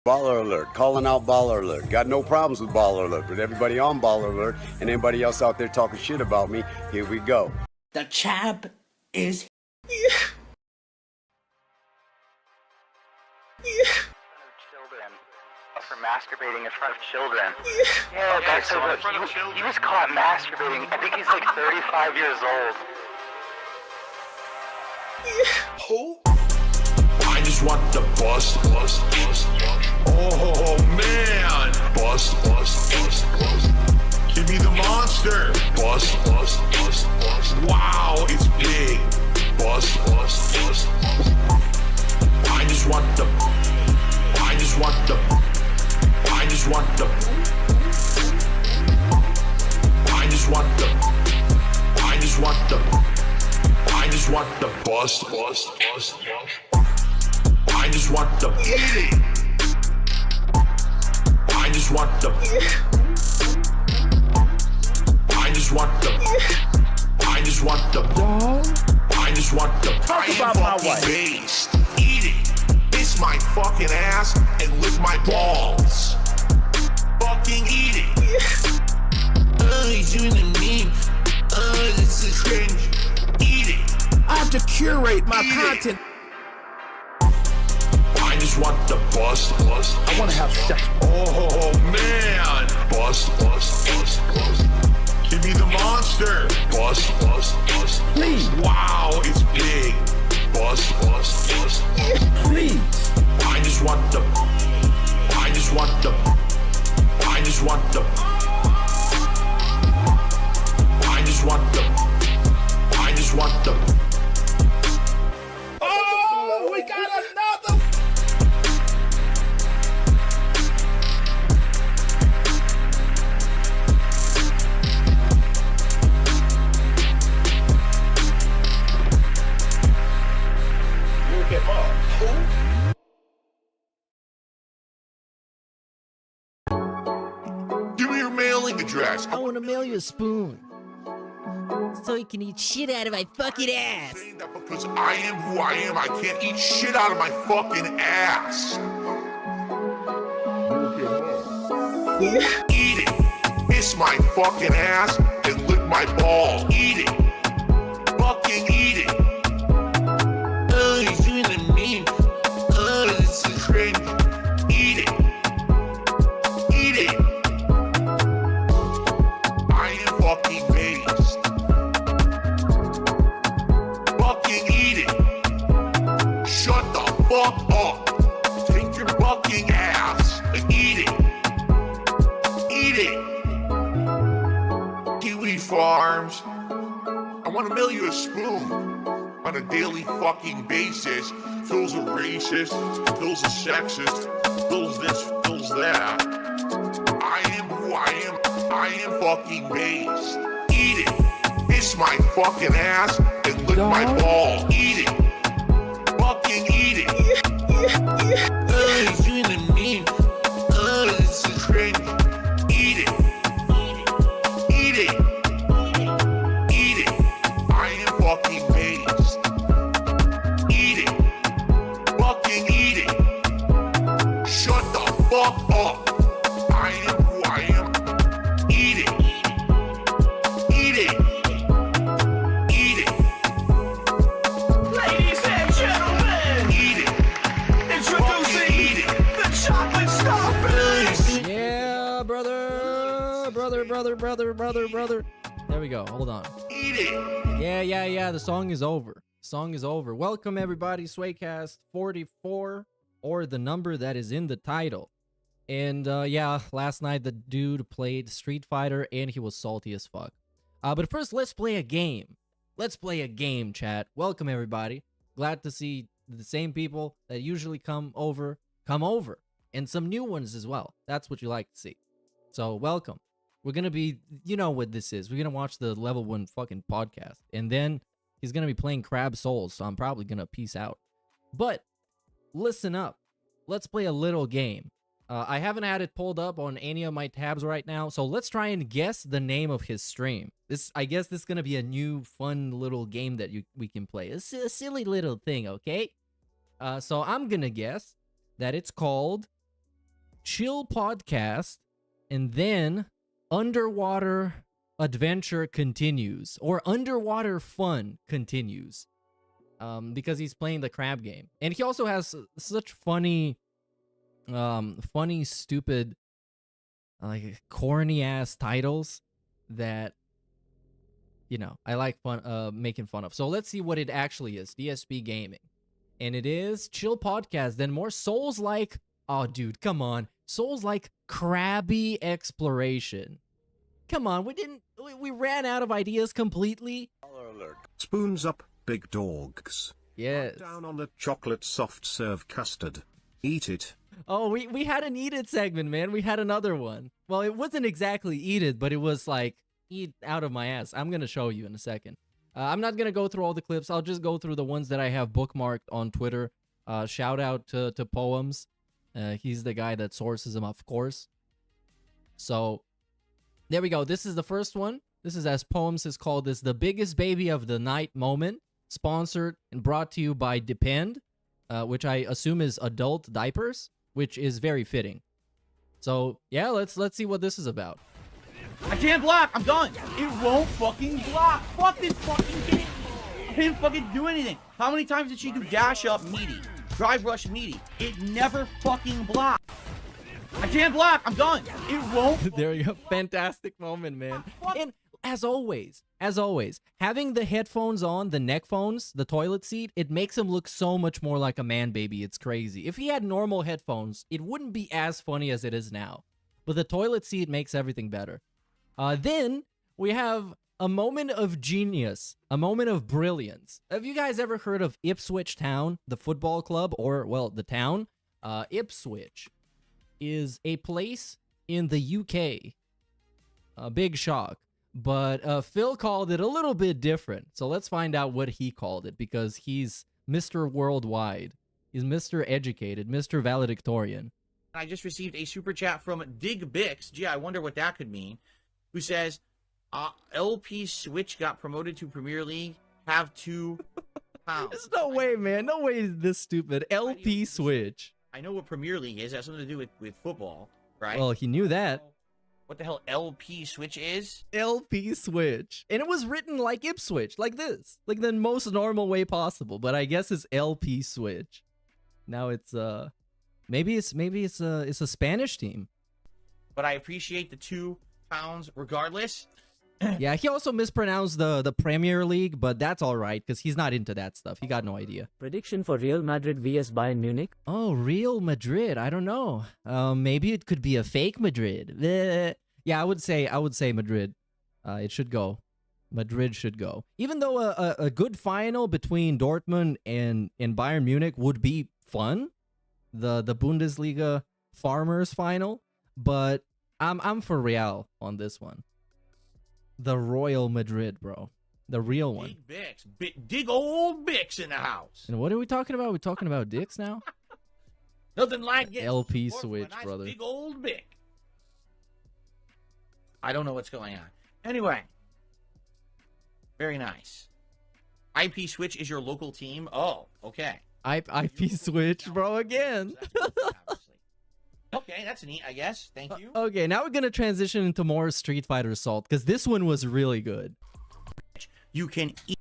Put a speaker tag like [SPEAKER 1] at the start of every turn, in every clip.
[SPEAKER 1] Baller alert, calling out baller alert. Got no problems with baller alert, but everybody on baller alert and anybody else out there talking shit about me, here we go.
[SPEAKER 2] The champ is
[SPEAKER 3] children for masturbating in front of children. Yeah, that's so he was caught masturbating. I think he's like 35 years old.
[SPEAKER 4] Who? I just want the bust. Oh man, bust. Give me the monster. Bust. Wow, it's big. Bust. I just want the. I just want the. I just want the. I just want the. I just want the. I just want the bust. I just want the eating. I just want the. I just want the. I just want the. I just want the.
[SPEAKER 2] Talk about my wife.
[SPEAKER 4] Based. Eat it. Kiss my fucking ass and lick my balls. Fucking eat it. He's doing the meme. This is cringe. Eat it.
[SPEAKER 2] I have to curate my content.
[SPEAKER 4] I just want the bust.
[SPEAKER 2] I want to have sex.
[SPEAKER 4] Oh man, bust. Give me the monster. Bust.
[SPEAKER 2] Please.
[SPEAKER 4] Wow, it's big. Bust.
[SPEAKER 2] Please.
[SPEAKER 4] I just want the. I just want the. I just want the. I just want the. I just want the.
[SPEAKER 2] Oh, we got another.
[SPEAKER 4] Look at who? Give me your mailing address.
[SPEAKER 5] I want to mail you a spoon so you can eat shit out of my fucking ass.
[SPEAKER 4] Saying that because I am who I am, I can't eat shit out of my fucking ass. Eat it. Kiss my fucking ass and lick my balls. Eat it. Fucking eat it. Oh, he's doing the meme. Oh, this is cringe. Eat it. Eat it. I am fucking based. Fucking eat it. Shut the fuck up. Take your fucking ass and eat it. Eat it. Kiwi Farms. I want to mail you a spoon on a daily fucking basis. Phil's a racist, Phil's a sexist, Phil's this, Phil's that. I am who I am. I am fucking based. Eat it. Kiss my fucking ass and lick my ball. Eat it. Fucking eat it. Oh, he's doing the meme. Oh, this is cringe. Eat it. Eat it. Eat it. I am fucking based. Eat it. Fucking eat it. Shut the fuck up. I am who I am. Eat it. Eat it. Eat it.
[SPEAKER 2] Ladies and gentlemen,
[SPEAKER 4] Eat it.
[SPEAKER 2] introducing
[SPEAKER 4] Eat it.
[SPEAKER 2] the chocolate stompers.
[SPEAKER 5] Yeah, brother. There we go. Hold on.
[SPEAKER 4] Eat it.
[SPEAKER 5] Yeah. The song is over. Welcome everybody. Swaycast 44, or the number that is in the title. And yeah, last night the dude played Street Fighter and he was salty as fuck. But first, let's play a game. Chat. Welcome everybody. Glad to see the same people that usually come over, and some new ones as well. That's what you like to see. So welcome. We're gonna be, you know what this is. We're gonna watch the level 1 fucking podcast, and then he's gonna be playing Crab Souls, so I'm probably gonna peace out. But listen up. Let's play a little game. I haven't had it pulled up on any of my tabs right now, so let's try and guess the name of his stream. I guess this is gonna be a new fun little game that we can play. It's a silly little thing, okay? So I'm gonna guess that it's called chill podcast, and then underwater adventure continues, or underwater fun continues, because he's playing the crab game. And he also has such funny, stupid, like corny ass titles that, you know, I like making fun of. So let's see what it actually is. DSP Gaming. And it is chill podcast, then more Souls-like. Oh, dude, come on. Souls-like crabby exploration. Come on, we ran out of ideas completely.
[SPEAKER 6] Spoons up, big dogs.
[SPEAKER 5] Yes.
[SPEAKER 6] Down on the chocolate soft serve custard. Eat it.
[SPEAKER 5] Oh, we had an eat it segment, man. We had another one. Well, it wasn't exactly eat it, but it was like eat out of my ass. I'm going to show you in a second. I'm not going to go through all the clips. I'll just go through the ones that I have bookmarked on Twitter. Shout out to Poems. He's the guy that sources them, of course. So there we go. This is the first one. This is, as Poems has called this, the biggest baby of the night moment. Sponsored and brought to you by Depend, which I assume is adult diapers, which is very fitting. So yeah, let's see what this is about.
[SPEAKER 7] I can't block. I'm done. It won't fucking block. Fuck this fucking game. I didn't fucking do anything. How many times did she do dash up meaty, drive rush meaty? It never fucking blocked. I can't block. I'm done. It won't.
[SPEAKER 5] There you go. Fantastic moment, man. And as always, having the headphones on, the neck phones, the toilet seat, it makes him look so much more like a man baby. It's crazy. If he had normal headphones, it wouldn't be as funny as it is now. But the toilet seat makes everything better. Then we have a moment of genius, a moment of brilliance. Have you guys ever heard of Ipswich Town, the football club, or, well, the town? Ipswich is a place in the UK. A big shock. But Phil called it a little bit different. So let's find out what he called it, because he's Mr. Worldwide. He's Mr. Educated, Mr. Valedictorian.
[SPEAKER 7] I just received a super chat from Dig Bix. Gee, I wonder what that could mean. Who says, LP Switch got promoted to Premier League, have 2 pounds.
[SPEAKER 5] There's no way, man. No way is this stupid. LP Switch.
[SPEAKER 7] I know what Premier League is. It has something to do with football, right?
[SPEAKER 5] Well, he knew that.
[SPEAKER 7] What the hell LP Switch is?
[SPEAKER 5] LP Switch. And it was written like Ipswich, like this. Like the most normal way possible. But I guess it's LP Switch. Now it's, maybe it's a Spanish team.
[SPEAKER 7] But I appreciate the 2 pounds regardless.
[SPEAKER 5] Yeah, he also mispronounced the Premier League, but that's all right because he's not into that stuff. He got no idea.
[SPEAKER 8] Prediction for Real Madrid vs Bayern Munich.
[SPEAKER 5] Oh, Real Madrid. I don't know. Maybe it could be a fake Madrid. Yeah, I would say Madrid. It should go. Madrid should go. Even though a good final between Dortmund and Bayern Munich would be fun, the Bundesliga Farmers final, but I'm for Real on this one. The Royal Madrid, bro. The real one.
[SPEAKER 7] Big Bix. Dig old Bix in the house.
[SPEAKER 5] And what are we talking about? We're talking about dicks now?
[SPEAKER 7] Nothing like getting
[SPEAKER 5] LP
[SPEAKER 7] support from
[SPEAKER 5] Switch,
[SPEAKER 7] a nice
[SPEAKER 5] brother.
[SPEAKER 7] Big old Bic. I don't know what's going on. Anyway. Very nice. IP Switch is your local team? Oh, okay.
[SPEAKER 5] IP Switch, bro, again.
[SPEAKER 7] Okay, that's neat, I guess. Thank you.
[SPEAKER 5] Okay, now we're going to transition into more Street Fighter Assault, because this one was really good.
[SPEAKER 7] You can eat.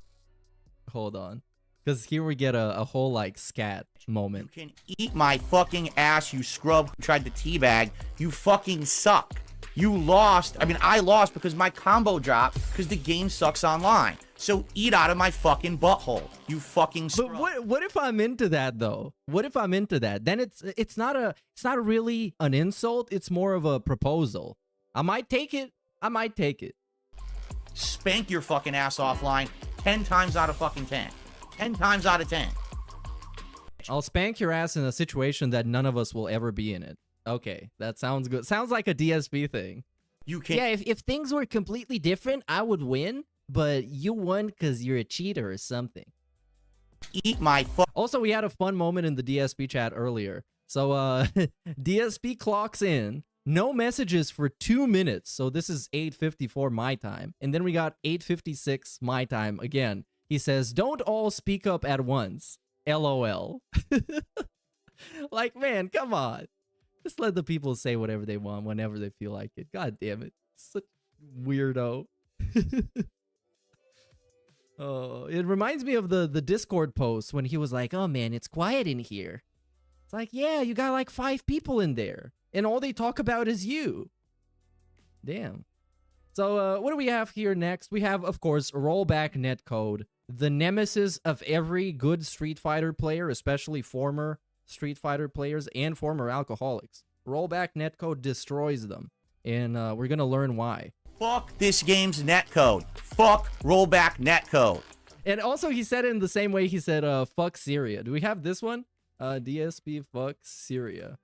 [SPEAKER 5] Hold on. Because here we get a whole, like, scat moment.
[SPEAKER 7] You can eat my fucking ass, you scrub who tried to teabag. You fucking suck. You lost. I mean, I lost because my combo dropped because the game sucks online. So eat out of my fucking butthole, you fucking scrub.
[SPEAKER 5] But what if I'm into that, though? What if I'm into that? Then it's not really an insult. It's more of a proposal. I might take it. I might take it.
[SPEAKER 7] Spank your fucking ass offline 10 times out of fucking 10. 10 times out of 10.
[SPEAKER 5] I'll spank your ass in a situation that none of us will ever be in it. Okay, that sounds good. Sounds like a DSP thing.
[SPEAKER 7] You can.
[SPEAKER 5] Yeah, if things were completely different, I would win. But you won because you're a cheater or something.
[SPEAKER 7] Eat my
[SPEAKER 5] Also, we had a fun moment in the DSP chat earlier. So, DSP clocks in. No messages for 2 minutes. So this is 8:54 my time. And then we got 8:56 my time again. He says, don't all speak up at once. LOL. Like, man, come on. Just let the people say whatever they want whenever they feel like it. God damn it. Such weirdo. Oh, it reminds me of the Discord post when he was like, "Oh man, it's quiet in here." It's like, yeah, you got like 5 people in there, and all they talk about is you. Damn. So what do we have here next? We have, of course, Rollback netcode, the nemesis of every good Street Fighter player, especially former Street Fighter players and former alcoholics. Rollback netcode destroys them, and we're gonna learn why.
[SPEAKER 7] Fuck this game's netcode. Fuck rollback netcode.
[SPEAKER 5] And also, he said it in the same way he said, fuck Syria. Do we have this one? DSP fuck Syria.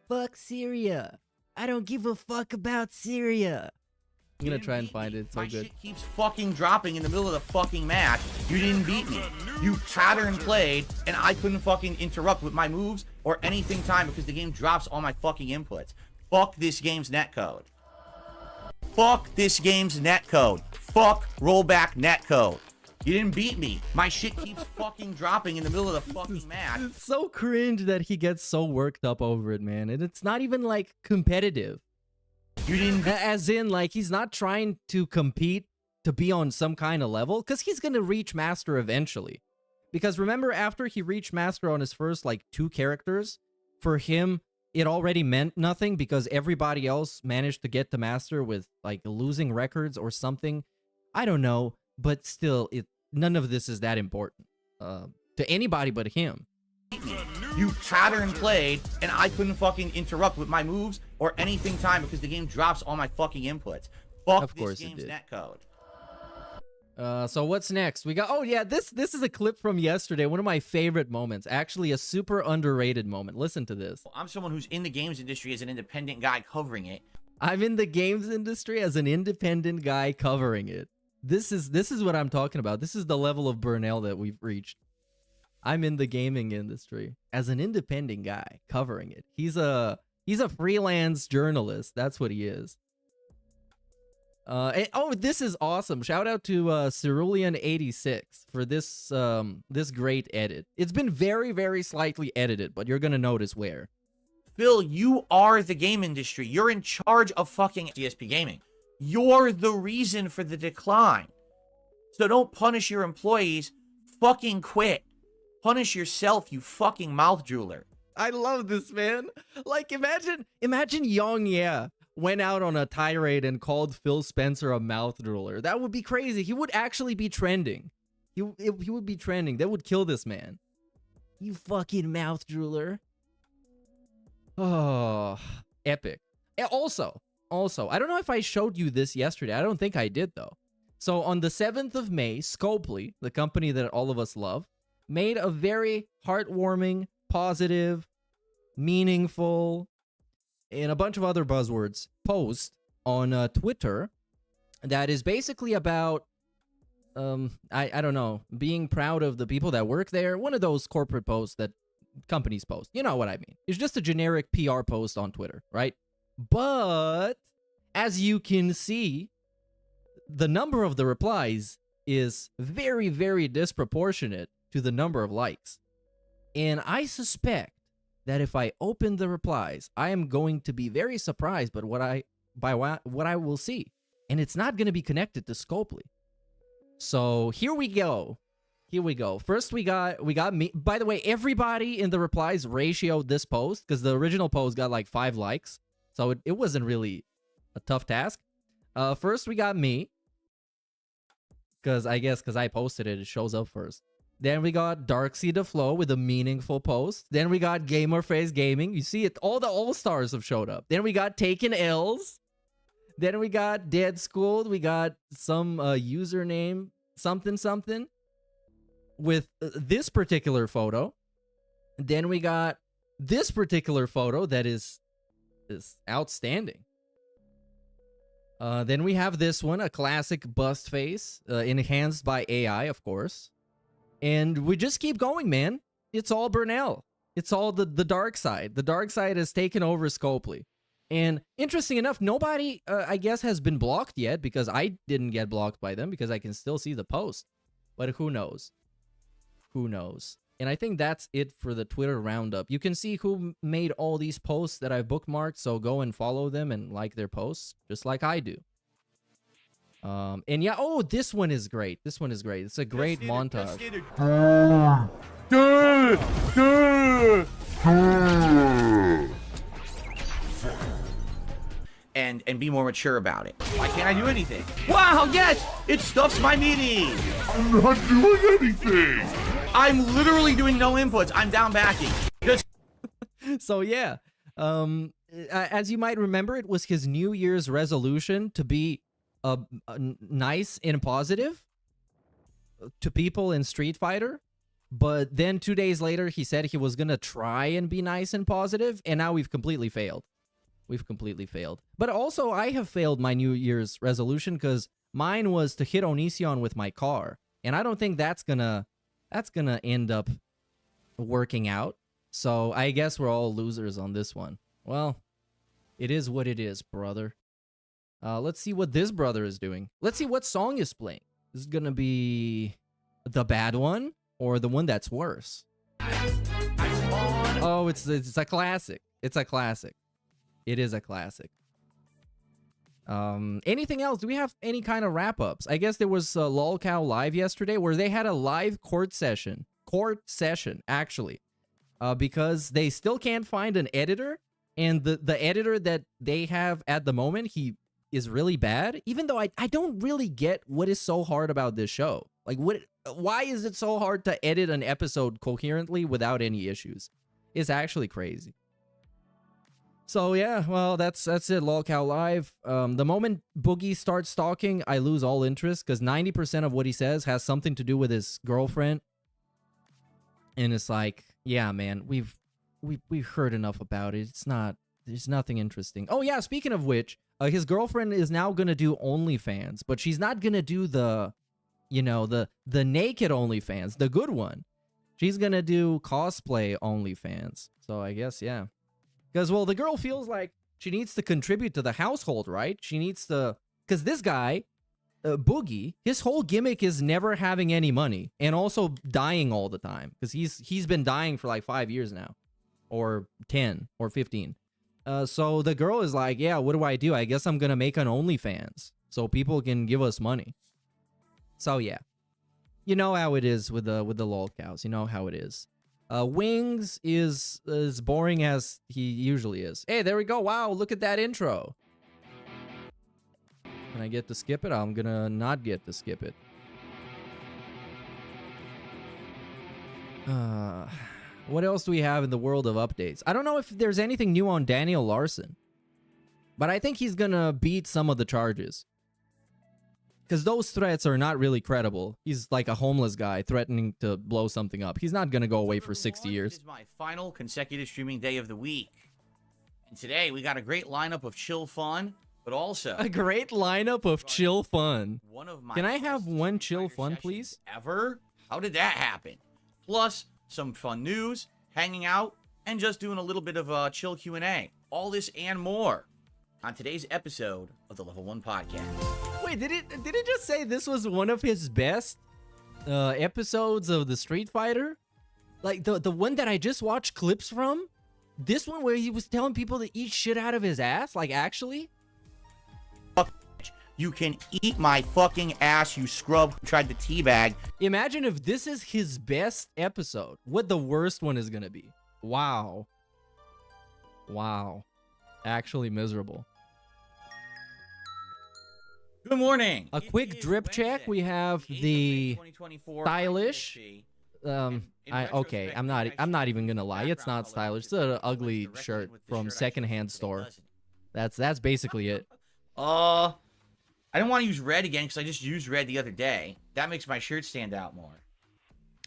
[SPEAKER 5] Fuck Syria. I don't give a fuck about Syria. I'm gonna try and find it. It's so
[SPEAKER 7] My
[SPEAKER 5] good.
[SPEAKER 7] shit keeps fucking dropping in the middle of the fucking match. You didn't beat me. You pattern played, and I couldn't fucking interrupt with my moves or anything time because the game drops all my fucking inputs. Fuck this game's netcode. Fuck this game's netcode. Fuck rollback netcode. You didn't beat me. My shit keeps fucking dropping in the middle of the fucking match.
[SPEAKER 5] It's so cringe that he gets so worked up over it, man. And it's not even like competitive.
[SPEAKER 7] You didn't beat
[SPEAKER 5] As in, like, he's not trying to compete to be on some kind of level, because he's gonna reach master eventually. Because remember, after he reached master on his first, like, 2 characters, for him, it already meant nothing because everybody else managed to get to master with, like, losing records or something. I don't know, but still, none of this is that important to anybody but him.
[SPEAKER 7] You pattern played, and I couldn't fucking interrupt with my moves or anything time because the game drops all my fucking inputs. Fuck
[SPEAKER 5] Of course
[SPEAKER 7] this
[SPEAKER 5] it
[SPEAKER 7] game's
[SPEAKER 5] did.
[SPEAKER 7] netcode.
[SPEAKER 5] So what's next? We got, oh yeah, this is a clip from yesterday. One of my favorite moments. Actually, a super underrated moment. Listen to this.
[SPEAKER 7] I'm someone who's in the games industry as an independent guy covering it.
[SPEAKER 5] I'm in the games industry as an independent guy covering it. This is what I'm talking about. This is the level of Burnell that we've reached. I'm in the gaming industry as an independent guy covering it. He's a freelance journalist. That's what he is. Oh, this is awesome. Shout out to Cerulean86 for this this great edit. It's been very, very slightly edited, but you're gonna notice where.
[SPEAKER 7] Phil, you are the game industry. You're in charge of fucking DSP gaming. You're the reason for the decline. So don't punish your employees. Fucking quit. Punish yourself, you fucking mouth drooler.
[SPEAKER 5] I love this, man. Like, imagine Yang Ye went out on a tirade and called Phil Spencer a mouth drooler. That would be crazy. He would actually be trending. He would be trending. That would kill this man. You fucking mouth drooler. Oh, epic. Also, I don't know if I showed you this yesterday. I don't think I did, though. So on the 7th of May, Scopely, the company that all of us love, made a very heartwarming, positive, meaningful, and a bunch of other buzzwords post on Twitter that is basically about, I don't know, being proud of the people that work there. One of those corporate posts that companies post. You know what I mean. It's just a generic PR post on Twitter, right? But as you can see, the number of the replies is very, very disproportionate to the number of likes. And I suspect that if I open the replies, I am going to be very surprised by what I will see. And it's not going to be connected to Scopely. So here we go. Here we go. First, we got me. By the way, everybody in the replies ratioed this post because the original post got like 5 likes. So it wasn't really a tough task. First, we got me. Because I posted it, it shows up first. Then we got Darksea the Flow with a meaningful post. Then we got Gamerface Gaming. You see it, all the all-stars have showed up. Then we got Taken L's. Then we got Dead Schooled. We got some username something with this particular photo. Then we got this particular photo that is outstanding. Then we have this one, a classic bust face, enhanced by AI, of course. And we just keep going, man. It's all Burnell. It's all the dark side. The dark side has taken over Scopely. And interesting enough, nobody, I guess, has been blocked yet because I didn't get blocked by them because I can still see the post. But who knows? Who knows? And I think that's it for the Twitter roundup. You can see who made all these posts that I've bookmarked, so go and follow them and like their posts, just like I do. And yeah, oh, this one is great. This one is great. It's a great montage.
[SPEAKER 7] And be more mature about it. Why can't I do anything? Wow, yes! It stuffs my meaty!
[SPEAKER 4] I'm not doing anything!
[SPEAKER 7] I'm literally doing no inputs. I'm down backing. Just
[SPEAKER 5] So yeah, as you might remember, it was his New Year's resolution to be nice and positive to people in Street Fighter. But then 2 days later, he said he was gonna try and be nice and positive, and now we've completely failed. We've completely failed. But also, I have failed my New Year's resolution because mine was to hit Onision with my car, and I don't think that's gonna end up working out. So I guess we're all losers on this one. Well, it is what it is, brother. Let's see what this brother is doing. Let's see what song is playing. This is gonna be the bad one or the one that's worse. Oh, it's a classic. It's a classic. It is a classic. Anything else? Do we have any kind of wrap-ups? I guess there was LOLcow Live yesterday where they had a live court session, actually, because they still can't find an editor, and the editor that they have at the moment, he is really bad, even though I don't really get what is so hard about this show. Like, why is it so hard to edit an episode coherently without any issues? It's actually crazy. So yeah, well, that's it, LOLcow Live. The moment Boogie starts talking, I lose all interest because 90% of what he says has something to do with his girlfriend. And it's like, yeah, man, we've heard enough about it. There's nothing interesting. Oh yeah, speaking of which, his girlfriend is now gonna do OnlyFans, but she's not gonna do the naked OnlyFans, the good one. She's gonna do cosplay OnlyFans. So I guess, yeah. Because, well, the girl feels like she needs to contribute to the household, right? She needs to... Because this guy, Boogie, his whole gimmick is never having any money. And also dying all the time. Because he's been dying for like 5 years now. Or 10. Or 15. So the girl is like, yeah, what do? I guess I'm going to make an OnlyFans. So people can give us money. So, yeah. You know how it is with the LOLcows. You know how it is. Wings is as boring as he usually is. Hey, there we go. Wow, look at that intro. Can I get to skip it? I'm gonna not get to skip it. What else do we have in the world of updates? I don't know if there's anything new on Daniel Larson, but I think he's gonna beat some of the charges. Because those threats are not really credible. He's like a homeless guy threatening to blow something up. He's not going to go away for 60 years.
[SPEAKER 7] This is my final consecutive streaming day of the week. And today we got a great lineup of chill fun, but also...
[SPEAKER 5] A great lineup of chill fun.
[SPEAKER 7] One of my
[SPEAKER 5] Can I have one chill fun, please?
[SPEAKER 7] Ever? How did that happen? Plus, some fun news, hanging out, and just doing a little bit of chill Q&A. All this and more on today's episode of the Level 1 Podcast.
[SPEAKER 5] Wait, did it just say this was one of his best episodes of the Street Fighter? Like the one that I just watched clips from? This one where he was telling people to eat shit out of his ass? Like, actually?
[SPEAKER 7] You can eat my fucking ass, you scrub who tried to teabag.
[SPEAKER 5] Imagine if this is his best episode. What the worst one is gonna be. Wow. Wow. Actually miserable.
[SPEAKER 7] Good morning.
[SPEAKER 5] A quick drip check. We have the stylish. I'm not even gonna lie. It's not stylish. It's an ugly shirt from secondhand store. That's basically it.
[SPEAKER 7] I don't want to use red again because I just used red the other day. That makes my shirt stand out more.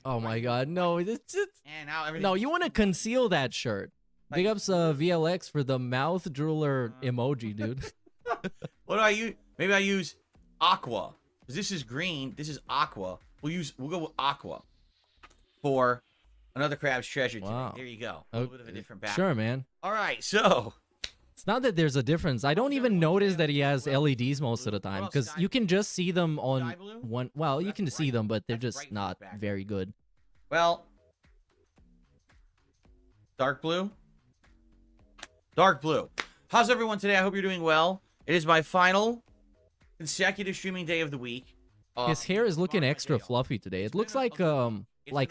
[SPEAKER 5] Oh my god, no! It's
[SPEAKER 7] and now everything.
[SPEAKER 5] No, you want to conceal that shirt. Big ups VLX for the mouth drooler emoji, dude.
[SPEAKER 7] What do I use? Maybe I use aqua. Because this is green. This is aqua. We'll go with aqua for another crab's treasure today. There you go. A little bit of a different background.
[SPEAKER 5] Sure, man.
[SPEAKER 7] All right, so
[SPEAKER 5] it's not that there's a difference. I don't even notice that he has LEDs most of the time because you can just see them on one. Well, you can see them, but they're just not very good.
[SPEAKER 7] Well, Dark blue? Dark blue. How's everyone today? I hope you're doing well. It is my final consecutive streaming day of the week.
[SPEAKER 5] His hair is looking extra fluffy today. It looks like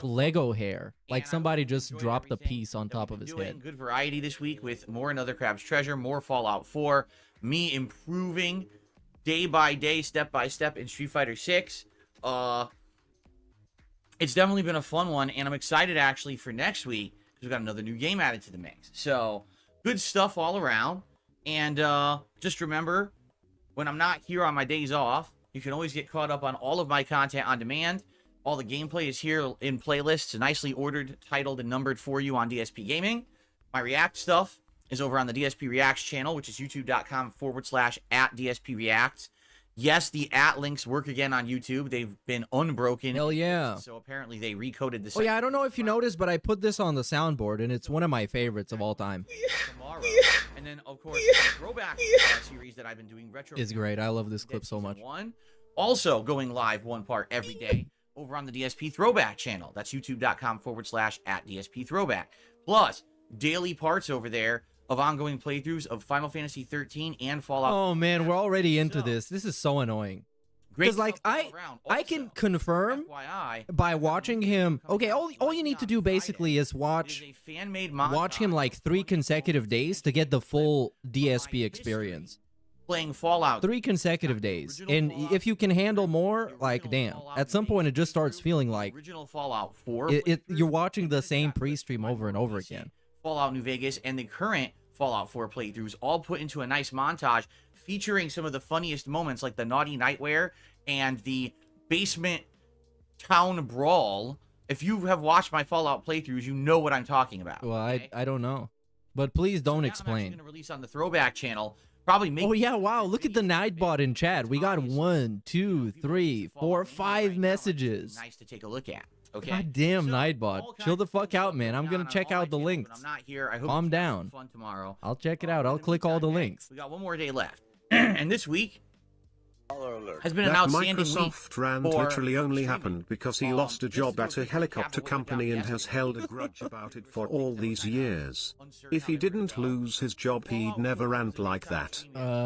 [SPEAKER 5] Lego hair. Like somebody just dropped a piece on top of his head.
[SPEAKER 7] Good variety this week with more Another Crab's Treasure, more Fallout 4, me improving day by day, step by step in Street Fighter 6. It's definitely been a fun one, and I'm excited actually for next week because we've got another new game added to the mix. So, good stuff all around. And just remember, when I'm not here on my days off, you can always get caught up on all of my content on demand. All the gameplay is here in playlists, nicely ordered, titled, and numbered for you on DSP Gaming. My React stuff is over on the DSP Reacts channel, which is youtube.com/@DSPReacts. Yes, the @links work again on YouTube. They've been unbroken.
[SPEAKER 5] Hell yeah.
[SPEAKER 7] So apparently they recoded the
[SPEAKER 5] Oh yeah, I don't know if you noticed, but I put this on the soundboard, and it's one of my favorites of all time.
[SPEAKER 7] Tomorrow. And then, of course, the Rollback series that I've been doing, Retro.
[SPEAKER 5] It's great. I love this clip so much.
[SPEAKER 7] Also going live one part every day over on the DSP Throwback channel. That's youtube.com/@DSP Throwback. Plus, daily parts over there of ongoing playthroughs of Final Fantasy 13 and Fallout.
[SPEAKER 5] Oh man, we're already into this. This is so annoying. Because like I can confirm by watching him. Okay, all you need to do basically is watch him like 3 consecutive days to get the full DSP experience.
[SPEAKER 7] Playing Fallout
[SPEAKER 5] 3 consecutive days, and if you can handle more, like damn, at some point it just starts feeling like
[SPEAKER 7] original Fallout 4.
[SPEAKER 5] You're watching the same pre-stream over and over again.
[SPEAKER 7] Fallout New Vegas and the current Fallout 4 playthroughs all put into a nice montage featuring some of the funniest moments like the Naughty Nightwear and the basement town brawl. If you have watched my Fallout playthroughs, you know what I'm talking about.
[SPEAKER 5] Well,
[SPEAKER 7] okay?
[SPEAKER 5] I don't know, but please don't explain.
[SPEAKER 7] I'm going to release on the Throwback channel. Probably make.
[SPEAKER 5] Oh yeah, wow! Look at the Nightbot in chat. We got 1, 2, 3, 4, 5 messages.
[SPEAKER 7] Nice to take a look at. Okay.
[SPEAKER 5] God damn, Nightbot. Chill the fuck out, man. I'm gonna check out the links.
[SPEAKER 7] I'm not here. I hope
[SPEAKER 5] calm down.
[SPEAKER 7] Fun tomorrow.
[SPEAKER 5] I'll check it out. I'll click all the links.
[SPEAKER 7] We got one more day left, and this week has been an
[SPEAKER 6] That
[SPEAKER 7] outstanding
[SPEAKER 6] Microsoft rant literally only happened because he lost a job at a helicopter company and has held a grudge about it for all these years. If he didn't lose his job, he'd never rant like that.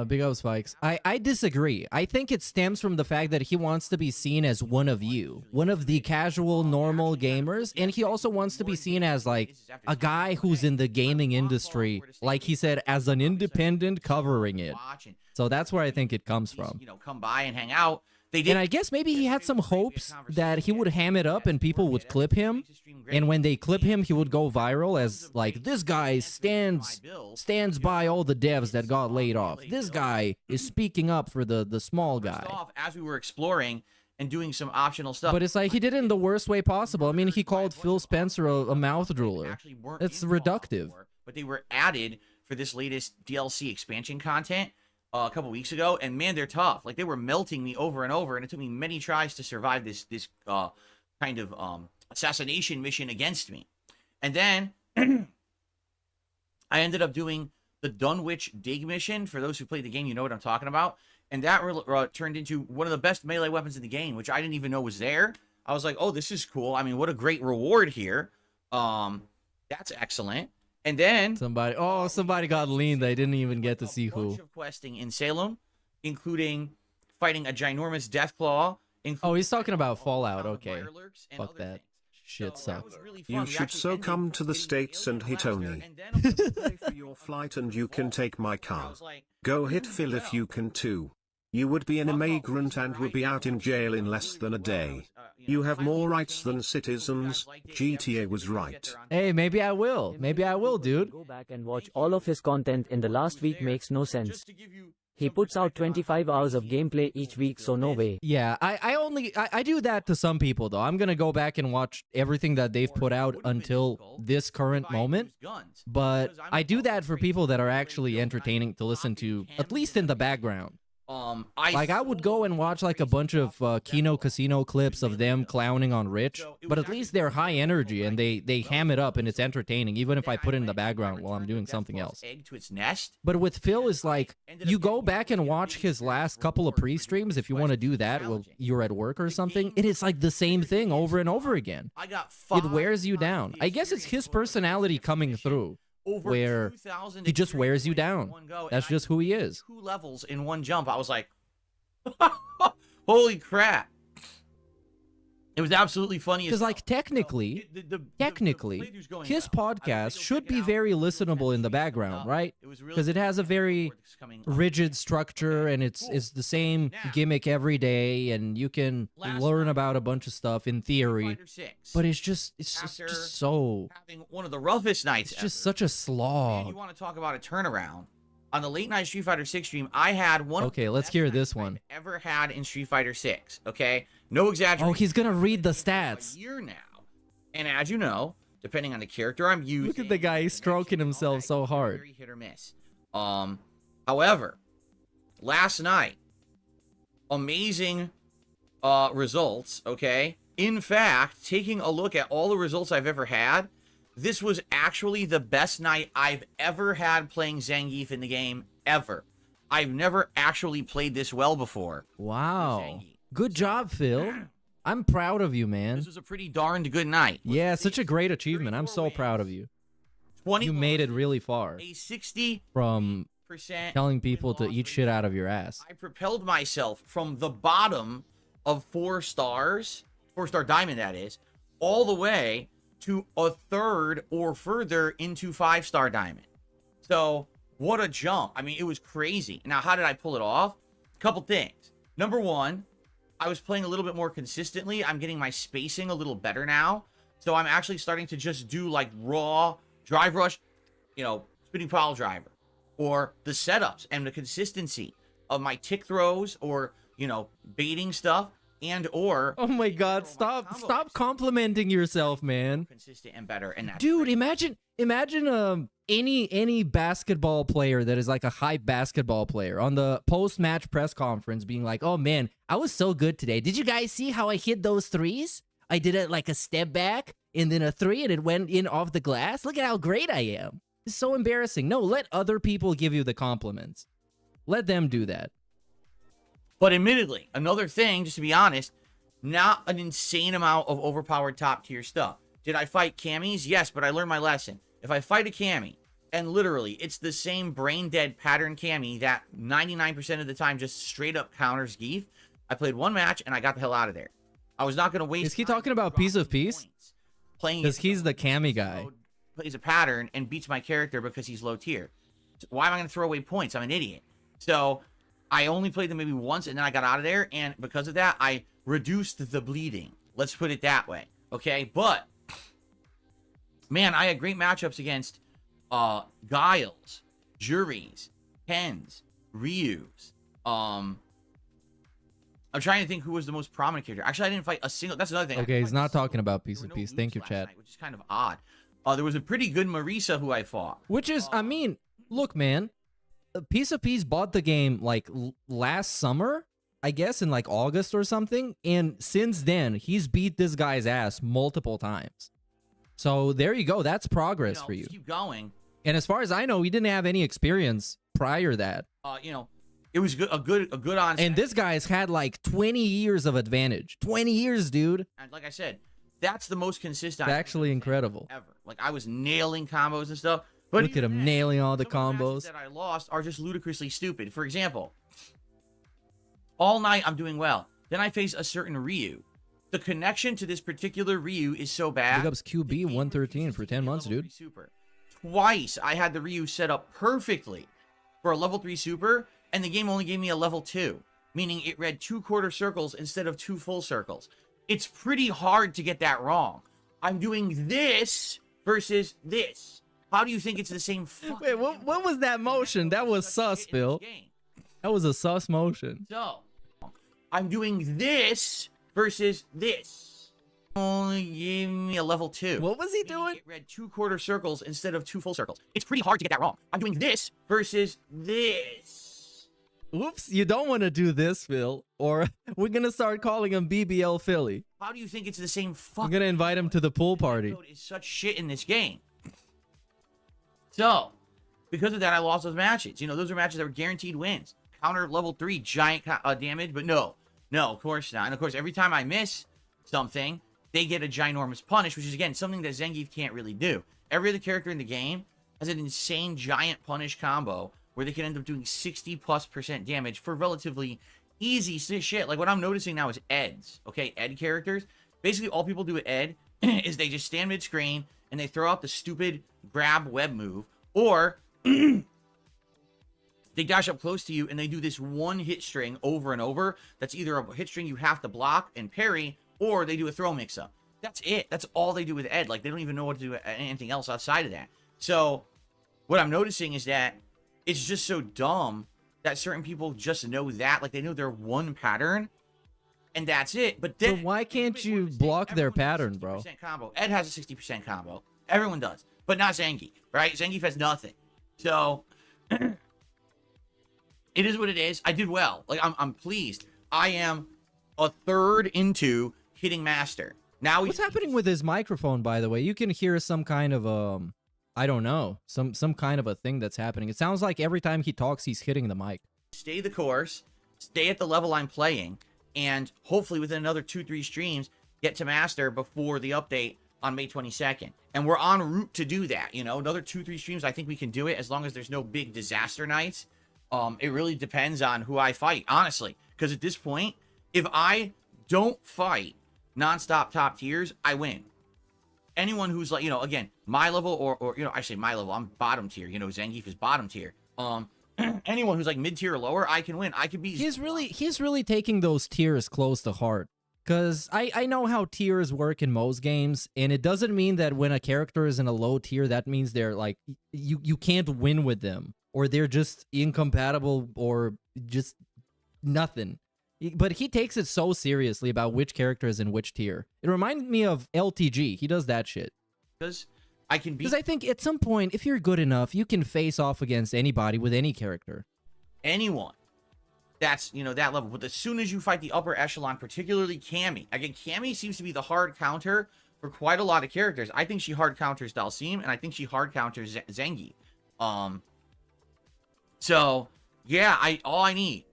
[SPEAKER 5] Big O Spikes. I disagree. I think it stems from the fact that he wants to be seen as one of you, one of the casual, normal gamers, and he also wants to be seen as like a guy who's in the gaming industry, like he said, as an independent covering it. So that's where I think it comes from.
[SPEAKER 7] You know, come by and hang out. They did.
[SPEAKER 5] And I guess maybe he had some hopes that he would ham it up and people would clip him. And when they clip him, he would go viral as like, this guy stands by all the devs that got laid off. This guy is speaking up for the small guy.
[SPEAKER 7] As we were exploring and doing some optional stuff.
[SPEAKER 5] But it's like he did it in the worst way possible. I mean, he called Phil Spencer a mouth drooler. It's reductive.
[SPEAKER 7] But they were added for this latest DLC expansion content a couple weeks ago, and man, they're tough. Like, they were melting me over and over, and it took me many tries to survive this kind of assassination mission against me. And then I ended up doing the Dunwich Dig mission. For those who played the game, you know what I'm talking about. And that turned into one of the best melee weapons in the game, which I didn't even know was there. I was like, oh, this is cool. I mean, what a great reward here. That's excellent. And then
[SPEAKER 5] somebody got lean. They didn't even get to see who.
[SPEAKER 7] A bunch of questing in Salem, including fighting a ginormous Deathclaw.
[SPEAKER 5] Oh, he's talking about Fallout. Okay, fuck that. Shit sucks.
[SPEAKER 6] You should so come to the States and hit Oni. Pay for your flight and you can take my car. Go hit Phil if you can too. You would be an immigrant and would be out in jail in less than a day. You have more rights than citizens. GTA was right.
[SPEAKER 5] Hey, maybe I will. Maybe I will, dude.
[SPEAKER 8] Go back and watch all of his content in the last week makes no sense. He puts out 25 hours of gameplay each week, so no way.
[SPEAKER 5] Yeah, I do that to some people, though. I'm gonna go back and watch everything that they've put out until this current moment. But I do that for people that are actually entertaining to listen to, at least in the background. I would go and watch like a bunch of Kino Casino clips of them clowning on Rich, but at least they're high energy and they ham it up and it's entertaining, even if I put it in the background while I'm doing something else.
[SPEAKER 7] Egg to its nest.
[SPEAKER 5] But with Phil, is like, you go back and watch his last couple of pre-streams if you want to do that while you're at work or something, and it's like the same thing over and over again. It wears you down. I guess it's his personality coming through, where he just wears you down. That's just who he is.
[SPEAKER 7] 2 levels in one jump. I was like, holy crap. It was absolutely funny.
[SPEAKER 5] Because, like, technically, his podcast should be very listenable in the background, right? Because it has a very rigid structure, and it's the same gimmick every day, and you can learn about a bunch of stuff in theory. But it's just so...
[SPEAKER 7] having one of the roughest nights
[SPEAKER 5] It's just such a slog.
[SPEAKER 7] You want to talk about a turnaround? On the late night Street Fighter 6 stream, I had one.
[SPEAKER 5] Okay, let's hear this one.
[SPEAKER 7] I've ever had in Street Fighter 6. Okay, no exaggeration.
[SPEAKER 5] Oh, he's gonna read the stats.
[SPEAKER 7] A year now, and as you know, depending on the character I'm using,
[SPEAKER 5] Look at the guy, he's stroking himself so hard.
[SPEAKER 7] Very hit or miss. However, last night, amazing results. Okay, in fact, taking a look at all the results I've ever had, this was actually the best night I've ever had playing Zangief in the game, ever. I've never actually played this well before.
[SPEAKER 5] Wow. Good job, Phil. I'm proud of you, man.
[SPEAKER 7] This was a pretty darned good night.
[SPEAKER 5] Yeah, such a great achievement. I'm so proud of you. You made it really far.
[SPEAKER 7] A 60%
[SPEAKER 5] from telling people to eat shit out of your ass.
[SPEAKER 7] I propelled myself from the bottom of 4 stars, 4-star diamond that is, all the way to a third or further into 5-star diamond. So what a jump. I mean, it was crazy. Now, how did I pull it off? A couple things. Number one, I was playing a little bit more consistently. I'm getting my spacing a little better now. So I'm actually starting to just do like raw drive rush, spinning pile driver, or the setups and the consistency of my tick throws, or, baiting stuff. And or
[SPEAKER 5] oh my god, stop complimenting yourself, man.
[SPEAKER 7] Consistent and better, and that's
[SPEAKER 5] dude, imagine any basketball player that is like a hype basketball player on the post-match press conference being like, oh man, I was so good today. Did you guys see how I hit those threes? I did it like a step back and then a 3 and it went in off the glass. Look at how great I am. It's so embarrassing. No, let other people give you the compliments. Let them do that.
[SPEAKER 7] But admittedly, another thing, just to be honest, not an insane amount of overpowered top tier stuff. Did I fight Cammies? Yes, but I learned my lesson. If I fight a Cammy, and literally it's the same brain dead pattern Cammy that 99% of the time just straight up counters Geef, I played one match and I got the hell out of there. I was not going to waste.
[SPEAKER 5] Is he talking about Piece of Peace? Because he's the Cammy guy.
[SPEAKER 7] Plays a pattern and beats my character because he's low tier. So why am I going to throw away points? I'm an idiot. So I only played them maybe once and then I got out of there, and because of that, I reduced the bleeding. Let's put it that way. Okay, but man, I had great matchups against Giles, Juries, Kens, Ryus. I'm trying to think who was the most prominent character. Actually, I didn't fight a single. That's another thing.
[SPEAKER 5] Okay, he's not talking about Piece of Peace. Thank you, chat.
[SPEAKER 7] Which is kind of odd. There was a pretty good Marisa who I fought.
[SPEAKER 5] Which is, I mean, look, man. Piece of Peace bought the game like last summer, I guess in like August or something, and since then he's beat this guy's ass multiple times. So there you go, that's progress for you.
[SPEAKER 7] Keep going.
[SPEAKER 5] And as far as I know, he didn't have any experience prior that.
[SPEAKER 7] It was a good on.
[SPEAKER 5] And this guy's had like 20 years of advantage. 20 years, dude.
[SPEAKER 7] And like I said, that's the most consistent.
[SPEAKER 5] It's actually incredible.
[SPEAKER 7] Ever. Like I was nailing combos and stuff. But
[SPEAKER 5] look at him nailing all the combos.
[SPEAKER 7] That I lost are just ludicrously stupid. For example, all night I'm doing well. Then I face a certain Ryu. The connection to this particular Ryu is so bad.
[SPEAKER 5] Big ups QB 113 for 10 months, dude.
[SPEAKER 7] Super. Twice I had the Ryu set up perfectly for a level 3 super, and the game only gave me a level 2, meaning it read 2 quarter circles instead of 2 full circles. It's pretty hard to get that wrong. I'm doing this versus this. How do you think it's the same fucking
[SPEAKER 5] Wait, what was that motion? That was sus, Bill. That was a sus motion.
[SPEAKER 7] So, I'm doing this versus this. Only gave me a level 2.
[SPEAKER 5] What was he doing?
[SPEAKER 7] It read 2 quarter circles instead of 2 full circles. It's pretty hard to get that wrong. I'm doing this versus this.
[SPEAKER 5] Whoops, you don't want to do this, Phil. Or we're going to start calling him BBL Philly.
[SPEAKER 7] How do you think it's the same
[SPEAKER 5] I'm
[SPEAKER 7] fucking...
[SPEAKER 5] going to invite him to the pool party.
[SPEAKER 7] Code is such shit in this game. So, because of that, I lost those matches. You know, those are matches that were guaranteed wins. Counter level 3, giant damage, but no, of course not. And of course, every time I miss something, they get a ginormous punish, which is, again, something that Zangief can't really do. Every other character in the game has an insane giant punish combo where they can end up doing 60+% damage for relatively easy shit. Like, what I'm noticing now is Eds, okay? Ed characters. Basically, all people do with Ed is they just stand mid-screen and they throw out the stupid grab web move, or they dash up close to you and they do this one hit string over and over. That's either a hit string you have to block and parry, or they do a throw mix-up. That's it. That's all they do with Ed. Like, they don't even know what to do with anything else outside of that. So, what I'm noticing is that it's just so dumb that certain people just know that. Like, they know their one pattern, and that's it. But then...
[SPEAKER 5] But why can't you block their pattern, bro?
[SPEAKER 7] Combo. Ed has a 60% combo. Everyone does. But not Zangief, right? Zangief has nothing. So, it is what it is. I did well. Like, I'm pleased. I am a third into hitting Master. Now
[SPEAKER 5] what's happening with his microphone, by the way? You can hear some kind of I don't know, some kind of a thing that's happening. It sounds like every time he talks, he's hitting the mic.
[SPEAKER 7] Stay the course, stay at the level I'm playing, and hopefully within another 2-3 streams, get to Master before the update on May 22nd. And we're en route to do that, you know? Another 2-3 streams, I think we can do it as long as there's no big disaster nights. It really depends on who I fight, honestly. Because at this point, if I don't fight non-stop top tiers, I win. Anyone who's like, you know, again, my level or you know, I say my level, I'm bottom tier. You know, Zangief is bottom tier. Anyone who's like mid tier or lower, I can win. I can be.
[SPEAKER 5] He's really taking those tiers close to heart. Cause I know how tiers work in most games, and it doesn't mean that when a character is in a low tier, that means they're like you can't win with them, or they're just incompatible, or just nothing. But he takes it so seriously about which character is in which tier. It reminds me of LTG. He does that shit.
[SPEAKER 7] Because I can be.
[SPEAKER 5] Because I think at some point, if you're good enough, you can face off against anybody with any character.
[SPEAKER 7] Anyone. That's, you know, that level. But as soon as you fight the upper echelon, particularly Cammy. Again, Cammy seems to be the hard counter for quite a lot of characters. I think she hard counters Dalsim, and I think she hard counters Zangief. So, yeah, all I need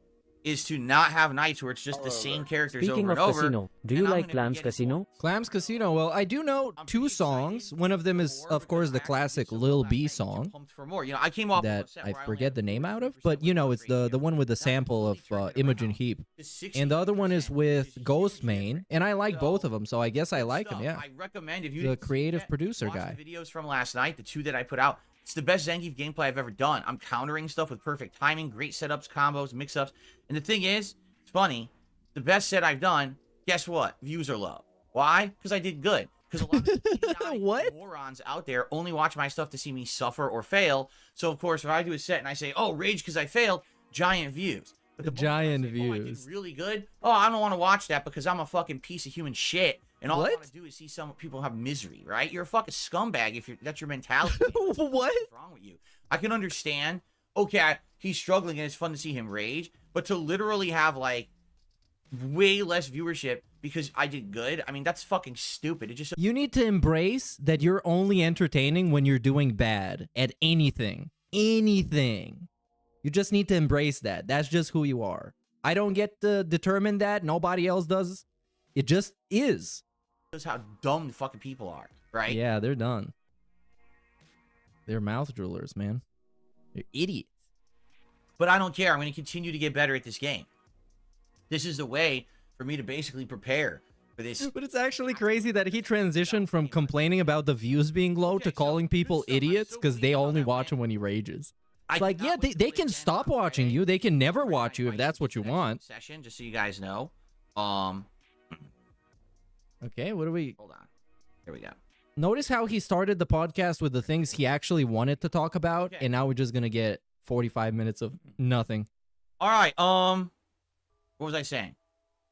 [SPEAKER 7] is to not have nights where it's just the same characters
[SPEAKER 8] Speaking
[SPEAKER 7] over and
[SPEAKER 8] of
[SPEAKER 7] over.
[SPEAKER 8] casino, do you like Clams Casino?
[SPEAKER 5] Clams Casino, well, I do know two songs. One of them is, of course, the classic Lil B song
[SPEAKER 7] Pumped for more. You know, I came off
[SPEAKER 5] that I forget the name out of, but you know, it's the one with the sample of Imogen Heap. And the other one is with Ghostmane, and I like both of them, so I guess I like him, yeah.
[SPEAKER 7] I recommend if you
[SPEAKER 5] The creative producer
[SPEAKER 7] watch
[SPEAKER 5] guy.
[SPEAKER 7] the videos from last night, the 2 that I put out. It's the best Zangief gameplay I've ever done. I'm countering stuff with perfect timing, great setups, combos, mix-ups. And the thing is, it's funny, the best set I've done, guess what? Views are low. Why? Because I did good. Because a lot of
[SPEAKER 5] What?
[SPEAKER 7] morons out there only watch my stuff to see me suffer or fail. So, of course, if I do a set and I say, oh, rage because I failed, giant views. But the
[SPEAKER 5] Giant
[SPEAKER 7] moment I say, oh, I
[SPEAKER 5] views.
[SPEAKER 7] did really good. Oh, I don't want to watch that because I'm a fucking piece of human shit. And all I
[SPEAKER 5] What?
[SPEAKER 7] want to do is see some people have misery, right? You're a fucking scumbag if that's your mentality.
[SPEAKER 5] What?
[SPEAKER 7] What's wrong with you? I can understand, okay, he's struggling and it's fun to see him rage, but to literally have, like, way less viewership because I did good, I mean, that's fucking stupid. It just...
[SPEAKER 5] You need to embrace that you're only entertaining when you're doing bad at anything. Anything. You just need to embrace that. That's just who you are. I don't get to determine that. Nobody else does. It just is.
[SPEAKER 7] That's how dumb the fucking people are, right?
[SPEAKER 5] Yeah, they're done. They're mouth droolers, man. They're idiots.
[SPEAKER 7] But I don't care. I'm going to continue to get better at this game. This is the way for me to basically prepare for this.
[SPEAKER 5] But it's actually crazy that he transitioned from complaining about the views being low to calling people idiots because they only watch him when he rages. It's like, yeah, they can stop watching you. They can never watch you if that's what you want.
[SPEAKER 7] Session, just so you guys know.
[SPEAKER 5] Okay, what do we...
[SPEAKER 7] Hold on. Here we go.
[SPEAKER 5] Notice how he started the podcast with the things he actually wanted to talk about, and now we're just gonna get 45 minutes of nothing.
[SPEAKER 7] All right, what was I saying?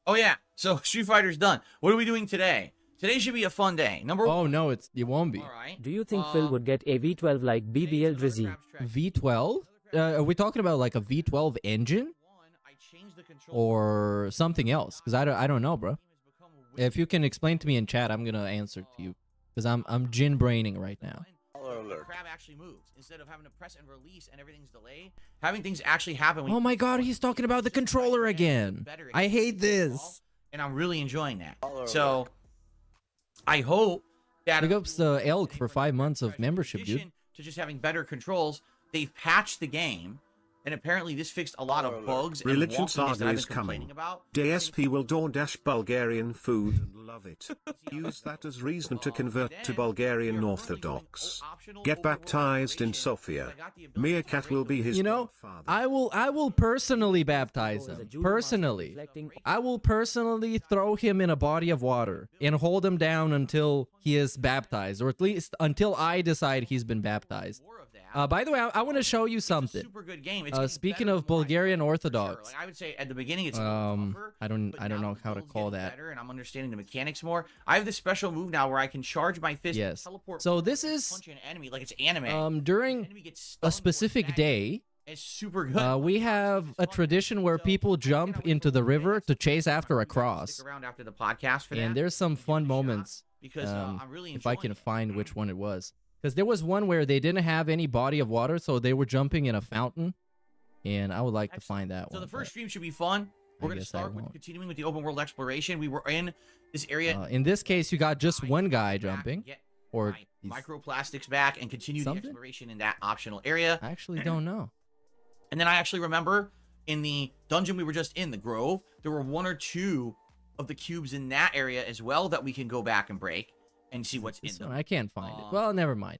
[SPEAKER 7] Oh, yeah, so Street Fighter's done. What are we doing today? Today should be a fun day. Number one.
[SPEAKER 5] Oh, no, it won't be.
[SPEAKER 7] All right.
[SPEAKER 8] Do you think Phil would get a V12 like BBL Drizzy?
[SPEAKER 5] V12? Are we talking about like a V12 engine? or something else, because I don't know, bro. If you can explain to me in chat, I'm gonna answer to you, because I'm gin braining right now.
[SPEAKER 7] The crab actually moves instead of having to press and release and everything's delayed. Having things actually happen.
[SPEAKER 5] Oh my god, he's talking about the controller again. I hate this.
[SPEAKER 7] And I'm really enjoying that. So I hope that
[SPEAKER 5] Big ups the Elk for 5 months of membership, dude.
[SPEAKER 7] To just having better controls, they've patched the game, and apparently this fixed a lot of bugs and
[SPEAKER 6] Religion
[SPEAKER 7] wonkiness that
[SPEAKER 6] saga
[SPEAKER 7] I've
[SPEAKER 6] is
[SPEAKER 7] been complaining
[SPEAKER 6] coming.
[SPEAKER 7] about.
[SPEAKER 6] DSP will DoorDash Bulgarian food and love it. Use that as reason to convert to Bulgarian Orthodox. Get baptized in Sofia. Meerkat will be his
[SPEAKER 5] You know,
[SPEAKER 6] father.
[SPEAKER 5] I will personally baptize him. Personally. I will personally throw him in a body of water and hold him down until he is baptized, or at least until I decide he's been baptized. By the way, I want to show you something.
[SPEAKER 7] Super good game.
[SPEAKER 5] Speaking of Bulgarian Orthodox,
[SPEAKER 7] Like I would say at the beginning it's
[SPEAKER 5] I don't know how to call that.
[SPEAKER 7] better, and I'm understanding the mechanics more. I have this special move now where I can charge my fist.
[SPEAKER 5] Yes.
[SPEAKER 7] Teleport.
[SPEAKER 5] So this is
[SPEAKER 7] punch an enemy like it's anime.
[SPEAKER 5] during
[SPEAKER 7] Enemy gets
[SPEAKER 5] a
[SPEAKER 7] stunned or
[SPEAKER 5] specific
[SPEAKER 7] staggered.
[SPEAKER 5] day.
[SPEAKER 7] It's super good.
[SPEAKER 5] We have a tradition where people jump into the river to chase after a cross,
[SPEAKER 7] Stick around after the podcast for that.
[SPEAKER 5] and there's some fun moments.
[SPEAKER 7] Because I'm really
[SPEAKER 5] If I
[SPEAKER 7] enjoying
[SPEAKER 5] can
[SPEAKER 7] it.
[SPEAKER 5] find which one it was, because there was one where they didn't have any body of water, so they were jumping in a fountain, and I would like to find that
[SPEAKER 7] So
[SPEAKER 5] one.
[SPEAKER 7] the first stream should be fun. We're going to
[SPEAKER 5] guess I
[SPEAKER 7] start with
[SPEAKER 5] won't.
[SPEAKER 7] continuing with the open world exploration. We were in this area.
[SPEAKER 5] In this case, you got just one guy jumping,
[SPEAKER 7] Get
[SPEAKER 5] or
[SPEAKER 7] my microplastics back and continue the
[SPEAKER 5] Something?
[SPEAKER 7] exploration in that optional area.
[SPEAKER 5] I actually don't know.
[SPEAKER 7] And then I actually remember in the dungeon we were just in, the Grove, there were 1 or 2 of the cubes in that area as well that we can go back and break and see what's in
[SPEAKER 5] This
[SPEAKER 7] them.
[SPEAKER 5] one, I can't find it. Well, never mind.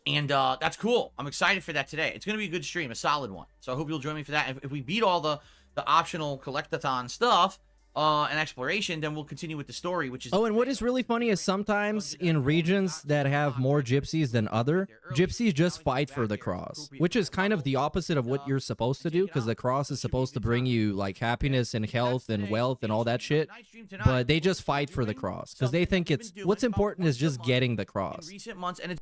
[SPEAKER 7] And that's cool. I'm excited for that today. It's going to be a good stream, a solid one. So I hope you'll join me for that. If we beat all the optional collectathon stuff and exploration, then we'll continue with the story, which is...
[SPEAKER 5] Oh, and what is really funny is sometimes in regions that have more gypsies than other, gypsies just fight for the cross, which is kind of the opposite of what you're supposed to do, because the cross is supposed to bring you like happiness and health and wealth and all that shit, but they just fight for the cross because they think it's what's important is just getting the cross.
[SPEAKER 7] In recent months, and it's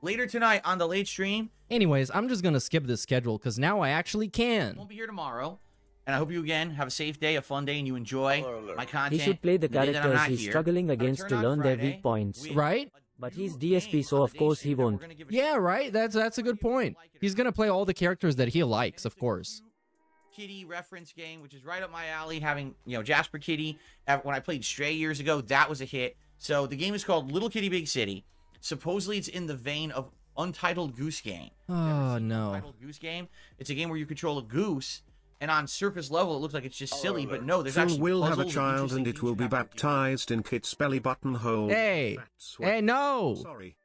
[SPEAKER 7] later tonight on the late stream.
[SPEAKER 5] Anyways, I'm just gonna skip this schedule because now I actually can.
[SPEAKER 7] Won't be here tomorrow. And I hope you again have a safe day, a fun day, and you enjoy my content.
[SPEAKER 8] He should play the
[SPEAKER 7] day that I'm
[SPEAKER 8] characters
[SPEAKER 7] not
[SPEAKER 8] he's
[SPEAKER 7] here.
[SPEAKER 8] struggling
[SPEAKER 7] I'll
[SPEAKER 8] against
[SPEAKER 7] turn
[SPEAKER 8] to
[SPEAKER 7] on
[SPEAKER 8] learn their
[SPEAKER 7] Friday.
[SPEAKER 8] weak points.
[SPEAKER 5] Right?
[SPEAKER 8] But he's DSP, so of course he won't.
[SPEAKER 5] Yeah, right. That's a good point. He's gonna play all the characters that he likes, of course.
[SPEAKER 7] Kitty reference game, which is right up my alley. Having, you know, Jasper Kitty. When I played Stray years ago, that was a hit. So the game is called Little Kitty Big City. Supposedly it's in the vein of Untitled Goose Game.
[SPEAKER 5] Oh no.
[SPEAKER 7] Untitled Goose Game. It's a game where you control a goose, and on surface level it looks like it's just silly, but no, there's
[SPEAKER 6] Soon
[SPEAKER 7] actually
[SPEAKER 6] we'll have a
[SPEAKER 7] puzzles
[SPEAKER 6] child
[SPEAKER 7] interesting
[SPEAKER 6] and
[SPEAKER 7] things
[SPEAKER 6] it will
[SPEAKER 7] you
[SPEAKER 6] be
[SPEAKER 7] have to do.
[SPEAKER 6] baptized in Kit's belly button hole.
[SPEAKER 5] Hey,
[SPEAKER 6] That's what-
[SPEAKER 5] hey, no,
[SPEAKER 6] Sorry.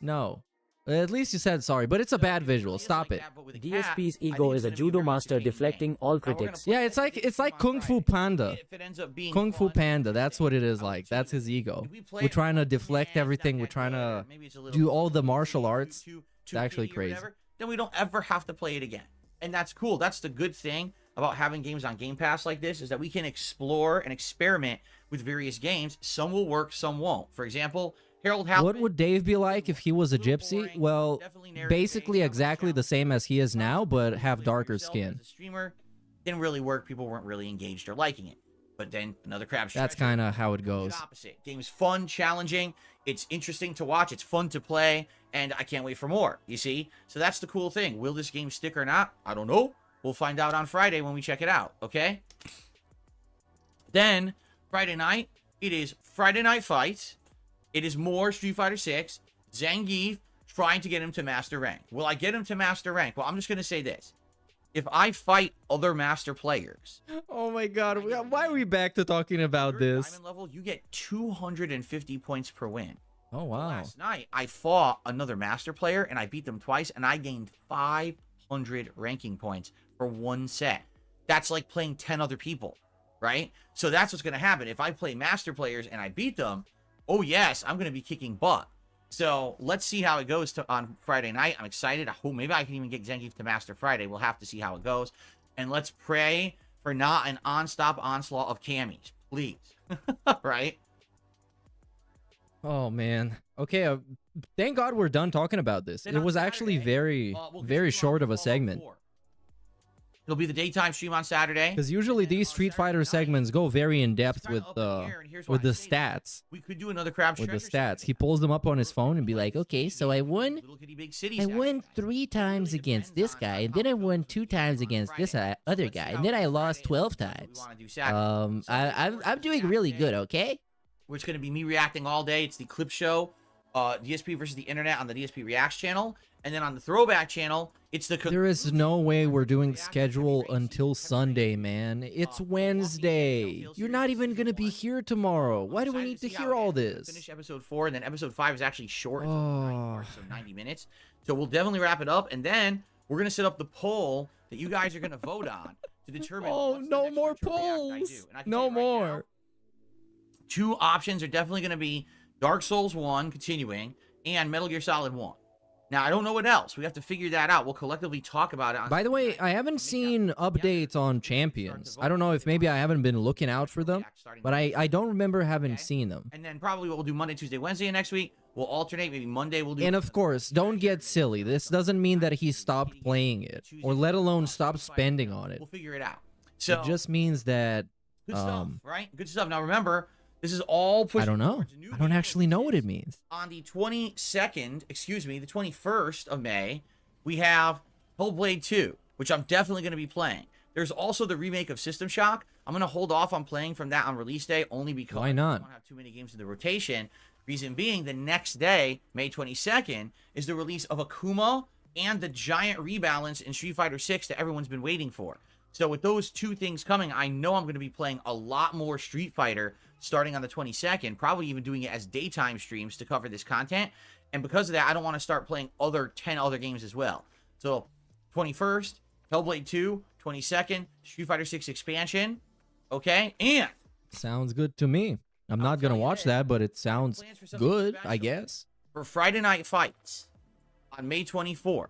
[SPEAKER 5] no. At least you said sorry, but it's a bad visual. Stop it.
[SPEAKER 8] DSP's ego is a judo master deflecting all critics.
[SPEAKER 5] Yeah, it's like Kung Fu Panda.
[SPEAKER 7] If it ends up being
[SPEAKER 5] Kung Fu
[SPEAKER 7] fun,
[SPEAKER 5] Panda, that's what it is like. That's his ego. We're trying to deflect everything. We're trying to do all the martial arts. It's actually crazy.
[SPEAKER 7] Then we don't ever have to play it again. And that's cool. That's the good thing about having games on Game Pass like this, is that we can explore and experiment with various games. Some will work, some won't. For example, Harold Halpin.
[SPEAKER 5] What would Dave be like if he was a gypsy? Well, basically exactly the same as he is now, but have darker skin.
[SPEAKER 7] As a streamer, didn't really work. People weren't really engaged or liking it. But then another crab's
[SPEAKER 5] That's
[SPEAKER 7] treasure.
[SPEAKER 5] kind of how it
[SPEAKER 7] The
[SPEAKER 5] goes.
[SPEAKER 7] opposite. Game is fun, challenging. It's interesting to watch. It's fun to play, and I can't wait for more. You see? So that's the cool thing. Will this game stick or not? I don't know. We'll find out on Friday when we check it out. Okay? Then Friday night, it is Friday Night Fights. It is more Street Fighter 6. Zangief trying to get him to Master Rank. Will I get him to Master Rank? Well, I'm just gonna say this. If I fight other Master players,
[SPEAKER 5] Oh my god, why are we back to talking about
[SPEAKER 7] you're
[SPEAKER 5] this?
[SPEAKER 7] diamond level, you get 250 points per win.
[SPEAKER 5] Oh wow.
[SPEAKER 7] Last night, I fought another Master player, and I beat them twice, and I gained 500 ranking points for one set. That's like playing 10 other people, right? So that's what's going to happen. If I play Master players and I beat them, oh yes, I'm going to be kicking butt. So let's see how it goes on Friday night. I'm excited. I hope maybe I can even get Zangief to Master Friday. We'll have to see how it goes. And let's pray for not an onslaught of Cammies, please. Right?
[SPEAKER 5] Oh man. Okay, thank God we're done talking about this.
[SPEAKER 7] Then
[SPEAKER 5] It
[SPEAKER 7] on
[SPEAKER 5] was actually
[SPEAKER 7] Saturday,
[SPEAKER 5] very
[SPEAKER 7] we'll
[SPEAKER 5] very
[SPEAKER 7] continue
[SPEAKER 5] short
[SPEAKER 7] on
[SPEAKER 5] of a
[SPEAKER 7] with Fallout
[SPEAKER 5] segment.
[SPEAKER 7] 4. It'll be the daytime stream on Saturday.
[SPEAKER 5] Because usually these Street Fighter segments go very in depth with the stats.
[SPEAKER 7] We could do another crab
[SPEAKER 5] With the stats, he pulls them up on his phone and be like, "Okay, so I won 3 times against this guy, and then I won 2 times against this other guy, and then I lost 12 times. I'm doing really good, okay?"
[SPEAKER 7] Which going to be me reacting all day. It's the clip show, DSP versus the internet on the DSP Reacts channel, and then on the Throwback channel, it's the.
[SPEAKER 5] There is no way we're doing schedule until Sunday, man. It's Wednesday. You're not even gonna be here tomorrow. Why do we need to hear all this?
[SPEAKER 7] Finish episode 4, and then episode 5 is actually short, so 90 minutes. So we'll definitely wrap it up, and then we're gonna set up the poll that you guys are gonna vote on to determine.
[SPEAKER 5] Oh, no more polls. No more.
[SPEAKER 7] 2 options are definitely gonna be Dark Souls 1 continuing and Metal Gear Solid 1. Now, I don't know what else. We have to figure that out. We'll collectively talk about it.
[SPEAKER 5] By the way, I haven't seen updates on Champions. I don't know if maybe I haven't been looking out for them, but I don't remember having seen them.
[SPEAKER 7] And then probably what we'll do Monday, Tuesday, Wednesday next week. We'll alternate. Maybe Monday we'll do...
[SPEAKER 5] And of course, don't get silly. This doesn't mean that he stopped playing it, or let alone stopped spending on it.
[SPEAKER 7] We'll figure it out. So
[SPEAKER 5] it just means that...
[SPEAKER 7] Good stuff, right? Good stuff. Now, remember... This is all pushed.
[SPEAKER 5] I don't know. I don't actually know what it means.
[SPEAKER 7] On the 22nd, excuse me, the 21st of May, we have Hellblade 2, which I'm definitely going to be playing. There's also the remake of System Shock. I'm going to hold off on playing from that on release day only because
[SPEAKER 5] why not?
[SPEAKER 7] I don't have too many games in the rotation. Reason being, the next day, May 22nd, is the release of Akuma and the giant rebalance in Street Fighter 6 that everyone's been waiting for. So with those 2 things coming, I know I'm going to be playing a lot more Street Fighter starting on the 22nd, probably even doing it as daytime streams to cover this content. And because of that, I don't want to start playing 10 other games as well. So 21st, Hellblade 2, 22nd, Street Fighter 6 expansion. Okay, and...
[SPEAKER 5] Sounds good to me. I'm not going to watch that, but it sounds good, I guess.
[SPEAKER 7] For Friday Night Fights on May 24th,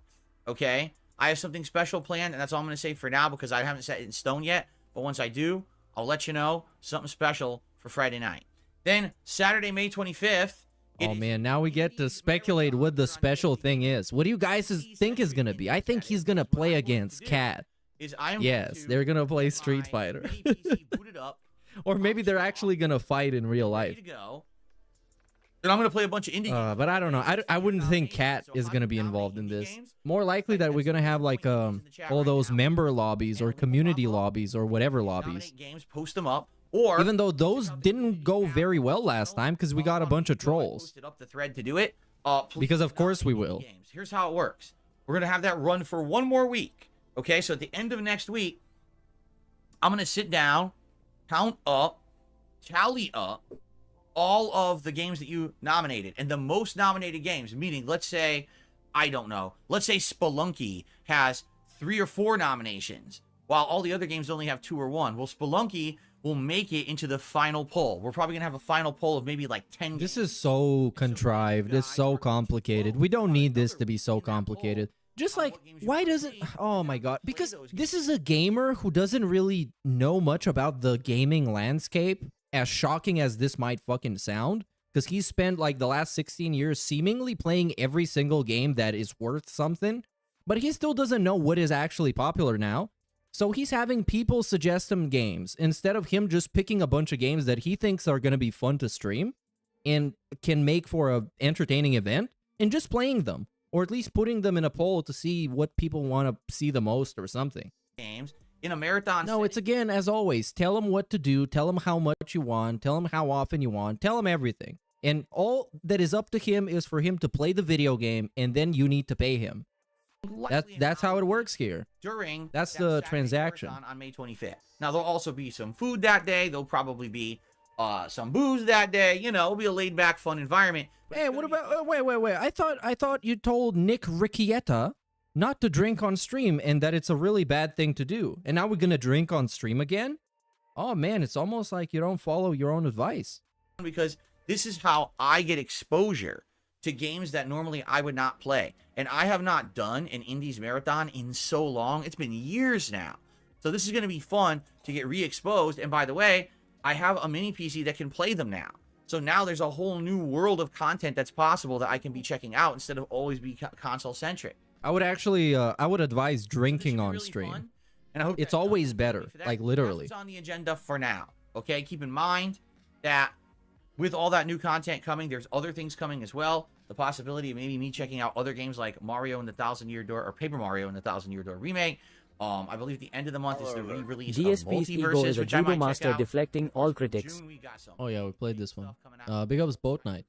[SPEAKER 7] okay? I have something special planned, and that's all I'm going to say for now because I haven't set it in stone yet. But once I do, I'll let you know something special for Friday night. Then Saturday, May 25th.
[SPEAKER 5] Oh man, now we get to speculate what the special thing is. What do you guys think is going to be? I think he's going to play against Cat. Yes, they're going to play Street Fighter. Or maybe they're actually going to fight in real life.
[SPEAKER 7] Then I'm going to play a bunch of indie games.
[SPEAKER 5] But I don't know. I wouldn't think Cat is going to be involved in this. More likely that we're going to have like all those member lobbies or community lobbies or whatever lobbies.
[SPEAKER 7] Games, post them up. Or
[SPEAKER 5] even though those didn't go very well last time because we got a bunch of trolls.
[SPEAKER 7] Posted up the thread to do it.
[SPEAKER 5] Because of course we will.
[SPEAKER 7] Here's how it works. We're going to have that run for 1 more week. Okay, so at the end of next week, I'm going to sit down, count up, tally up all of the games that you nominated. And the most nominated games, meaning, let's say, I don't know, let's say Spelunky has 3 or 4 nominations, while all the other games only have 2 or 1. Well, Spelunky will make it into the final poll. We're probably going to have a final poll of maybe like 10 games.
[SPEAKER 5] This is so contrived. It's so complicated. We don't need this to be so complicated. Just like, why doesn't... Oh my god. Because this is a gamer who doesn't really know much about the gaming landscape, as shocking as this might fucking sound. Because he's spent like the last 16 years seemingly playing every single game that is worth something. But he still doesn't know what is actually popular now. So he's having people suggest him games instead of him just picking a bunch of games that he thinks are going to be fun to stream and can make for a entertaining event and just playing them, or at least putting them in a poll to see what people want to see the most or something.
[SPEAKER 7] Games in a marathon.
[SPEAKER 5] No, it's again, as always, tell him what to do, tell him how much you want, tell him how often you want, tell him everything. And all that is up to him is for him to play the video game, and then you need to pay him. That's how it works here. That's the transaction
[SPEAKER 7] on May 25th. Now there'll also be some food that day. There'll probably be some booze that day. You know, it'll be a laid back, fun environment.
[SPEAKER 5] Hey, what about? Wait! I thought you told Nick Riccietta not to drink on stream and that it's a really bad thing to do. And now we're gonna drink on stream again? Oh man, it's almost like you don't follow your own advice.
[SPEAKER 7] Because this is how I get exposure to games that normally I would not play. And I have not done an Indies Marathon in so long. It's been years now. So this is going to be fun to get re-exposed. And by the way, I have a mini PC that can play them now. So now there's a whole new world of content that's possible that I can be checking out instead of always be console-centric.
[SPEAKER 5] I would actually, I would advise drinking on stream.
[SPEAKER 7] And I hope
[SPEAKER 5] It's
[SPEAKER 7] that-
[SPEAKER 5] always better,
[SPEAKER 7] for that,
[SPEAKER 5] like
[SPEAKER 7] that's
[SPEAKER 5] literally.
[SPEAKER 7] what's on the agenda for now. Okay, keep in mind that with all that new content coming, there's other things coming as well. The possibility of maybe me checking out other games like Mario and the Thousand Year Door or Paper Mario and the Thousand Year Door remake. I believe the end of the month is the re-release of
[SPEAKER 8] DSP's ego
[SPEAKER 7] Multiverses,
[SPEAKER 8] is a
[SPEAKER 7] which I
[SPEAKER 8] judo
[SPEAKER 7] might check
[SPEAKER 8] master
[SPEAKER 7] out.
[SPEAKER 8] deflecting all critics.
[SPEAKER 7] June, we got some
[SPEAKER 5] Oh yeah, we played this one.
[SPEAKER 7] stuff coming out.
[SPEAKER 5] Big ups Boat Night.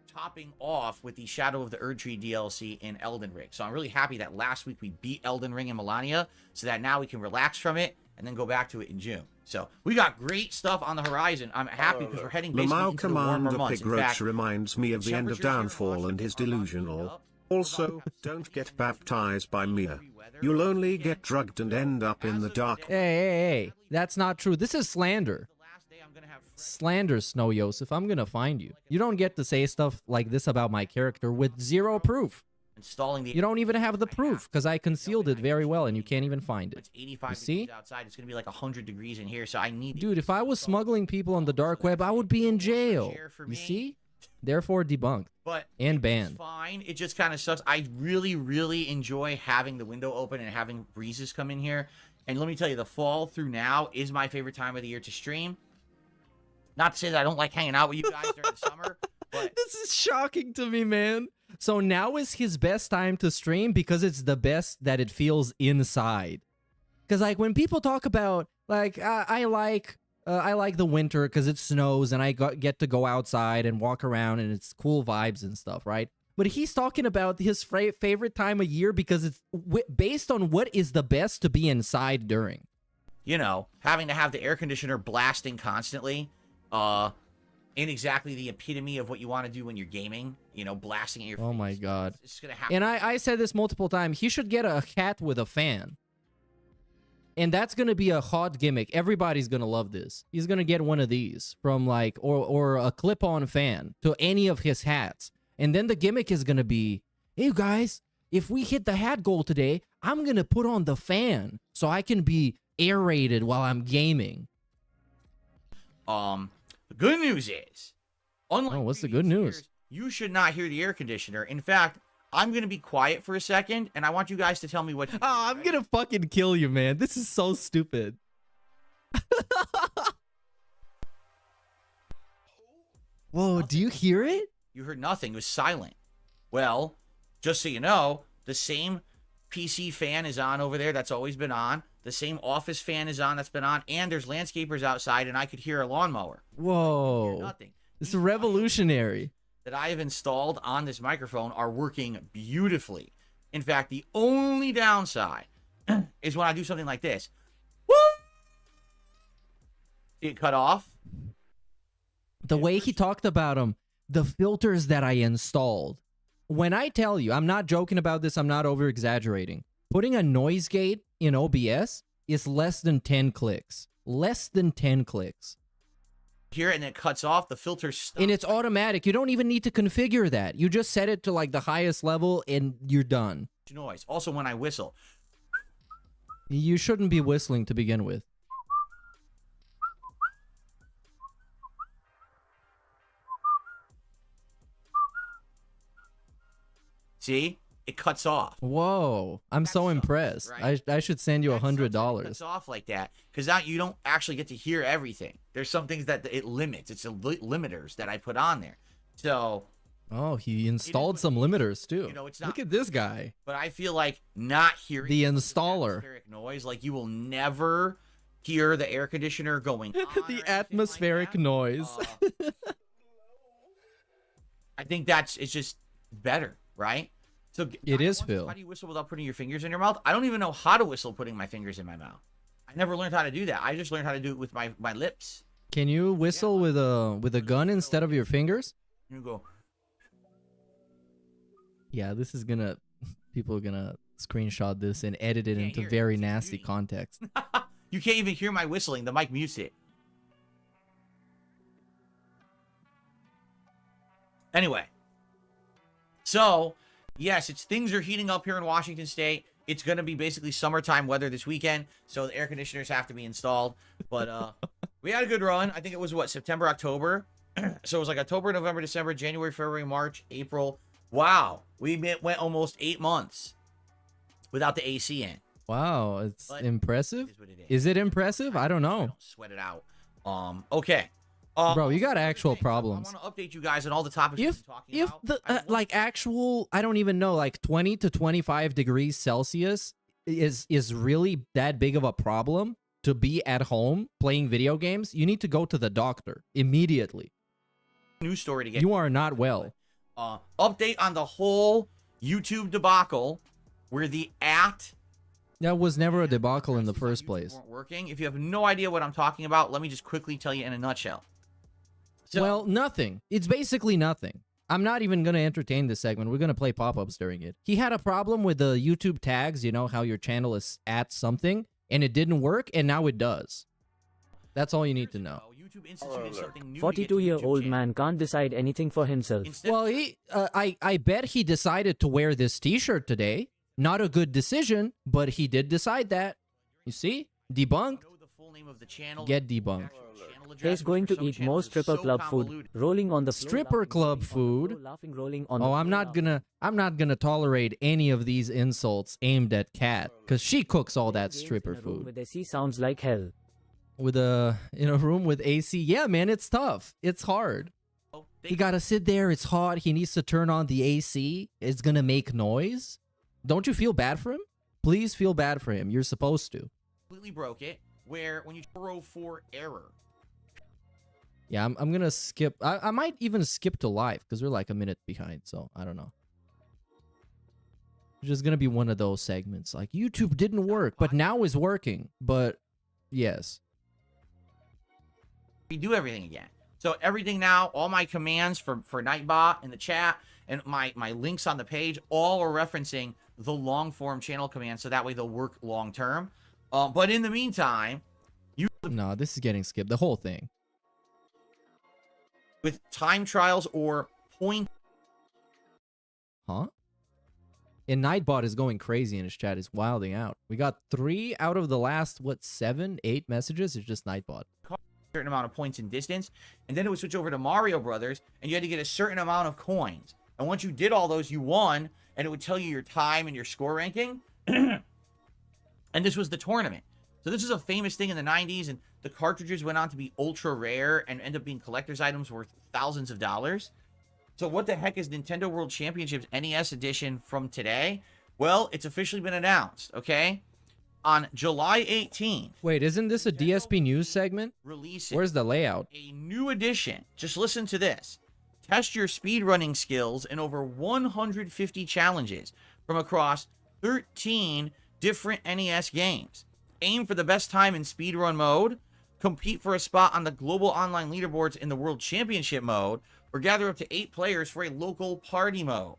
[SPEAKER 7] Topping off with the Shadow of the Erdtree DLC in Elden Ring. So I'm really happy that last week we beat Elden Ring in Melania, so that now we can relax from it and then go back to it in June. So we got great stuff on the horizon. I'm happy because we're heading basically
[SPEAKER 6] Lamau
[SPEAKER 7] into the warmer
[SPEAKER 6] Commander
[SPEAKER 7] months. In
[SPEAKER 6] Pigroach
[SPEAKER 7] fact,
[SPEAKER 6] reminds me of the end of
[SPEAKER 7] temperatures here in
[SPEAKER 6] Downfall and
[SPEAKER 7] Washington
[SPEAKER 6] his
[SPEAKER 7] are about to heat
[SPEAKER 6] delusional.
[SPEAKER 7] up.
[SPEAKER 6] Also, don't get baptized by Mia. You'll only get drugged and end up in the dark.
[SPEAKER 5] Hey, that's not true. This is slander.
[SPEAKER 7] The last day I'm gonna have
[SPEAKER 5] Slander, Snow Yosef. I'm gonna find you. You don't get to say stuff like this about my character with zero proof.
[SPEAKER 7] installing the
[SPEAKER 5] You don't even have the proof because I concealed it very well and you can't even find it.
[SPEAKER 7] It's 85
[SPEAKER 5] You see?
[SPEAKER 7] degrees outside. It's gonna be like 100 degrees in here, so I need
[SPEAKER 5] Dude, if I was smuggling people on the dark web, I would be in jail.
[SPEAKER 7] For
[SPEAKER 5] You
[SPEAKER 7] me.
[SPEAKER 5] see? Therefore debunked
[SPEAKER 7] But
[SPEAKER 5] and
[SPEAKER 7] it's
[SPEAKER 5] banned.
[SPEAKER 7] fine. It just kind of sucks. I really, really enjoy having the window open and having breezes come in here. And let me tell you, the fall through now is my favorite time of the year to stream. Not to say that I don't like hanging out with you guys during the summer, but
[SPEAKER 5] This is shocking to me, man. So now is his best time to stream because it's the best that it feels inside. Because like when people talk about like I like the winter because it snows and I get to go outside and walk around and it's cool vibes and stuff, right? But he's talking about his favorite time of year because it's based on what is the best to be inside during.
[SPEAKER 7] you know, having to have the air conditioner blasting constantly, ain't exactly the epitome of what you want to do when you're gaming. You know, blasting at your
[SPEAKER 5] Oh
[SPEAKER 7] face.
[SPEAKER 5] my God.
[SPEAKER 7] It's just gonna happen.
[SPEAKER 5] And I said this multiple times. He should get a hat with a fan. And that's going to be a hot gimmick. Everybody's going to love this. He's going to get one of these from like, or a clip-on fan to any of his hats. And then the gimmick is going to be, hey you guys, if we hit the hat goal today, I'm going to put on the fan so I can be aerated while I'm gaming.
[SPEAKER 7] The good news is, unlike
[SPEAKER 5] Oh, what's the
[SPEAKER 7] previous
[SPEAKER 5] good news?
[SPEAKER 7] years, you should not hear the air conditioner. In fact, I'm gonna be quiet for a second, and I want you guys to tell me what.
[SPEAKER 5] Oh, I'm going to fucking kill you, man. This is so stupid. Whoa, do you hear it?
[SPEAKER 7] You heard nothing. It was silent. Well, just so you know, the same PC fan is on over there that's always been on. The same office fan is on that's been on, and there's landscapers outside, and I could hear a lawnmower.
[SPEAKER 5] Whoa.
[SPEAKER 7] Nothing.
[SPEAKER 5] This is
[SPEAKER 7] These
[SPEAKER 5] revolutionary.
[SPEAKER 7] that I have installed on this microphone are working beautifully. In fact, the only downside is when I do something like this. Woo! It cut off.
[SPEAKER 5] The way he talked about them, the filters that I installed. When I tell you, I'm not joking about this, I'm not over exaggerating. Putting a noise gate in OBS is less than 10 clicks. Less than 10 clicks.
[SPEAKER 7] Here, and it cuts off. The filter stops.
[SPEAKER 5] And it's automatic. You don't even need to configure that. You just set it to like the highest level and you're done.
[SPEAKER 7] Noise. Also, when I whistle,
[SPEAKER 5] You shouldn't be whistling to begin with.
[SPEAKER 7] see, it cuts off.
[SPEAKER 5] Whoa, I'm so
[SPEAKER 7] That sucks,
[SPEAKER 5] impressed.
[SPEAKER 7] right?
[SPEAKER 5] I should send you
[SPEAKER 7] That sucks when it
[SPEAKER 5] $100.
[SPEAKER 7] cuts off like that, because now you don't actually get to hear everything. There's some things that it limits. It's the limiters that I put on there. So,
[SPEAKER 5] Oh, he installed some limiters too.
[SPEAKER 7] you know, it's not.
[SPEAKER 5] Look at this guy.
[SPEAKER 7] But I feel like not hearing
[SPEAKER 5] The
[SPEAKER 7] this
[SPEAKER 5] installer.
[SPEAKER 7] atmospheric noise, like you will never hear the air conditioner going on or anything
[SPEAKER 5] The
[SPEAKER 7] like
[SPEAKER 5] atmospheric
[SPEAKER 7] that.
[SPEAKER 5] noise.
[SPEAKER 7] I think it's just better, right? So
[SPEAKER 5] It is,
[SPEAKER 7] how
[SPEAKER 5] Phil.
[SPEAKER 7] do you whistle without putting your fingers in your mouth? I don't even know how to whistle putting my fingers in my mouth. I never learned how to do that. I just learned how to do it with my lips.
[SPEAKER 5] Can you whistle with a gun instead of your fingers?
[SPEAKER 7] You go.
[SPEAKER 5] Yeah, this is gonna people are gonna screenshot this and edit it
[SPEAKER 7] Can't
[SPEAKER 5] into
[SPEAKER 7] hear it.
[SPEAKER 5] very
[SPEAKER 7] It's a
[SPEAKER 5] nasty
[SPEAKER 7] beauty.
[SPEAKER 5] context.
[SPEAKER 7] You can't even hear my whistling. The mic mutes it. Anyway. So, yes, things are heating up here in Washington State. It's going to be basically summertime weather this weekend, so the air conditioners have to be installed. But we had a good run. I think it was, September, October? So it was like October, November, December, January, February, March, April. Wow. We went almost 8 months without the AC in.
[SPEAKER 5] Wow, it's
[SPEAKER 7] But
[SPEAKER 5] impressive.
[SPEAKER 7] it is what it is.
[SPEAKER 5] Is it impressive? I don't know.
[SPEAKER 7] Don't sweat it out. Okay.
[SPEAKER 5] Bro, you got
[SPEAKER 7] other
[SPEAKER 5] actual
[SPEAKER 7] things,
[SPEAKER 5] problems.
[SPEAKER 7] I want to update you guys on all the topics we've
[SPEAKER 5] If
[SPEAKER 7] been talking about.
[SPEAKER 5] the
[SPEAKER 7] I want-
[SPEAKER 5] like actual, I don't even know, like 20 to 25 degrees Celsius is really that big of a problem to be at home playing video games, you need to go to the doctor immediately.
[SPEAKER 7] news story to get.
[SPEAKER 5] You are not well.
[SPEAKER 7] Update on the whole YouTube debacle, where the
[SPEAKER 5] That was never a debacle in the
[SPEAKER 7] addresses on
[SPEAKER 5] first
[SPEAKER 7] YouTube
[SPEAKER 5] place.
[SPEAKER 7] weren't working. If you have no idea what I'm talking about, let me just quickly tell you in a nutshell. So,
[SPEAKER 5] Well, nothing. It's basically nothing. I'm not even going to entertain this segment. We're going to play pop-ups during it. He had a problem with the YouTube tags, you know, how your channel is at something, and it didn't work, and now it does. That's all you need to know.
[SPEAKER 7] YouTube instituted something new.
[SPEAKER 8] 42-year-old man can't decide anything for himself.
[SPEAKER 5] Well, I bet he decided to wear this t-shirt today. Not a good decision, but he did decide that. You see? Debunked. Get debunked.
[SPEAKER 8] He's going to eat more stripper club food, rolling on the floor,
[SPEAKER 5] Stripper
[SPEAKER 8] laughing,
[SPEAKER 5] club
[SPEAKER 8] rolling on the
[SPEAKER 5] food?
[SPEAKER 8] floor, laughing, rolling on
[SPEAKER 5] Oh,
[SPEAKER 8] the
[SPEAKER 5] I'm
[SPEAKER 8] floor,
[SPEAKER 5] not gonna tolerate any of these insults aimed at Kat, cause she cooks all that
[SPEAKER 8] Games
[SPEAKER 5] stripper
[SPEAKER 8] in a room
[SPEAKER 5] food.
[SPEAKER 8] with AC sounds like hell.
[SPEAKER 5] In a room with AC, yeah, man, it's tough. It's hard. He gotta sit there. It's hot. He needs to turn on the AC. It's gonna make noise. Don't you feel bad for him? Please feel bad for him. You're supposed to.
[SPEAKER 7] Completely broke it. Where when you throw for error.
[SPEAKER 5] Yeah, I'm gonna skip. I might even skip to live because we're like a minute behind. So I don't know. It's just gonna be one of those segments like YouTube didn't work, but now is working. But yes.
[SPEAKER 7] Redo everything again. So everything now, all my commands for Nightbot in the chat and my links on the page, all are referencing the long form channel commands, so that way they'll work long term. But in the meantime,
[SPEAKER 5] No, this is getting skipped. The whole thing.
[SPEAKER 7] with time trials or point.
[SPEAKER 5] Huh? And Nightbot is going crazy in his chat. Is wilding out. We got 3 out of the last, what, 7, 8 messages? It's just Nightbot.
[SPEAKER 7] Certain amount of points in distance, and then it would switch over to Mario Brothers, and you had to get a certain amount of coins. And once you did all those, you won, and it would tell you your time and your score ranking. And this was the tournament. So this is a famous thing in the 90s, and the cartridges went on to be ultra rare and end up being collector's items worth thousands of dollars. So what the heck is Nintendo World Championships NES edition from today? Well, it's officially been announced, okay? On July 18th,
[SPEAKER 5] Wait, isn't this a DSP news segment?
[SPEAKER 7] releasing
[SPEAKER 5] Where's the layout?
[SPEAKER 7] a new edition. Just listen to this. Test your speedrunning skills in over 150 challenges from across 13 different NES games. Aim for the best time in speedrun mode, compete for a spot on the global online leaderboards in the World Championship mode, or gather up to 8 players for a local party mode.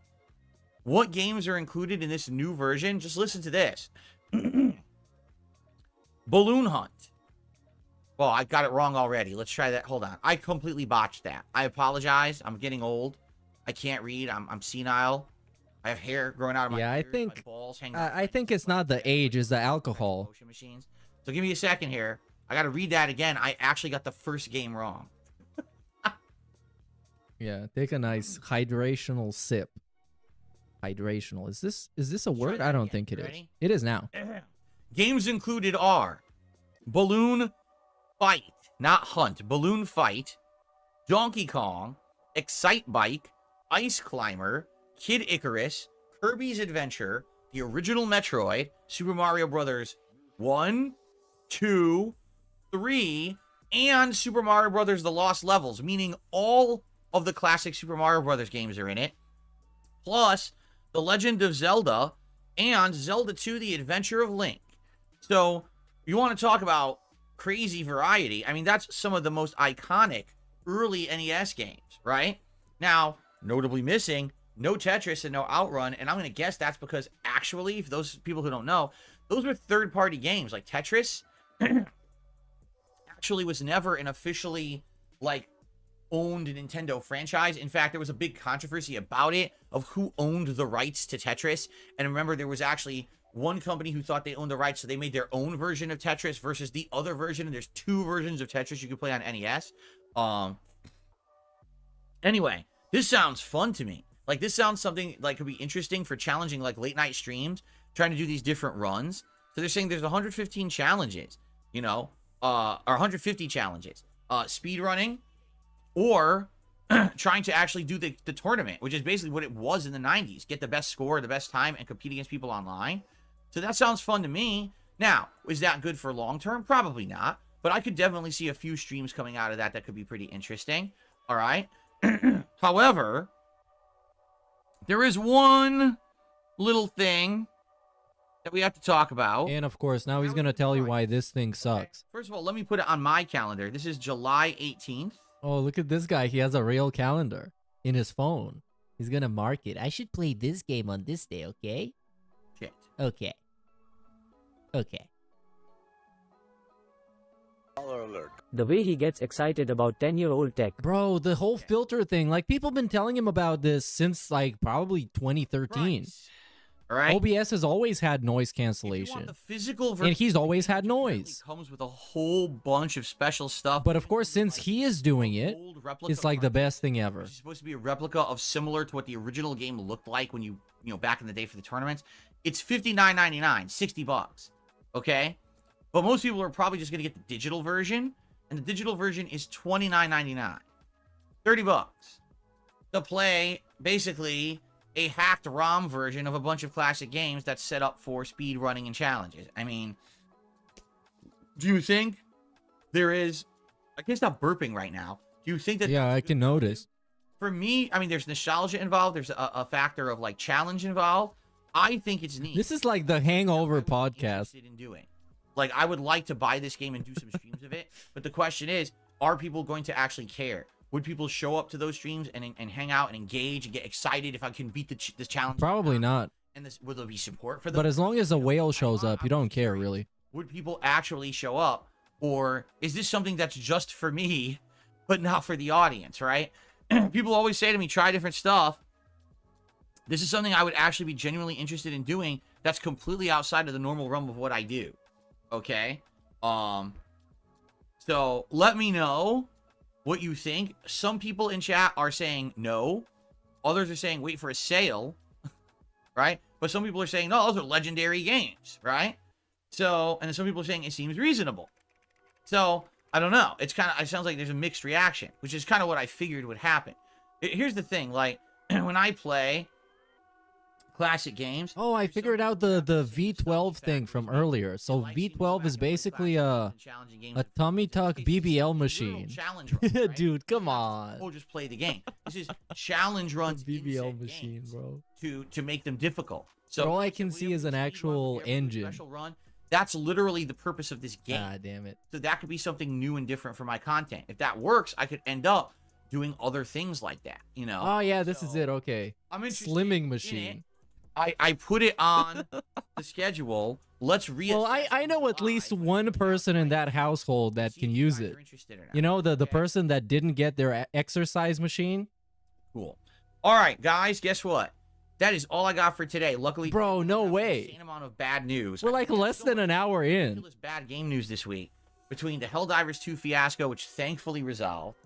[SPEAKER 7] What games are included in this new version? Just listen to this. Balloon Hunt. Well, I got it wrong already. Let's try that. Hold on. I completely botched that. I apologize. I'm getting old. I can't read. I'm senile. I have hair growing out of my
[SPEAKER 5] Yeah, I
[SPEAKER 7] ears.
[SPEAKER 5] think-
[SPEAKER 7] My balls hang out.
[SPEAKER 5] I think it's not the age, it's the alcohol.
[SPEAKER 7] Motion machines. So give me a second here. I got to read that again. I actually got the first game wrong.
[SPEAKER 5] Yeah, take a nice hydrational sip. Hydrational. Is this a word?
[SPEAKER 7] that
[SPEAKER 5] I don't
[SPEAKER 7] again.
[SPEAKER 5] think it is.
[SPEAKER 7] Ready?
[SPEAKER 5] It is now.
[SPEAKER 7] Games included are Balloon Fight, not Hunt, Balloon Fight, Donkey Kong, Excite Bike, Ice Climber, Kid Icarus, Kirby's Adventure, the original Metroid, Super Mario Brothers 1, 2, 3, and Super Mario Brothers The Lost Levels, meaning all of the classic Super Mario Brothers games are in it, plus The Legend of Zelda and Zelda 2, The Adventure of Link. So, you want to talk about crazy variety. I mean, that's some of the most iconic early NES games, right? Now, notably missing, no Tetris and no Outrun, and I'm going to guess that's because actually, for those people who don't know, those were third-party games. Like Tetris actually was never an officially, like, owned Nintendo franchise. In fact, there was a big controversy about it, of who owned the rights to Tetris. And remember, there was actually one company who thought they owned the rights, so they made their own version of Tetris versus the other version, and there's 2 versions of Tetris you can play on NES. Anyway, this sounds fun to me. Like, this sounds something like could be interesting for challenging like late night streams, trying to do these different runs. So they're saying there's 115 challenges, you know, or 150 challenges. Speed running or trying to actually do the tournament, which is basically what it was in the 90s. Get the best score, the best time, and compete against people online. So that sounds fun to me. Now, is that good for long term? Probably not. But I could definitely see a few streams coming out of that that could be pretty interesting. All right. However, there is one little thing that we have to talk about.
[SPEAKER 5] And of course, now he's going to tell you why this thing sucks.
[SPEAKER 7] First of all, let me put it on my calendar. This is July 18th.
[SPEAKER 5] Oh, look at this guy. He has a real calendar in his phone. He's going to mark it. I should play this game on this day, okay?
[SPEAKER 7] Shit.
[SPEAKER 5] Okay. Okay.
[SPEAKER 1] Baller alert.
[SPEAKER 8] The way he gets excited about 10-year-old tech.
[SPEAKER 5] Bro, the whole filter thing, like people been telling him about this since like probably 2013.
[SPEAKER 7] All right.
[SPEAKER 5] OBS has always had noise
[SPEAKER 7] If you
[SPEAKER 5] cancellation.
[SPEAKER 7] want the physical version,
[SPEAKER 5] And he's always had
[SPEAKER 7] it
[SPEAKER 5] noise.
[SPEAKER 7] comes with a whole bunch of special stuff.
[SPEAKER 5] But of course, since he is doing it,
[SPEAKER 7] Old replica
[SPEAKER 5] it's like the
[SPEAKER 7] hardware,
[SPEAKER 5] best thing ever.
[SPEAKER 7] which is supposed to be a replica of similar to what the original game looked like when you know, back in the day for the tournaments. It's $59.99, $60. Okay? But most people are probably just going to get the digital version, and the digital version is $29.99. $30 to play basically a hacked ROM version of a bunch of classic games that's set up for speed running and challenges. I mean, do you think there is... I can't stop burping right now. Do you think that...
[SPEAKER 5] Yeah, I can notice.
[SPEAKER 7] For me, I mean, there's nostalgia involved. There's a factor of, like, challenge involved. I think it's neat.
[SPEAKER 5] This is like the Hangover podcast.
[SPEAKER 7] In doing. Like, I would like to buy this game and do some streams of it. But the question is, are people going to actually care? Would people show up to those streams and hang out and engage and get excited if I can beat this challenge?
[SPEAKER 5] Probably not.
[SPEAKER 7] And will there be support for them?
[SPEAKER 5] But as long as a whale shows up, you don't care, really.
[SPEAKER 7] Would people actually show up? Or is this something that's just for me, but not for the audience, right? People always say to me, try different stuff. This is something I would actually be genuinely interested in doing that's completely outside of the normal realm of what I do. Okay? So let me know what you think. Some people in chat are saying no. Others are saying wait for a sale. Right? But some people are saying, no, those are legendary games, right? So, and then some people are saying it seems reasonable. So, I don't know. It sounds like there's a mixed reaction, which is kind of what I figured would happen. Here's the thing, like, when I play classic games...
[SPEAKER 5] Oh, I figured out the V12 thing from earlier. So V12 is basically a tummy tuck BBL machine.
[SPEAKER 7] Challenge runs, right?
[SPEAKER 5] Dude, come on.
[SPEAKER 7] Or just play the game. This is challenge runs
[SPEAKER 5] BBL machine, bro.
[SPEAKER 7] To make them difficult. So
[SPEAKER 5] But all I can see is an actual engine.
[SPEAKER 7] Special run. That's literally the purpose of this game.
[SPEAKER 5] Ah, damn it.
[SPEAKER 7] So that could be something new and different for my content. If that works, I could end up doing other things like that, you know?
[SPEAKER 5] Oh, yeah, this is it. Okay.
[SPEAKER 7] I'm interested
[SPEAKER 5] Slimming
[SPEAKER 7] in
[SPEAKER 5] machine.
[SPEAKER 7] it. I put it on the schedule. Let's reassess.
[SPEAKER 5] Well, I know at least one person in that household that can use it. You know, the person that didn't get their exercise machine?
[SPEAKER 7] Cool. All right, guys, guess what? That is all I got for today. Luckily,
[SPEAKER 5] Bro, no way.
[SPEAKER 7] Insane amount of bad news.
[SPEAKER 5] We're like less than an hour in.
[SPEAKER 7] Ridiculous bad game news this week between the Helldivers 2 fiasco, which thankfully resolved,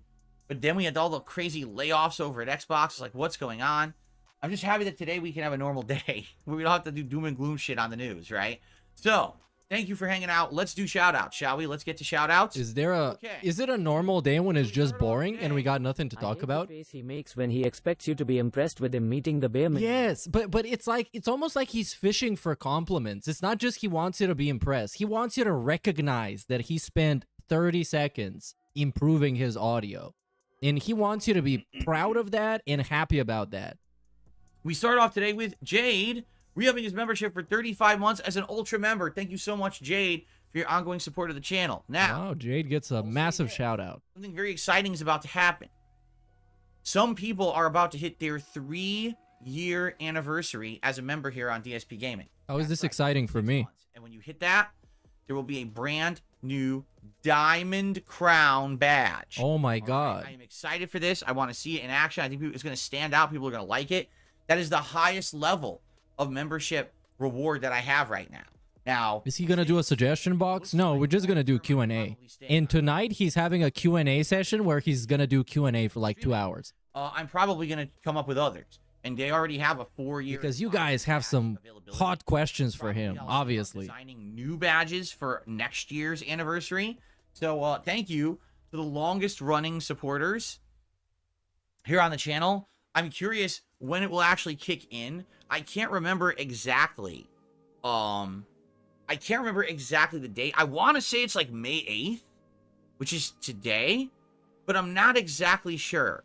[SPEAKER 7] but then we had all the crazy layoffs over at Xbox. It's like, what's going on? I'm just happy that today we can have a normal day where we don't have to do doom and gloom shit on the news, right? So, thank you for hanging out. Let's do shout-outs, shall we? Let's get to shout-outs.
[SPEAKER 5] Is it a normal day when it's just boring and we got nothing to talk about?
[SPEAKER 8] The face he makes when he expects you to be impressed with him meeting the bare minimum.
[SPEAKER 5] Yes, but it's almost like he's fishing for compliments. It's not just he wants you to be impressed. He wants you to recognize that he spent 30 seconds improving his audio. And he wants you to be proud of that and happy about that.
[SPEAKER 7] We start off today with Jade, re-upping his membership for 35 months as an Ultra member. Thank you so much, Jade, for your ongoing support of the channel. Now,
[SPEAKER 5] Wow, Jade gets a massive shout out.
[SPEAKER 7] something very exciting is about to happen. Some people are about to hit their 3-year anniversary as a member here on DSP Gaming.
[SPEAKER 5] How is this exciting for me?
[SPEAKER 7] And when you hit that, there will be a brand new Diamond Crown badge.
[SPEAKER 5] Oh my god.
[SPEAKER 7] I am excited for this. I want to see it in action. I think it's going to stand out. People are going to like it. That is the highest level of membership reward that I have right now. Now,
[SPEAKER 5] Is he going to do a suggestion box? No, we're just going to do Q&A. And tonight he's having a Q&A session where he's going to do Q&A for like 2 hours.
[SPEAKER 7] I'm probably going to come up with others. and they already have a 4-year.
[SPEAKER 5] Because you guys have some hot questions for him, obviously.
[SPEAKER 7] Designing new badges for next year's anniversary. So thank you to the longest running supporters here on the channel. I'm curious when it will actually kick in. I can't remember exactly. I can't remember exactly the date. I want to say it's like May 8th, which is today, but I'm not exactly sure.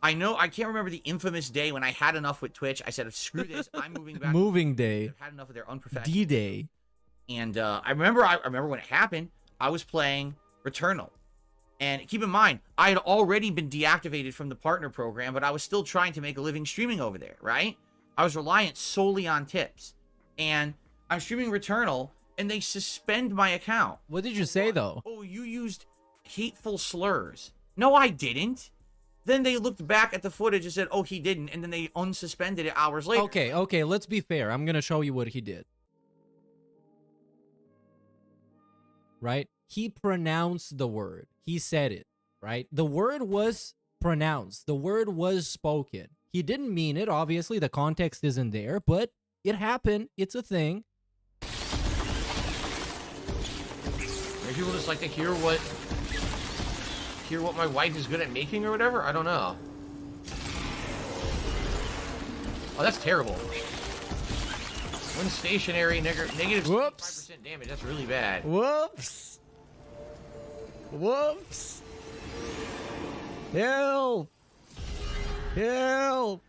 [SPEAKER 7] I know I can't remember the infamous day when I had enough with Twitch. I said, screw this, I'm moving back.
[SPEAKER 5] Moving day.
[SPEAKER 7] I've had enough of their unprofessional
[SPEAKER 5] D-Day.
[SPEAKER 7] And I remember when it happened, I was playing Returnal. And keep in mind, I had already been deactivated from the partner program, but I was still trying to make a living streaming over there, right? I was reliant solely on tips. And I'm streaming Returnal, and they suspend my account.
[SPEAKER 5] What did you say, though?
[SPEAKER 7] Oh, you used hateful slurs. No, I didn't. Then they looked back at the footage and said, oh, he didn't. And then they unsuspended it hours later.
[SPEAKER 5] Okay, let's be fair. I'm going to show you what he did. Right? He pronounced the word. He said it, right? The word was pronounced. The word was spoken. He didn't mean it. Obviously, the context isn't there, but it happened. It's a thing.
[SPEAKER 9] Maybe people just like to hear what my wife is good at making or whatever. I don't know. Oh, that's terrible. When stationary, negative
[SPEAKER 5] Whoops.
[SPEAKER 9] 5% damage. That's really bad.
[SPEAKER 5] Whoops. Whoops. Help. Help.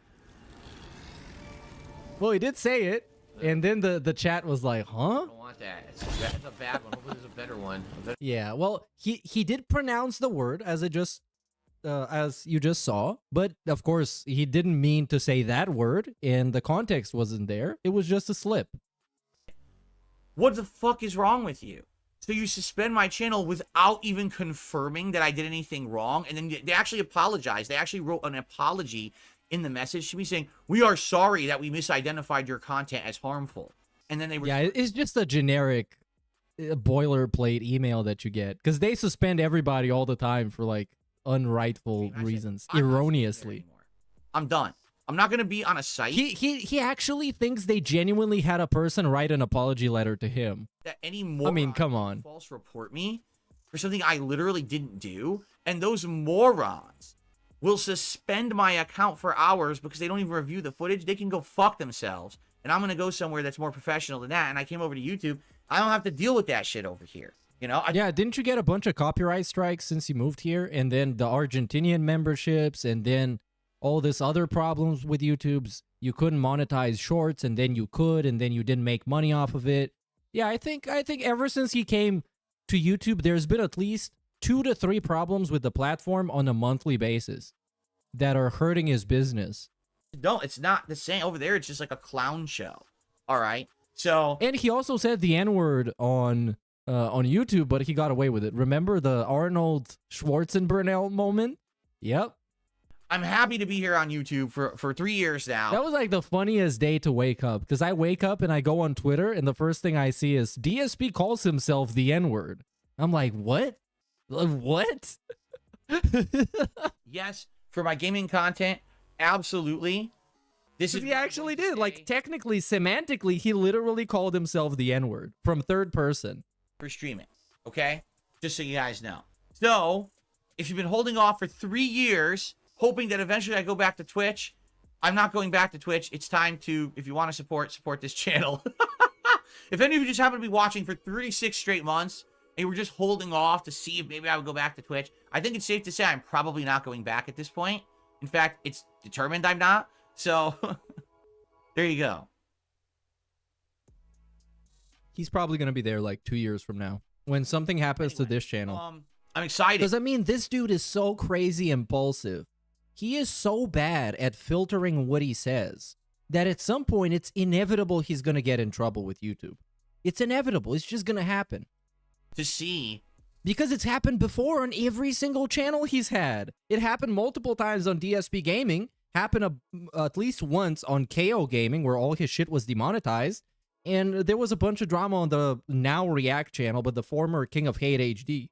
[SPEAKER 5] Well, he did say it, and then the chat was like, huh?
[SPEAKER 9] I don't want that. It's a bad one. Hopefully there's a better one.
[SPEAKER 5] Yeah, well, he did pronounce the word as you just saw, but of course he didn't mean to say that word, and the context wasn't there. It was just a slip.
[SPEAKER 7] What the fuck is wrong with you? So you suspend my channel without even confirming that I did anything wrong, and then they actually apologized. They actually wrote an apology in the message to me saying, we are sorry that we misidentified your content as harmful. And then they were...
[SPEAKER 5] Yeah, it's just a generic boilerplate email that you get, because they suspend everybody all the time for like unrightful reasons, erroneously.
[SPEAKER 7] I'm done. I'm not going to be on a site.
[SPEAKER 5] He actually thinks they genuinely had a person write an apology letter to him.
[SPEAKER 7] That any more,
[SPEAKER 5] I mean, come on.
[SPEAKER 7] False report me for something I literally didn't do, and those morons will suspend my account for hours because they don't even review the footage. They can go fuck themselves, and I'm going to go somewhere that's more professional than that. And I came over to YouTube. I don't have to deal with that shit over here. You know?
[SPEAKER 5] Yeah, didn't you get a bunch of copyright strikes since you moved here? And then the Argentinian memberships, and then all this other problems with YouTube's. You couldn't monetize shorts, and then you could, and then you didn't make money off of it. Yeah, I think ever since he came to YouTube, there's been at least 2 to 3 problems with the platform on a monthly basis that are hurting his business.
[SPEAKER 7] No, it's not the same. Over there, it's just like a clown show. All right? So...
[SPEAKER 5] And he also said the N-word on YouTube, but he got away with it. Remember the Arnold Schwarzenegger moment? Yep.
[SPEAKER 7] I'm happy to be here on YouTube for 3 years now.
[SPEAKER 5] That was like the funniest day to wake up, because I wake up and I go on Twitter, and the first thing I see is DSP calls himself the N-word. I'm like, what? What?
[SPEAKER 7] Yes, for my gaming content, absolutely. This is
[SPEAKER 5] he actually did. Like, technically, semantically, he literally called himself the N-word from third person.
[SPEAKER 7] For streaming, okay? Just so you guys know. So, if you've been holding off for 3 years, hoping that eventually I go back to Twitch, I'm not going back to Twitch. It's time to, if you want to support this channel. If any of you just happen to be watching for 36 straight months, and you were just holding off to see if maybe I would go back to Twitch, I think it's safe to say I'm probably not going back at this point. In fact, it's determined I'm not. So, there you go.
[SPEAKER 5] He's probably going to be there like 2 years from now when something happens to this channel.
[SPEAKER 7] I'm excited.
[SPEAKER 5] Because, I mean, this dude is so crazy impulsive. He is so bad at filtering what he says that at some point it's inevitable he's going to get in trouble with YouTube. It's inevitable. It's just going to happen.
[SPEAKER 7] To see.
[SPEAKER 5] Because it's happened before on every single channel he's had. It happened multiple times on DSP Gaming. Happened at least once on KO Gaming, where all his shit was demonetized. And there was a bunch of drama on the now React channel, but the former King of Hate HD.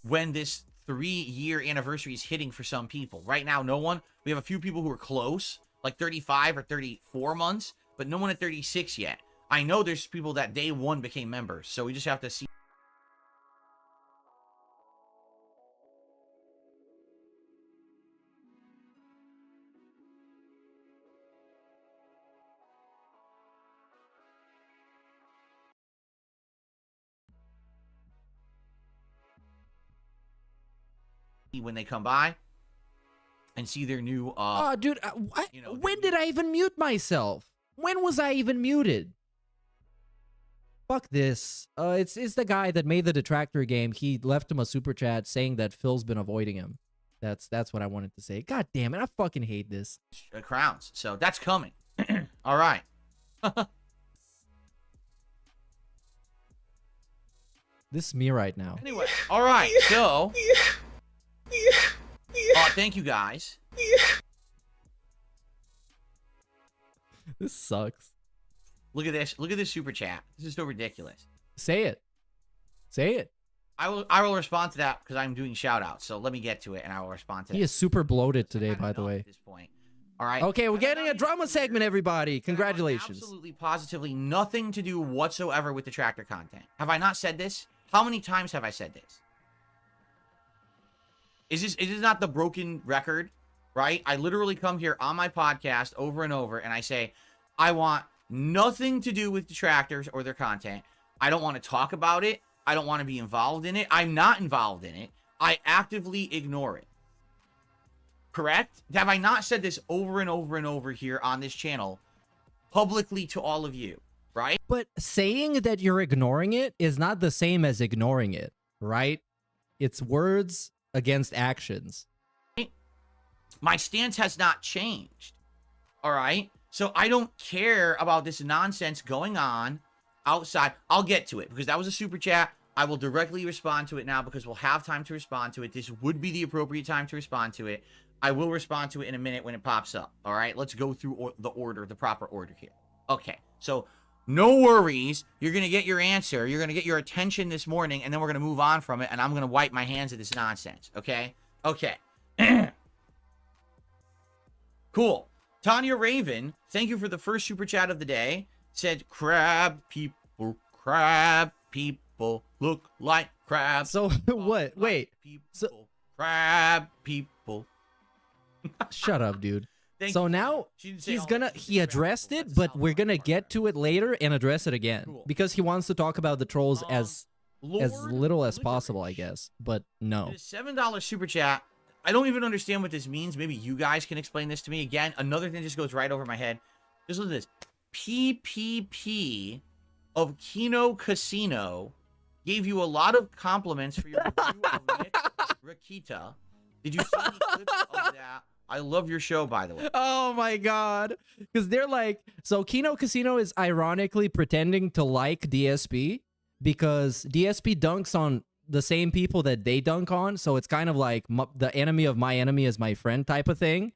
[SPEAKER 7] When this 3-year anniversary is hitting for some people. Right now, no one. We have a few people who are close. like 35 or 34 months, but no one at 36 yet. I know there's people that day one became members, so we just have to see. When they come by and see their new
[SPEAKER 5] Oh, dude,
[SPEAKER 7] you know,
[SPEAKER 5] when did I even mute myself? When was I even muted? Fuck this. It's the guy that made the detractor game. He left him a super chat saying that Phil's been avoiding him. That's what I wanted to say. God damn it, I fucking hate this.
[SPEAKER 7] crowns. So that's coming. All right.
[SPEAKER 5] This is me right now.
[SPEAKER 7] Anyway, all right. So thank you guys.
[SPEAKER 5] This sucks.
[SPEAKER 7] Look at this. Look at this super chat. This is so ridiculous.
[SPEAKER 5] Say it. Say it.
[SPEAKER 7] I will respond to that because I'm doing shout outs. So let me get to it and I will respond to it.
[SPEAKER 5] He is super bloated today, by the way.
[SPEAKER 7] At this point. All right.
[SPEAKER 5] Okay, we're getting a drama segment, everybody. Congratulations.
[SPEAKER 7] Absolutely, positively nothing to do whatsoever with the tractor content. Have I not said this? How many times have I said this? Is this not the broken record, right? I literally come here on my podcast over and over and I say, I want nothing to do with detractors or their content. I don't want to talk about it. I don't want to be involved in it. I'm not involved in it. I actively ignore it. Correct? Have I not said this over and over and over here on this channel publicly to all of you, right?
[SPEAKER 5] But saying that you're ignoring it is not the same as ignoring it, right? It's words against actions.
[SPEAKER 7] My stance has not changed. All right? So I don't care about this nonsense going on outside. I'll get to it because that was a super chat. I will directly respond to it now because we'll have time to respond to it. This would be the appropriate time to respond to it. I will respond to it in a minute when it pops up. All right? Let's go through the order, the proper order here. Okay. So no worries. You're going to get your answer. You're going to get your attention this morning, and then we're going to move on from it, and I'm going to wipe my hands of this nonsense. Okay? Okay. Cool. Tanya Raven, thank you for the first super chat of the day. Said, crab people look like crabs.
[SPEAKER 5] So what? Wait.
[SPEAKER 7] People, crab people.
[SPEAKER 5] Shut up, dude.
[SPEAKER 7] Thank
[SPEAKER 5] So
[SPEAKER 7] you.
[SPEAKER 5] now
[SPEAKER 7] She didn't say
[SPEAKER 5] he's
[SPEAKER 7] all
[SPEAKER 5] gonna
[SPEAKER 7] this.
[SPEAKER 5] he addressed it, but we're gonna get to it later and address it again
[SPEAKER 7] Cool.
[SPEAKER 5] because he wants to talk about the trolls as
[SPEAKER 7] Lord
[SPEAKER 5] little as possible, I
[SPEAKER 7] Licorice.
[SPEAKER 5] guess. But no.
[SPEAKER 7] The $7 super chat. I don't even understand what this means. Maybe you guys can explain this to me. Again, another thing just goes right over my head. Just look at this. PPP of Kino Casino gave you a lot of compliments for your review of Nick Rakita. Did you see any clips of that? I love your show, by the way.
[SPEAKER 5] Oh my god. Because they're like, so Kino Casino is ironically pretending to like DSP because DSP dunks on the same people that they dunk on. So it's kind of like the enemy of my enemy is my friend type of thing.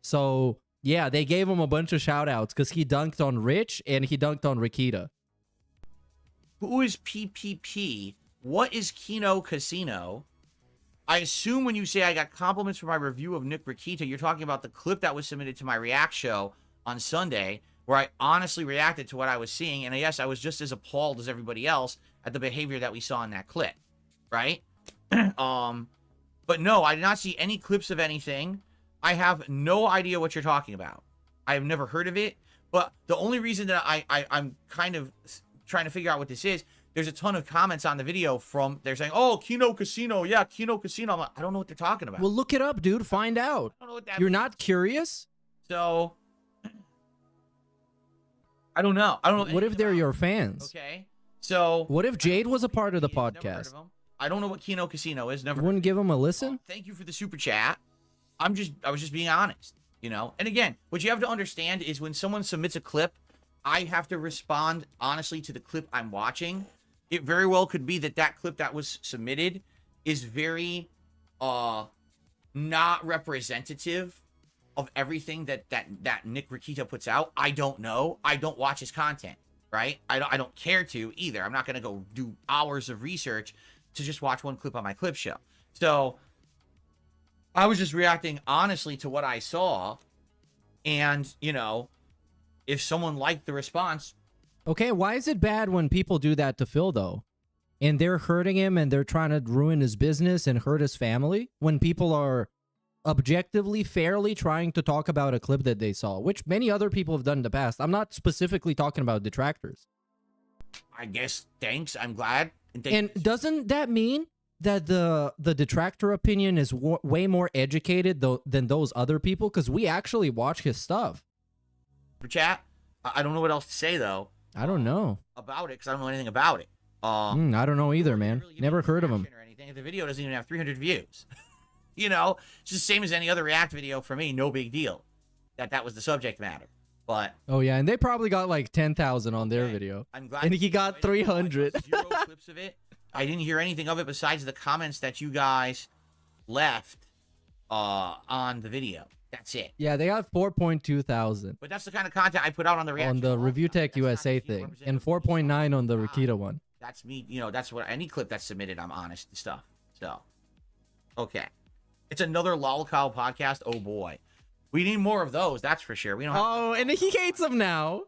[SPEAKER 5] So yeah, they gave him a bunch of shout outs because he dunked on Rich and he dunked on Rakita.
[SPEAKER 7] Who is PPP? What is Kino Casino? I assume when you say I got compliments for my review of Nick Rakita, you're talking about the clip that was submitted to my React show on Sunday, where I honestly reacted to what I was seeing. And yes, I was just as appalled as everybody else at the behavior that we saw in that clip, right? But no, I did not see any clips of anything. I have no idea what you're talking about. I have never heard of it. But the only reason that I'm kind of trying to figure out what this is, there's a ton of comments on the video from, they're saying, oh, Kino Casino. Yeah, Kino Casino. I'm like, I don't know what they're talking about.
[SPEAKER 5] Well, look it up, dude. Find out.
[SPEAKER 7] I don't know what that
[SPEAKER 5] You're
[SPEAKER 7] means.
[SPEAKER 5] not curious?
[SPEAKER 7] So, I don't know. I don't know.
[SPEAKER 5] What if
[SPEAKER 7] anything
[SPEAKER 5] they're
[SPEAKER 7] about
[SPEAKER 5] your
[SPEAKER 7] it.
[SPEAKER 5] fans?
[SPEAKER 7] Okay. So,
[SPEAKER 5] What if Jade was a part of the
[SPEAKER 7] never heard of
[SPEAKER 5] podcast?
[SPEAKER 7] him. I don't know what Kino Casino is. Never.
[SPEAKER 5] You wouldn't give him a listen?
[SPEAKER 7] Thank you for the super chat. I was just being honest, you know? And again, what you have to understand is when someone submits a clip, I have to respond honestly to the clip I'm watching. It very well could be that that clip that was submitted is very not representative of everything that Nick Rakita puts out. I don't know. I don't watch his content, right? I don't care to either. I'm not going to go do hours of research to just watch one clip on my clip show. So I was just reacting honestly to what I saw, And, you know, if someone liked the response,
[SPEAKER 5] Okay, why is it bad when people do that to Phil though? And they're hurting him and they're trying to ruin his business and hurt his family when people are objectively, fairly trying to talk about a clip that they saw, which many other people have done in the past. I'm not specifically talking about detractors.
[SPEAKER 7] I guess, thanks. I'm glad.
[SPEAKER 5] And doesn't that mean that the detractor opinion is way more educated than those other people? Because we actually watch his stuff.
[SPEAKER 7] For chat, I don't know what else to say, though.
[SPEAKER 5] I don't know
[SPEAKER 7] about it, because I don't know anything about it.
[SPEAKER 5] I don't know either, man. Never heard of him.
[SPEAKER 7] Or anything. The video doesn't even have 300 views. You know, it's just the same as any other React video for me. No big deal. That was the subject matter. But
[SPEAKER 5] oh yeah, and they probably got like 10,000 on their video.
[SPEAKER 7] I'm glad.
[SPEAKER 5] And he got 300.
[SPEAKER 7] Zero clips of it. I didn't hear anything of it besides the comments that you guys left on the video. That's it.
[SPEAKER 5] Yeah, they got 4.2 thousand.
[SPEAKER 7] But that's the kind of content I put out on the React.
[SPEAKER 5] On the Review Tech USA thing, and 4.9 on the Rakita one.
[SPEAKER 7] That's me. You know, that's what any clip that's submitted. I'm honest and stuff. So, okay, it's another lolcow podcast. Oh boy, we need more of those. That's for sure. We don't.
[SPEAKER 5] Oh, and he hates them now.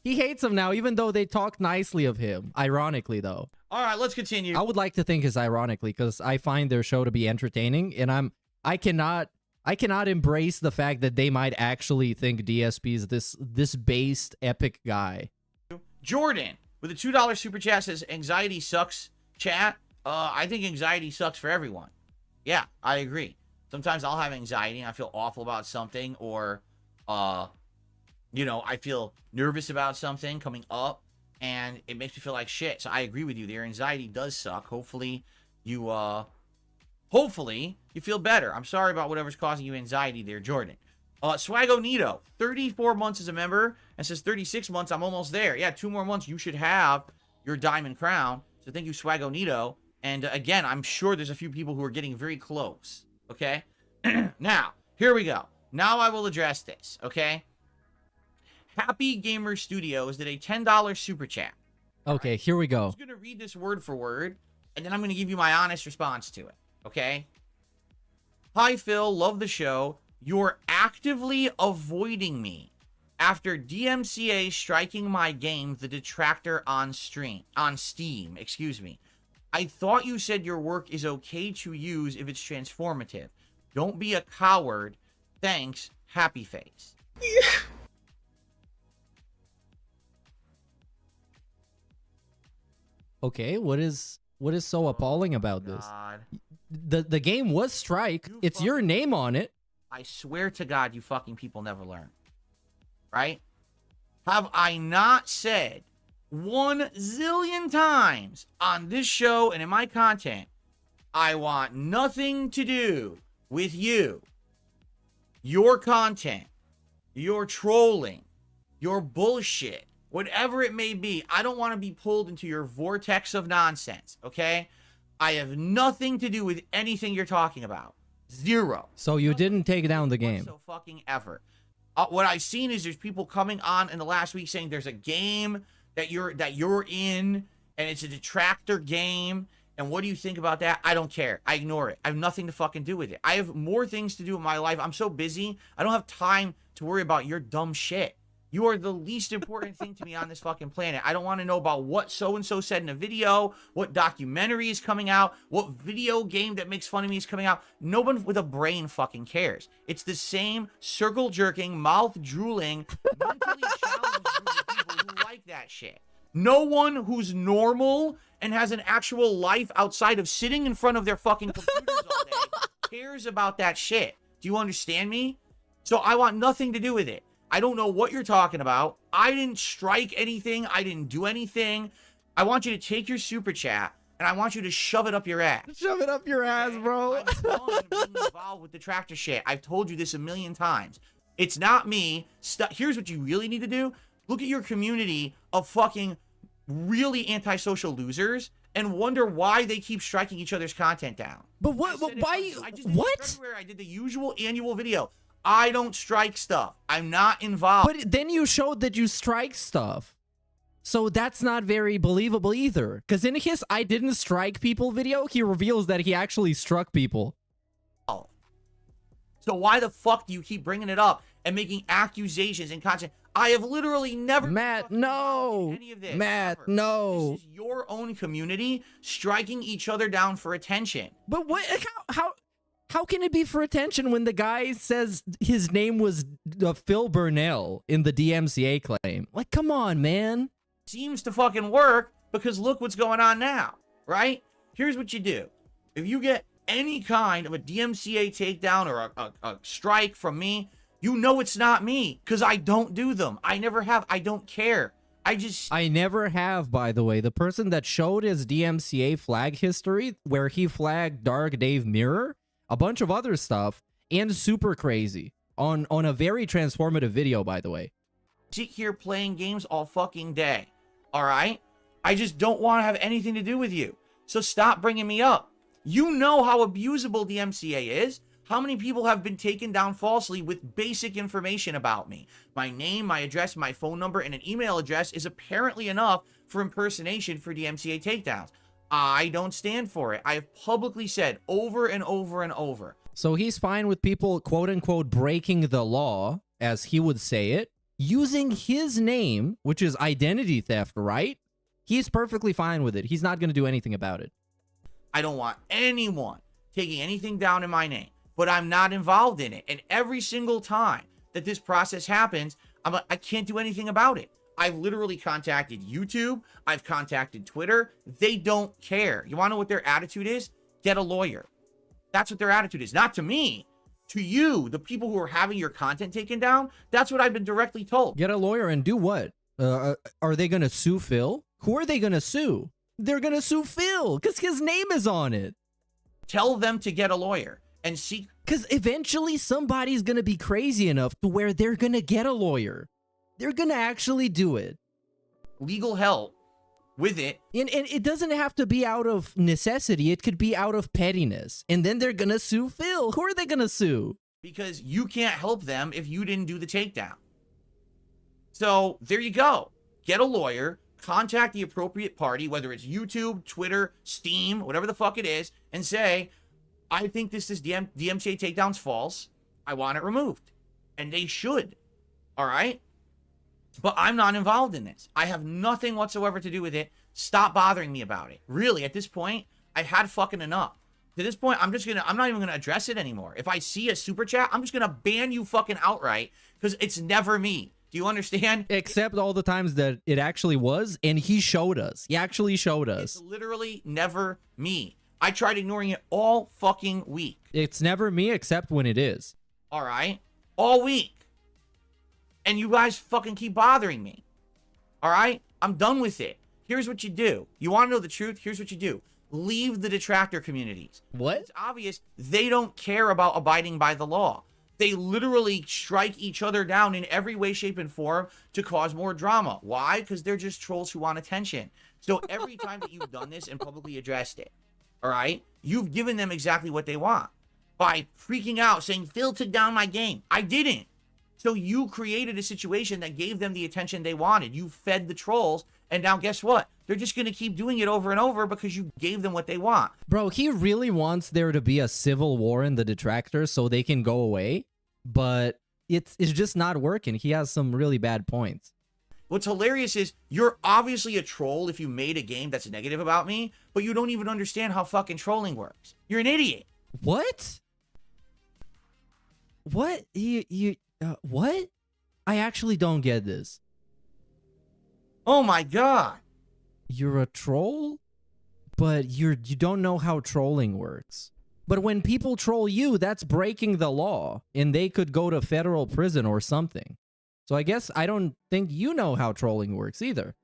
[SPEAKER 5] He hates them now, even though they talk nicely of him. Ironically, though.
[SPEAKER 7] All right, let's continue.
[SPEAKER 5] I would like to think it's ironically because I find their show to be entertaining, and I cannot embrace the fact that they might actually think DSP is this based epic guy.
[SPEAKER 7] Jordan with a $2 super chat says anxiety sucks. Chat. I think anxiety sucks for everyone. Yeah, I agree. Sometimes I'll have anxiety and I feel awful about something, or you know, I feel nervous about something coming up and it makes me feel like shit. So I agree with you. Their anxiety does suck. Hopefully you feel better. I'm sorry about whatever's causing you anxiety there, Jordan. Swagonito, 34 months as a member, and says 36 months, I'm almost there. Yeah, 2 more months, you should have your diamond crown. So thank you, Swagonito. And again, I'm sure there's a few people who are getting very close. Okay? Now, here we go. Now I will address this, okay? Happy Gamer Studios did a $10 super chat.
[SPEAKER 5] Okay, here we go.
[SPEAKER 7] I'm just going to read this word for word, and then I'm going to give you my honest response to it, okay? Hi, Phil. Love the show. You're actively avoiding me after DMCA striking my game, The Detractor, on Steam. Excuse me. I thought you said your work is okay to use if it's transformative. Don't be a coward. Thanks, Happy Face.
[SPEAKER 5] Okay, what is so appalling about this? The game was strike. It's your name on it.
[SPEAKER 7] I swear to God, you fucking people never learn. Right? Have I not said 1 zillion times on this show and in my content, I want nothing to do with you, your content, your trolling, your bullshit, whatever it may be. I don't want to be pulled into your vortex of nonsense, okay? I have nothing to do with anything you're talking about. Zero.
[SPEAKER 5] So you didn't take down the game.
[SPEAKER 7] So fucking ever. What I've seen is there's people coming on in the last week saying there's a game that you're in and it's a detractor game. And what do you think about that? I don't care. I ignore it. I have nothing to fucking do with it. I have more things to do in my life. I'm so busy. I don't have time to worry about your dumb shit. You are the least important thing to me on this fucking planet. I don't want to know about what so-and-so said in a video, what documentary is coming out, what video game that makes fun of me is coming out. No one with a brain fucking cares. It's the same circle-jerking, mouth-drooling, mentally challenged group of people who like that shit. No one who's normal and has an actual life outside of sitting in front of their fucking computers all day cares about that shit. Do you understand me? So I want nothing to do with it. I don't know what you're talking about. I didn't strike anything. I didn't do anything. I want you to take your super chat and I want you to shove it up your ass.
[SPEAKER 5] Shove it up your ass, bro.
[SPEAKER 7] I'm done being involved with the tractor shit. I've told you this a million times. It's not me. Here's what you really need to do. Look at your community of fucking really antisocial losers and wonder why they keep striking each other's content down.
[SPEAKER 5] But what? Why? What?
[SPEAKER 7] February, I did the usual annual video. I don't strike stuff. I'm not involved.
[SPEAKER 5] But then you showed that you strike stuff. So that's not very believable either. Because in his I didn't strike people video, he reveals that he actually struck people.
[SPEAKER 7] So why the fuck do you keep bringing it up and making accusations and content? I have literally never
[SPEAKER 5] Matt,
[SPEAKER 7] fucking involved in
[SPEAKER 5] no.
[SPEAKER 7] any of this,
[SPEAKER 5] Matt,
[SPEAKER 7] ever.
[SPEAKER 5] no.
[SPEAKER 7] This is your own community striking each other down for attention.
[SPEAKER 5] But what? How can it be for attention when the guy says his name was Phil Burnell in the DMCA claim? Like, come on, man.
[SPEAKER 7] Seems to fucking work because look what's going on now, right? Here's what you do. If you get any kind of a DMCA takedown or a strike from me, you know it's not me because I don't do them. I never have. I don't care. I
[SPEAKER 5] never have, by the way. The person that showed his DMCA flag history, where he flagged Dark Dave Mirror, a bunch of other stuff, and Super Crazy on a very transformative video, by the way.
[SPEAKER 7] Sit here playing games all fucking day, all right? I just don't want to have anything to do with you. So stop bringing me up. You know how abusable DMCA is. How many people have been taken down falsely with basic information about me? My name, my address, my phone number, and an email address is apparently enough for impersonation for DMCA takedowns. I don't stand for it. I have publicly said over and over and over.
[SPEAKER 5] So he's fine with people, quote unquote, breaking the law, as he would say it, using his name, which is identity theft, right? He's perfectly fine with it. He's not going to do anything about it.
[SPEAKER 7] I don't want anyone taking anything down in my name, but I'm not involved in it. And every single time that this process happens, I'm like, I can't do anything about it. I've literally contacted YouTube. I've contacted Twitter. They don't care. You want to know what their attitude is? Get a lawyer. That's what their attitude is. Not to me. To you, the people who are having your content taken down. That's what I've been directly told.
[SPEAKER 5] Get a lawyer and do what? Are they going to sue Phil? Who are they going to sue? They're going to sue Phil because his name is on it.
[SPEAKER 7] Tell them to get a lawyer and seek.
[SPEAKER 5] Because eventually somebody's going to be crazy enough to where they're going to get a lawyer. They're going to actually do it.
[SPEAKER 7] Legal help with it.
[SPEAKER 5] And it doesn't have to be out of necessity. It could be out of pettiness. And then they're going to sue Phil. Who are they going to sue?
[SPEAKER 7] Because you can't help them if you didn't do the takedown. So there you go. Get a lawyer. Contact the appropriate party, whether it's YouTube, Twitter, Steam, whatever the fuck it is, and say, I think this is DMCA takedown's false. I want it removed. And they should. All right? But I'm not involved in this. I have nothing whatsoever to do with it. Stop bothering me about it. Really, at this point, I've had fucking enough. To this point, I'm not even gonna address it anymore. If I see a super chat, I'm just gonna ban you fucking outright because it's never me. Do you understand?
[SPEAKER 5] Except all the times that it actually was, and he showed us. He actually showed us.
[SPEAKER 7] It's literally never me. I tried ignoring it all fucking week.
[SPEAKER 5] It's never me except when it is.
[SPEAKER 7] All right? All week. And you guys fucking keep bothering me. All right? I'm done with it. Here's what you do. You want to know the truth? Here's what you do. Leave the detractor communities.
[SPEAKER 5] What?
[SPEAKER 7] It's obvious they don't care about abiding by the law. They literally strike each other down in every way, shape, and form to cause more drama. Why? Because they're just trolls who want attention. So every time that you've done this and publicly addressed it, all right, you've given them exactly what they want by freaking out, saying, Phil took down my game. I didn't. So you created a situation that gave them the attention they wanted. You fed the trolls, and now guess what? They're just going to keep doing it over and over because you gave them what they want.
[SPEAKER 5] Bro, he really wants there to be a civil war in the detractors so they can go away, but it's just not working. He has some really bad points.
[SPEAKER 7] What's hilarious is you're obviously a troll if you made a game that's negative about me, but you don't even understand how fucking trolling works. You're an idiot.
[SPEAKER 5] What? What? What? I actually don't get this.
[SPEAKER 7] Oh my god.
[SPEAKER 5] You're a troll, but you don't know how trolling works. But when people troll you, that's breaking the law, and they could go to federal prison or something. So I guess I don't think you know how trolling works either.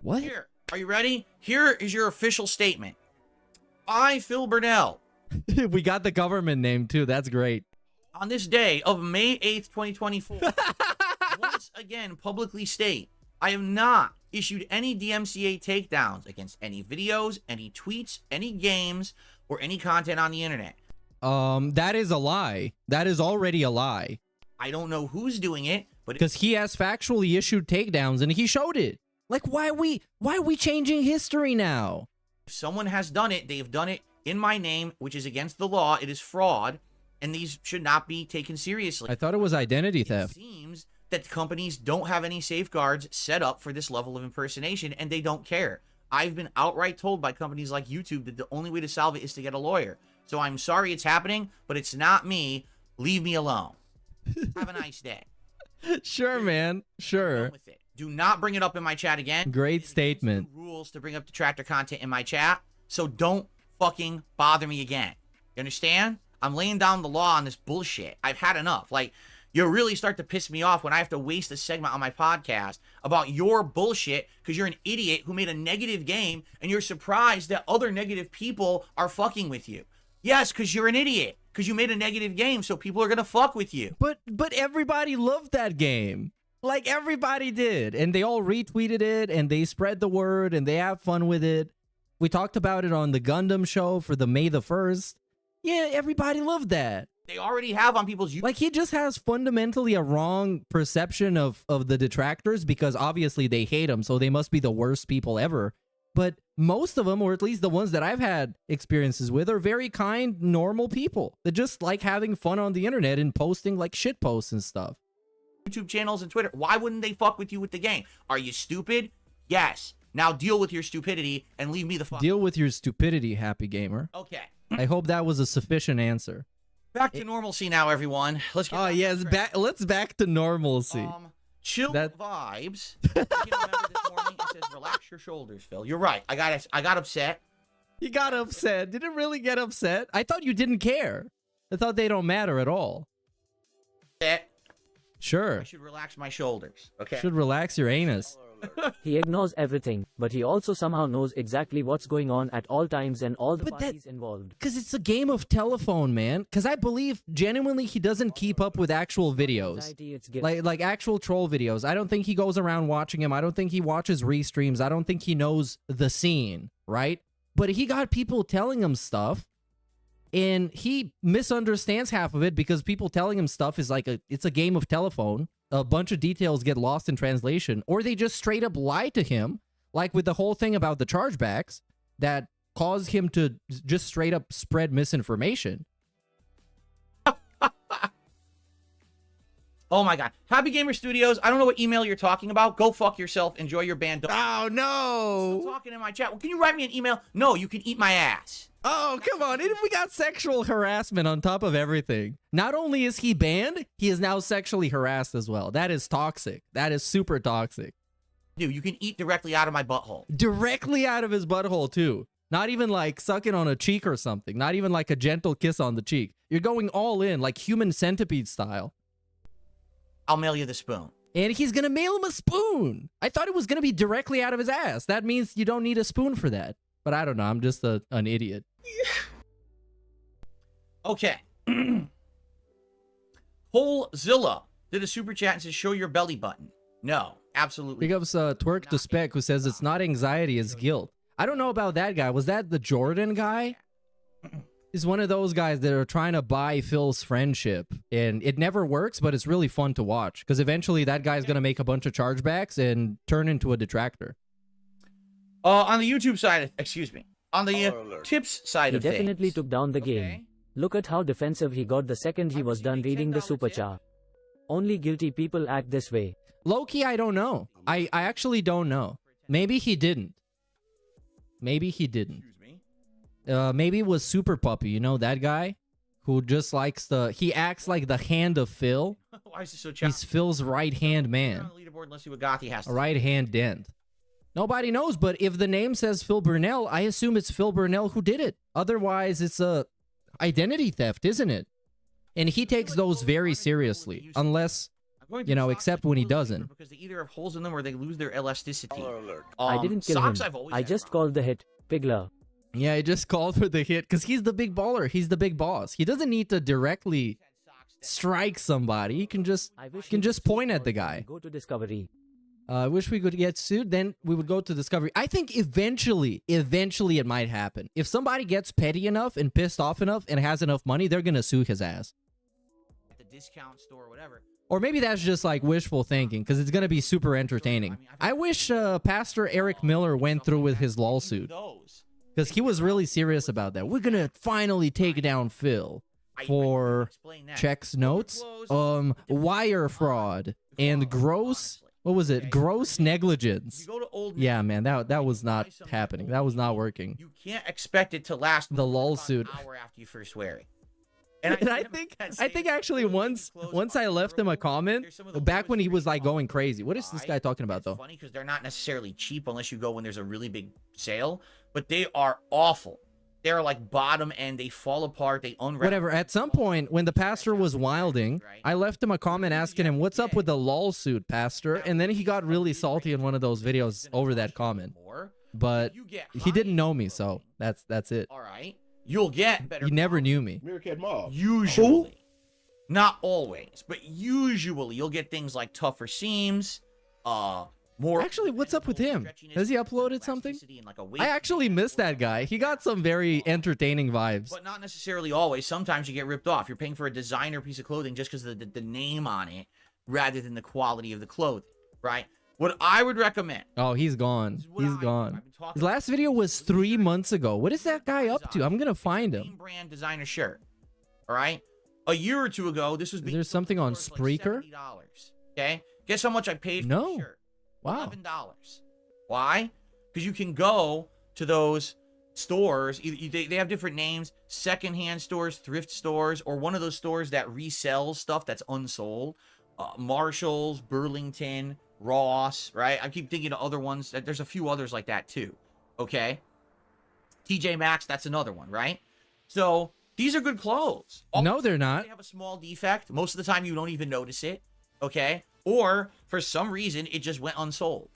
[SPEAKER 5] What?
[SPEAKER 7] Here, are you ready? Here is your official statement. I, Phil Burnell,
[SPEAKER 5] We got the government name too. That's great.
[SPEAKER 7] on this day of May 8th, 2024, once again publicly state, I have not issued any DMCA takedowns against any videos, any tweets, any games, or any content on the internet.
[SPEAKER 5] That is a lie. That is already a lie.
[SPEAKER 7] I don't know who's doing it, but
[SPEAKER 5] Because he has factually issued takedowns and he showed it. Like, why are we changing history now?
[SPEAKER 7] if someone has done it, they've done it in my name, which is against the law. It is fraud, and these should not be taken seriously.
[SPEAKER 5] I thought it was identity theft.
[SPEAKER 7] It seems that companies don't have any safeguards set up for this level of impersonation, and they don't care. I've been outright told by companies like YouTube that the only way to solve it is to get a lawyer. So I'm sorry it's happening, but it's not me. Leave me alone. Have a nice day.
[SPEAKER 5] Sure, man. Sure.
[SPEAKER 7] With it. Do not bring it up in my chat again.
[SPEAKER 5] Great statement.
[SPEAKER 7] Rules to bring up detractor content in my chat, so don't fucking bother me again. You understand? I'm laying down the law on this bullshit. I've had enough. Like, you really start to piss me off when I have to waste a segment on my podcast about your bullshit because you're an idiot who made a negative game and you're surprised that other negative people are fucking with you. Yes, because you're an idiot. Because you made a negative game, so people are going to fuck with you.
[SPEAKER 5] But everybody loved that game. Like, everybody did. And they all retweeted it, and they spread the word, and they have fun with it. We talked about it on the Gundam show for the May the 1st. Yeah, everybody loved that.
[SPEAKER 7] They already have on people's...
[SPEAKER 5] Like, he just has fundamentally a wrong perception of the detractors because obviously they hate him, so they must be the worst people ever. But most of them, or at least the ones that I've had experiences with, are very kind, normal people that just like having fun on the internet and posting like shit posts and stuff.
[SPEAKER 7] YouTube channels and Twitter. Why wouldn't they fuck with you with the game? Are you stupid? Yes. Now deal with your stupidity and leave me the fuck.
[SPEAKER 5] Deal with your stupidity, Happy Gamer.
[SPEAKER 7] Okay.
[SPEAKER 5] I hope that was a sufficient answer.
[SPEAKER 7] Back to normalcy now, everyone. Let's get
[SPEAKER 5] let's back to normalcy.
[SPEAKER 7] Chill vibes. I remember this morning it says relax your shoulders, Phil. You're right. I got upset.
[SPEAKER 5] You got upset. Did it really get upset? I thought you didn't care. I thought they don't matter at all. Sure.
[SPEAKER 7] I should relax my shoulders. Okay.
[SPEAKER 5] Should relax your anus.
[SPEAKER 8] He ignores everything, but he also somehow knows exactly what's going on at all times and all the parties involved.
[SPEAKER 5] Because it's a game of telephone, man. Because I believe genuinely he doesn't keep up with actual videos. Like actual troll videos. I don't think he goes around watching him. I don't think he watches restreams. I don't think he knows the scene, right? But he got people telling him stuff, and he misunderstands half of it because people telling him stuff is like it's a game of telephone. A bunch of details get lost in translation, or they just straight up lie to him, like with the whole thing about the chargebacks that caused him to just straight up spread misinformation.
[SPEAKER 7] Oh my god. Happy Gamer Studios, I don't know what email you're talking about. Go fuck yourself. Enjoy your band.
[SPEAKER 5] Oh no.
[SPEAKER 7] Still talking in my chat. Well, can you write me an email? No, you can eat my ass.
[SPEAKER 5] Oh, come on. We got sexual harassment on top of everything. Not only is he banned, he is now sexually harassed as well. That is toxic. That is super toxic.
[SPEAKER 7] Dude, you can eat directly out of my butthole.
[SPEAKER 5] Directly out of his butthole, too. Not even like sucking on a cheek or something. Not even like a gentle kiss on the cheek. You're going all in, like human centipede style.
[SPEAKER 7] I'll mail you the spoon.
[SPEAKER 5] And he's going to mail him a spoon. I thought it was going to be directly out of his ass. That means you don't need a spoon for that. But I don't know. I'm just an idiot.
[SPEAKER 7] Okay. Holezilla did a super chat and says, show your belly button. No, absolutely.
[SPEAKER 5] Big ups Twerk to Spec, who says it's not anxiety, it's guilt. I don't know about that guy. Was that the Jordan guy? He's one of those guys that are trying to buy Phil's friendship. And it never works, but it's really fun to watch. Because eventually that guy's going to make a bunch of chargebacks and turn into a detractor.
[SPEAKER 7] On the YouTube side, excuse me. On the tips side of things.
[SPEAKER 8] He definitely took down the game. Look at how defensive he got the second he was done reading the super chat. Only guilty people act this way.
[SPEAKER 5] Low-key, I don't know. I actually don't know. Maybe he didn't. Maybe he didn't. Maybe it was Super Puppy, you know, that guy? Who just likes he acts like the hand of Phil.
[SPEAKER 7] Why is it so challenging?
[SPEAKER 5] He's Phil's right-hand man.
[SPEAKER 7] Let's see what Gothi has to
[SPEAKER 5] a right-hand dent. Nobody knows, but if the name says Phil Burnell, I assume it's Phil Burnell who did it. Otherwise, it's a identity theft, isn't it? And he takes those very seriously, unless, you know, except when he doesn't.
[SPEAKER 7] Because they either have holes in them or they lose their elasticity.
[SPEAKER 8] I didn't kill him. I just called the hit. Pigler.
[SPEAKER 5] Yeah, he just called for the hit because he's the big baller. He's the big boss. He doesn't need to directly strike somebody. He can just point at the guy.
[SPEAKER 8] Go to Discovery.
[SPEAKER 5] I wish we could get sued. Then we would go to Discovery. I think eventually it might happen. If somebody gets petty enough and pissed off enough and has enough money, they're going to sue his ass.
[SPEAKER 7] At the discount store or whatever.
[SPEAKER 5] Or maybe that's just like wishful thinking because it's going to be super entertaining. I wish Pastor Eric Miller went through with his lawsuit. because he was really serious about that. We're gonna finally take down Phil for checks notes, wire fraud, and gross. What was it? Gross negligence. Yeah, man, that was not happening. That was not working.
[SPEAKER 7] You can't expect it to last
[SPEAKER 5] The lol suit.
[SPEAKER 7] an hour after you first wear it.
[SPEAKER 5] And I think actually once I left him a comment back when he was like going crazy. What is this guy talking about though?
[SPEAKER 7] Funny because they're not necessarily cheap unless you go when there's a really big sale, but they are awful. They're like bottom end. They fall apart. They unwrap.
[SPEAKER 5] Whatever. At some point when the pastor was wilding, I left him a comment asking him, "What's up with the lol suit, pastor?" And then he got really salty in one of those videos over that comment. But he didn't know me, so that's it.
[SPEAKER 7] All right. You'll get better.
[SPEAKER 5] He never knew me.
[SPEAKER 2] Meerkat Mob.
[SPEAKER 7] Usually. Not always, but usually you'll get things like tougher seams, more.
[SPEAKER 5] Actually, what's up with him? Has he uploaded something? I actually missed that guy. He got some very entertaining vibes.
[SPEAKER 7] But not necessarily always. Sometimes you get ripped off. You're paying for a designer piece of clothing just because of the name on it rather than the quality of the clothing, right? What I would recommend.
[SPEAKER 5] Oh, he's gone. He's gone. His last video was 3 months ago. What is that guy up to? I'm going to find him.
[SPEAKER 7] Name brand designer shirt. All right? A year or two ago, this was
[SPEAKER 5] Is there something on Spreaker?
[SPEAKER 7] Like $70, okay? Guess how much I paid for the shirt?
[SPEAKER 5] Wow.
[SPEAKER 7] $11. Why? Because you can go to those stores. They have different names: secondhand stores, thrift stores, or one of those stores that resells stuff that's unsold. Marshalls, Burlington, Ross, right? I keep thinking of other ones. There's a few others like that too. Okay. TJ Maxx, that's another one, right? So these are good clothes.
[SPEAKER 5] No, they're not.
[SPEAKER 7] They have a small defect. Most of the time, you don't even notice it. Okay. Or for some reason, it just went unsold.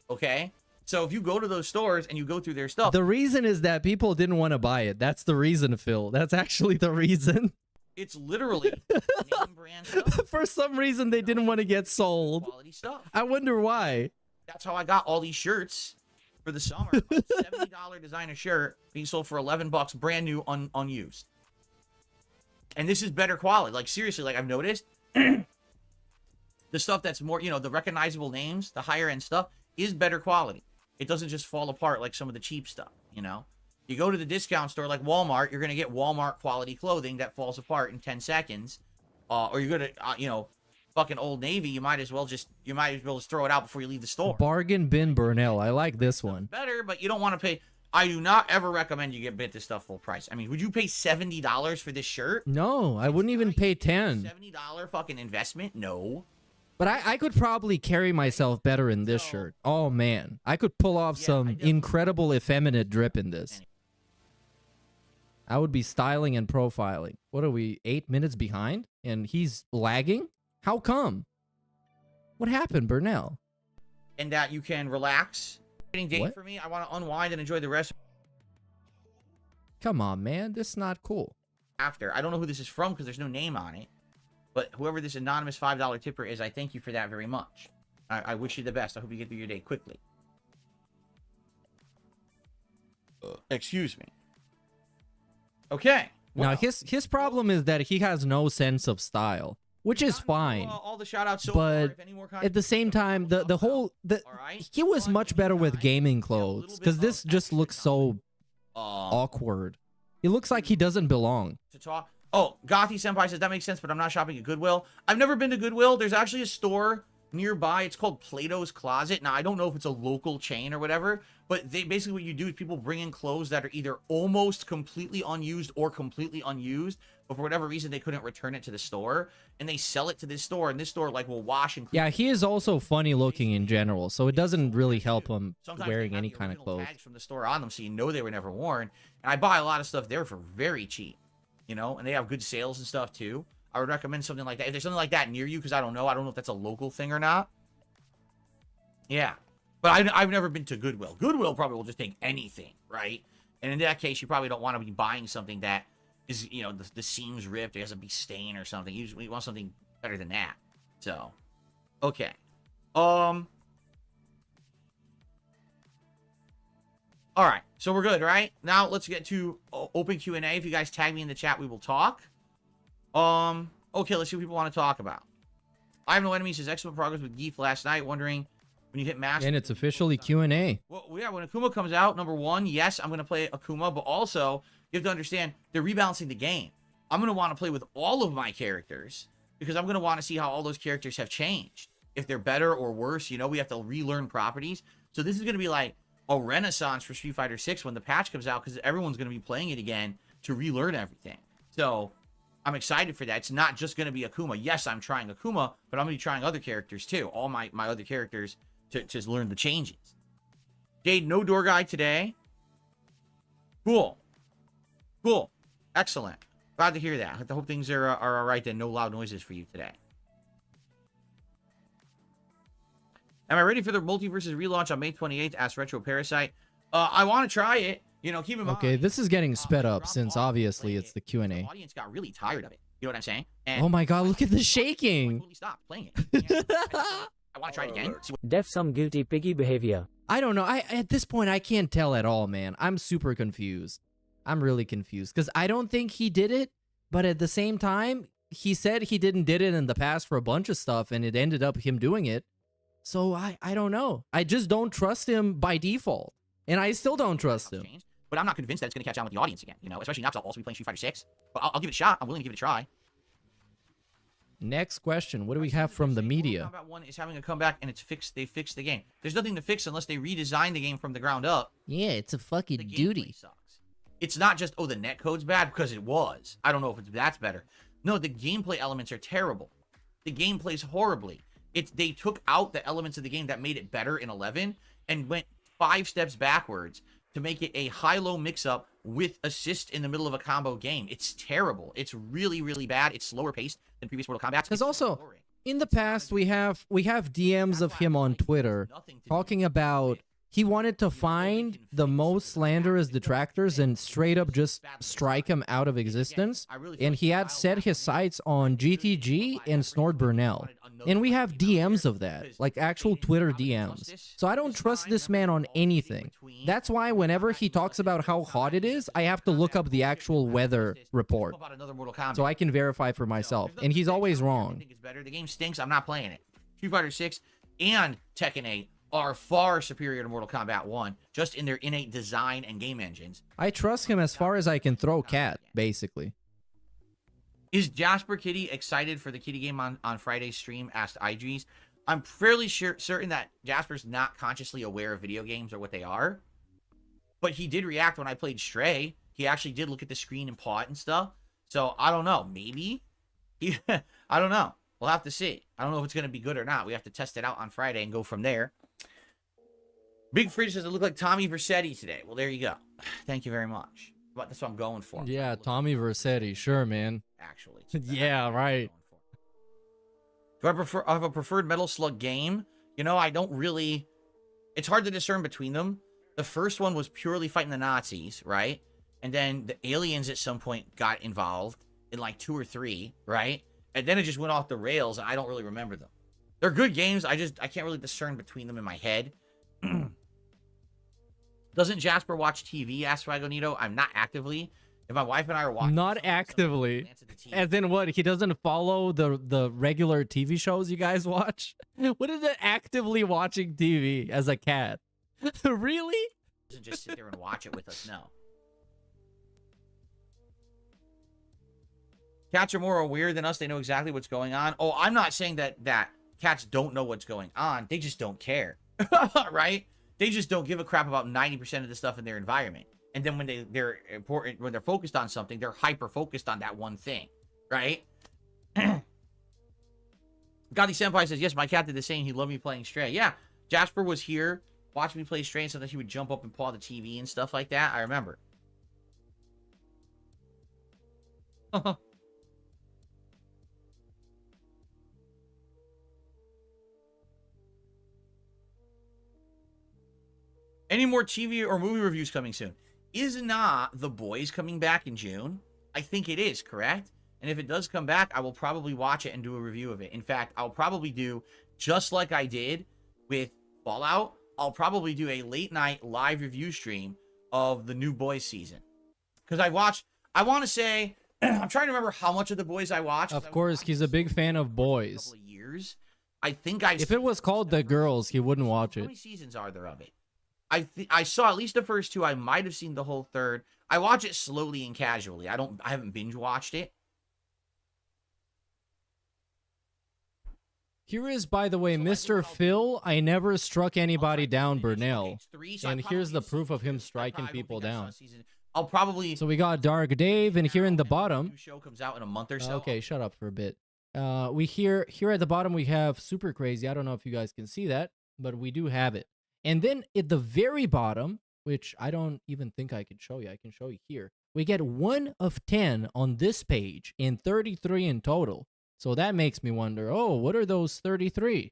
[SPEAKER 7] Okay. So if you go to those stores and you go through their stuff,
[SPEAKER 5] the reason is that people didn't want to buy it. That's the reason, Phil. That's actually the reason.
[SPEAKER 7] It's literally name brand stuff.
[SPEAKER 5] For some reason, they didn't want to get sold.
[SPEAKER 7] Quality stuff.
[SPEAKER 5] I wonder why.
[SPEAKER 7] That's how I got all these shirts for the summer. A $70 designer shirt being sold for $11, brand new, unused. And this is better quality. Like seriously, like I've noticed, the stuff that's more, you know, the recognizable names, the higher end stuff is better quality. It doesn't just fall apart like some of the cheap stuff, you know. You go to the discount store like Walmart, you're going to get Walmart quality clothing that falls apart in 10 seconds. Or you go to, you know, fucking Old Navy, you might as well just throw it out before you leave the store.
[SPEAKER 5] Bargain bin Burnell. I like this one.
[SPEAKER 7] Better, but you don't want to pay. I do not ever recommend you get this stuff full price. I mean, would you pay $70 for this shirt?
[SPEAKER 5] No, I wouldn't even pay 10.
[SPEAKER 7] $70 fucking investment? No.
[SPEAKER 5] But I could probably carry myself better in this shirt. Oh, man. I could pull off some incredible effeminate drip in this. I would be styling and profiling. What are we, 8 minutes behind? And he's lagging? How come? What happened, Burnell?
[SPEAKER 7] And that you can relax. Date
[SPEAKER 5] What?
[SPEAKER 7] for me. I want to unwind and enjoy the rest.
[SPEAKER 5] Come on, man. This is not cool.
[SPEAKER 7] After. I don't know who this is from because there's no name on it. But whoever this anonymous $5 tipper is, I thank you for that very much. I wish you the best. I hope you get through your day quickly. Excuse me. Okay.
[SPEAKER 5] Now, his problem is that he has no sense of style, which is fine.
[SPEAKER 7] All the shout outs so
[SPEAKER 5] But
[SPEAKER 7] far,
[SPEAKER 5] at the same time, he was much better with gaming clothes because this just looks so awkward. He looks like he doesn't belong.
[SPEAKER 7] To talk. Oh, Gothy Senpai says that makes sense, but I'm not shopping at Goodwill. I've never been to Goodwill. There's actually a store nearby. It's called Plato's Closet. Now, I don't know if it's a local chain or whatever, but they basically what you do is people bring in clothes that are either almost completely unused or completely unused, but for whatever reason they couldn't return it to the store, and they sell it to this store, and this store like will wash and clean.
[SPEAKER 5] Yeah, he is also funny looking in general, so it doesn't really help him wearing any kind of clothes.
[SPEAKER 7] Tags from the store on them, so you know they were never worn. And I buy a lot of stuff there for very cheap, you know, and they have good sales and stuff too. I would recommend something like that. If there's something like that near you, because I don't know if that's a local thing or not. Yeah. But I've never been to Goodwill. Goodwill probably will just take anything, right? And in that case, you probably don't want to be buying something that is, you know, the seams ripped. It has a be stain or something. You want something better than that. So, okay. All right. So we're good, right? Now let's get to open Q&A. If you guys tag me in the chat, we will talk. Okay, let's see what people want to talk about. I have no enemies. Says excellent progress with Geef last night. Wondering When you hit master.
[SPEAKER 5] And it's officially Q&A.
[SPEAKER 7] Well, yeah, when Akuma comes out, number one, yes, I'm going to play Akuma, but also you have to understand they're rebalancing the game. I'm going to want to play with all of my characters because I'm going to want to see how all those characters have changed. If they're better or worse, you know, we have to relearn properties. So this is going to be like a renaissance for Street Fighter 6 when the patch comes out because everyone's going to be playing it again to relearn everything. So I'm excited for that. It's not just going to be Akuma. Yes, I'm trying Akuma, but I'm going to be trying other characters too. All my other characters to learn the changes. Jade, no door guy today. Cool. Cool. Excellent. Glad to hear that. I hope things are all right and no loud noises for you today. Am I ready for the Multiverses relaunch on May 28th? Asked Retro Parasite. I want to try it. You know, keep in mind.
[SPEAKER 5] Okay, this is getting sped up since obviously it's the Q&A.
[SPEAKER 7] The audience got really tired of it. You know what I'm saying? And
[SPEAKER 5] Oh my god, look at the shaking.
[SPEAKER 7] totally stopped playing it. I want to try it again. See what
[SPEAKER 8] Def some guilty piggy behavior.
[SPEAKER 5] I don't know. At this point, I can't tell at all, man. I'm super confused. I'm really confused because I don't think he did it, but at the same time, he said he did it in the past for a bunch of stuff, and it ended up him doing it. So I don't know. I just don't trust him by default, and I still don't trust him.
[SPEAKER 7] changed. But I'm not convinced that it's going to catch on with the audience again. You know, especially now because I'll also be playing Street Fighter 6. But I'll give it a shot. I'm willing to give it a try.
[SPEAKER 5] Next question. What do we have from the media?
[SPEAKER 7] Mortal Kombat 1 is having a comeback, and it's fixed. They fixed the game. There's nothing to fix unless they redesign the game from the ground up.
[SPEAKER 5] Yeah, it's a fucking
[SPEAKER 7] The gameplay
[SPEAKER 5] duty.
[SPEAKER 7] sucks. It's not just, oh, the netcode's bad, because it was. I don't know if that's better. No, the gameplay elements are terrible. The game plays horribly. They took out the elements of the game that made it better in 11 and went 5 steps backwards to make it a high-low mix-up with assist in the middle of a combo game. It's terrible. It's really, really bad. It's slower paced than previous Mortal Kombat.
[SPEAKER 5] Because also, in the past, we have DMs of him on Twitter talking about he wanted to find the most slanderous detractors and straight up just strike him out of existence. And he had set his sights on GTG and Snort Burnell. And we have DMs of that, like actual Twitter DMs. So I don't trust this man on anything. That's why whenever he talks about how hot it is, I have to look up the actual weather report so I can verify for myself. And he's always wrong.
[SPEAKER 7] The game stinks. I'm not playing it. Street Fighter 6 and Tekken 8 are far superior to Mortal Kombat 1, just in their innate design and game engines.
[SPEAKER 5] I trust him as far as I can throw Cat, basically.
[SPEAKER 7] Is Jasper Kitty excited for the Kitty game on Friday's stream? Asked IGs. I'm fairly certain that Jasper's not consciously aware of video games or what they are. But he did react when I played Stray. He actually did look at the screen and paw it and stuff. So, I don't know. Maybe? I don't know. We'll have to see. I don't know if it's going to be good or not. We have to test it out on Friday and go from there. Big Fridge says it looked like Tommy Vercetti today. Well, there you go. Thank you very much. But that's what I'm going for.
[SPEAKER 5] Yeah, Tommy Vercetti. Sure, man.
[SPEAKER 7] Actually.
[SPEAKER 5] Yeah, right.
[SPEAKER 7] Do I have a preferred Metal Slug game? You know, I don't really... It's hard to discern between them. The first one was purely fighting the Nazis, right? And then the aliens at some point got involved in like 2 or 3, right? And then it just went off the rails, and I don't really remember them. They're good games. I can't really discern between them in my head. Doesn't Jasper watch TV? Asked Swagonito. I'm not actively. If my wife and I are watching...
[SPEAKER 5] Not actively. As in what? He doesn't follow the regular TV shows you guys watch? What is it actively watching TV as a cat? Really?
[SPEAKER 7] Doesn't just sit there and watch it with us, no. Cats are more aware than us. They know exactly what's going on. Oh, I'm not saying that cats don't know what's going on. They just don't care. Right? They just don't give a crap about 90% of the stuff in their environment. And then when they're important, when they're focused on something, they're hyper focused on that one thing, right? Gotti Senpai says, yes, my cat did the same. He loved me playing Stray. Yeah, Jasper was here, watched me play Stray, and sometimes he would jump up and paw the TV and stuff like that. I remember. Any more TV or movie reviews coming soon? Is not The Boys coming back in June? I think it is, correct? And if it does come back, I will probably watch it and do a review of it. In fact, I'll probably do, just like I did with Fallout, I'll probably do a late night live review stream of the new Boys season. Because I want to say, I'm trying to remember how much of The Boys I watched.
[SPEAKER 5] Of course, he's a big fan of Boys.
[SPEAKER 7] A couple of years. I think I've.
[SPEAKER 5] If it was called The Girls, he wouldn't watch
[SPEAKER 7] How
[SPEAKER 5] it.
[SPEAKER 7] many seasons are there of it? I saw at least the first 2. I might have seen the whole third. I watch it slowly and casually. I haven't binge watched it.
[SPEAKER 5] Here is, by the way, Mr. Phil. I never struck anybody down, Burnell. And here's the proof of him striking people down.
[SPEAKER 7] I'll probably.
[SPEAKER 5] So we got Dark Dave, and here in the bottom.
[SPEAKER 7] New show comes out in a month or so.
[SPEAKER 5] Okay, shut up for a bit. We here at the bottom we have Super Crazy. I don't know if you guys can see that, but we do have it. And then at the very bottom, which I don't even think I can show you. I can show you here. We get 1 of 10 on this page and 33 in total. So that makes me wonder, oh, what are those 33?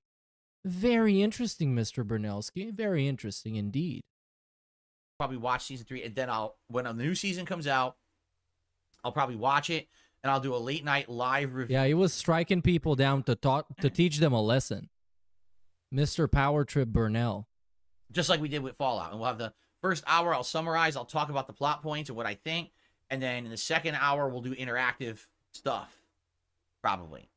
[SPEAKER 5] Very interesting, Mr. Bernelsky. Very interesting indeed.
[SPEAKER 7] Probably watch season 3, and then when a new season comes out, I'll probably watch it, and I'll do a late night live review.
[SPEAKER 5] Yeah, he was striking people down to teach them a lesson. Mr. Power Trip Burnell.
[SPEAKER 7] Just like we did with Fallout. And we'll have the first hour, I'll summarize, I'll talk about the plot points and what I think, and then in the second hour, we'll do interactive stuff. Probably.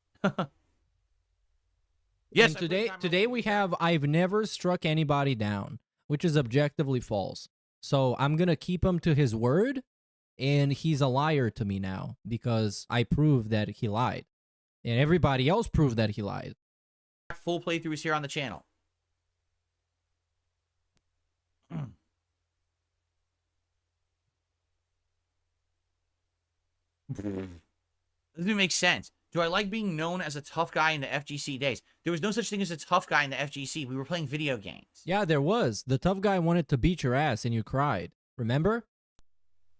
[SPEAKER 7] Yes.
[SPEAKER 5] And today we have I've never struck anybody down, which is objectively false. So I'm going to keep him to his word, and he's a liar to me now because I proved that he lied. And everybody else proved that he lied.
[SPEAKER 7] Full playthroughs here on the channel. Doesn't make sense. Do I like being known as a tough guy in the FGC days? There was no such thing as a tough guy in the FGC. We were playing video games.
[SPEAKER 5] Yeah, there was. The tough guy wanted to beat your ass and you cried. Remember?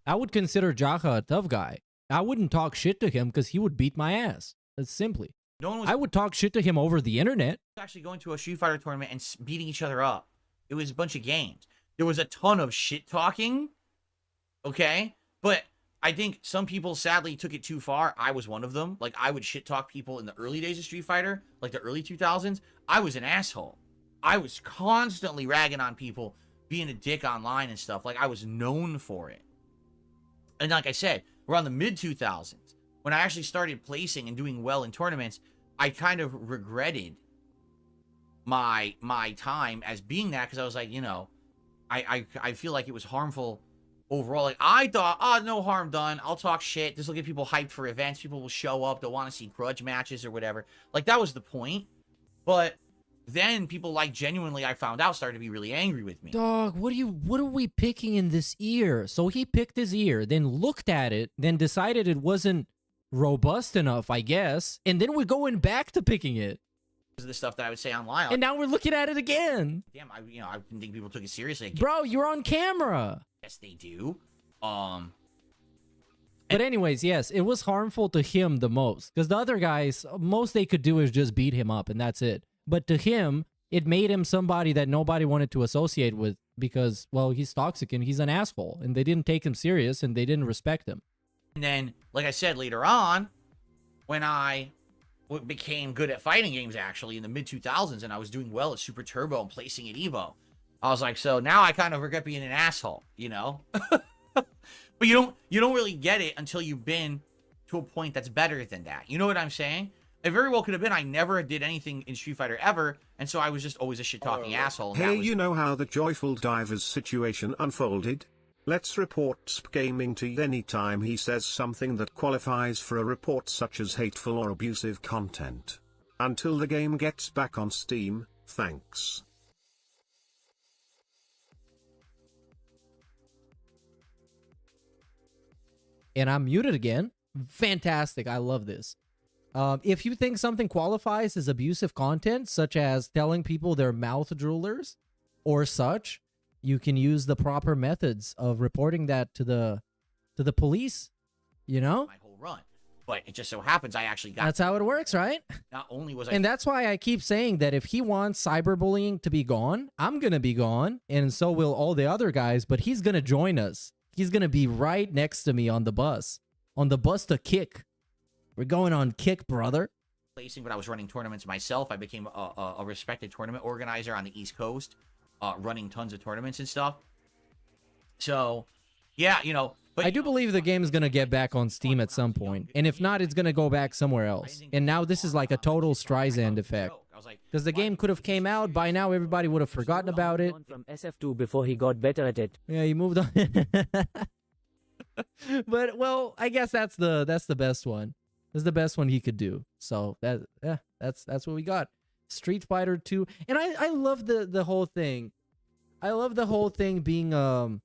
[SPEAKER 5] I would consider Jaha a tough guy. I wouldn't talk shit to him because he would beat my ass. That's simply.
[SPEAKER 7] No one was
[SPEAKER 5] I would talk shit to him over the internet.
[SPEAKER 7] actually going to a Street Fighter tournament and beating each other up. It was a bunch of games. There was a ton of shit talking. Okay? But I think some people sadly took it too far. I was one of them. Like, I would shit talk people in the early days of Street Fighter, like the early 2000s. I was an asshole. I was constantly ragging on people, being a dick online and stuff. Like, I was known for it. And like I said, around the mid-2000s, when I actually started placing and doing well in tournaments, I kind of regretted my time as being that, because I was like, you know, I feel like it was harmful overall. Like, I thought, oh, no harm done. I'll talk shit. This will get people hyped for events. People will show up. They'll want to see grudge matches or whatever. Like, that was the point. But then people, like, genuinely, I found out, started to be really angry with me.
[SPEAKER 5] Dog, what are we picking in this ear? So he picked his ear, then looked at it, then decided it wasn't robust enough, I guess. And then we're going back to picking it.
[SPEAKER 7] This is the stuff that I would say online.
[SPEAKER 5] And now we're looking at it again.
[SPEAKER 7] Damn, I didn't think people took it seriously.
[SPEAKER 5] Bro, you're on camera.
[SPEAKER 7] Yes, they do.
[SPEAKER 5] But anyways, yes, it was harmful to him the most. Because the other guys, most they could do is just beat him up, and that's it. But to him, it made him somebody that nobody wanted to associate with because, well, he's toxic and he's an asshole. And they didn't take him serious and they didn't respect him.
[SPEAKER 7] And then, like I said, later on, when I became good at fighting games, actually, in the mid-2000s, and I was doing well at Super Turbo and placing at EVO, I was like, so now I kind of regret being an asshole, you know? But you don't really get it until you've been to a point that's better than that. You know what I'm saying? It very well could have been I never did anything in Street Fighter ever, and so I was just always a shit-talking asshole.
[SPEAKER 6] Hey, you know how the Joyful Divers situation unfolded? Let's report dspgaming to you anytime he says something that qualifies for a report such as hateful or abusive content. Until the game gets back on Steam, thanks.
[SPEAKER 5] And I'm muted again. Fantastic. I love this. If you think something qualifies as abusive content, such as telling people they're mouth droolers or such, you can use the proper methods of reporting that to the police, you know?
[SPEAKER 7] My whole run. But it just so happens I actually got...
[SPEAKER 5] That's how it works, right?
[SPEAKER 7] Not only was I...
[SPEAKER 5] And that's why I keep saying that if he wants cyberbullying to be gone, I'm going to be gone, and so will all the other guys, but he's going to join us. He's going to be right next to me on the bus to Kick. We're going on Kick, brother.
[SPEAKER 7] Placing, but I was running tournaments myself. I became a respected tournament organizer on the East Coast, running tons of tournaments and stuff. So, yeah, you know... But
[SPEAKER 5] I do believe the game is going to get back on Steam at some point. And if not, it's going to go back somewhere else. And now this is like a total Streisand effect.
[SPEAKER 7] was like,
[SPEAKER 5] Because the game could have came out by now, everybody would have forgotten about it.
[SPEAKER 8] From SF2 before he got better at it.
[SPEAKER 5] Yeah, he moved on. But well, I guess that's the best one. That's the best one he could do. So that's what we got. Street Fighter 2. And I love the whole thing. I love the whole thing being a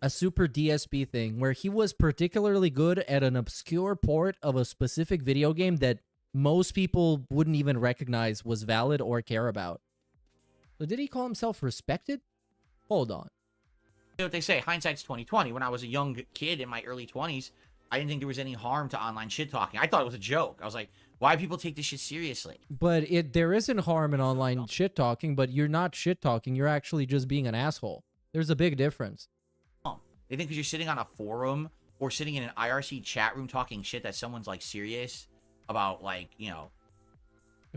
[SPEAKER 5] Super DSP thing where he was particularly good at an obscure port of a specific video game that most people wouldn't even recognize was valid or care about. So did he call himself respected? Hold on.
[SPEAKER 7] You know what they say, hindsight's 20/20. When I was a young kid in my early 20s, I didn't think there was any harm to online shit talking. I thought it was a joke. I was like, why do people take this shit seriously?
[SPEAKER 5] But there isn't harm in online shit talking, but you're not shit talking. You're actually just being an asshole. There's a big difference.
[SPEAKER 7] They think because you're sitting on a forum or sitting in an IRC chat room talking shit that someone's like serious about, like, you know.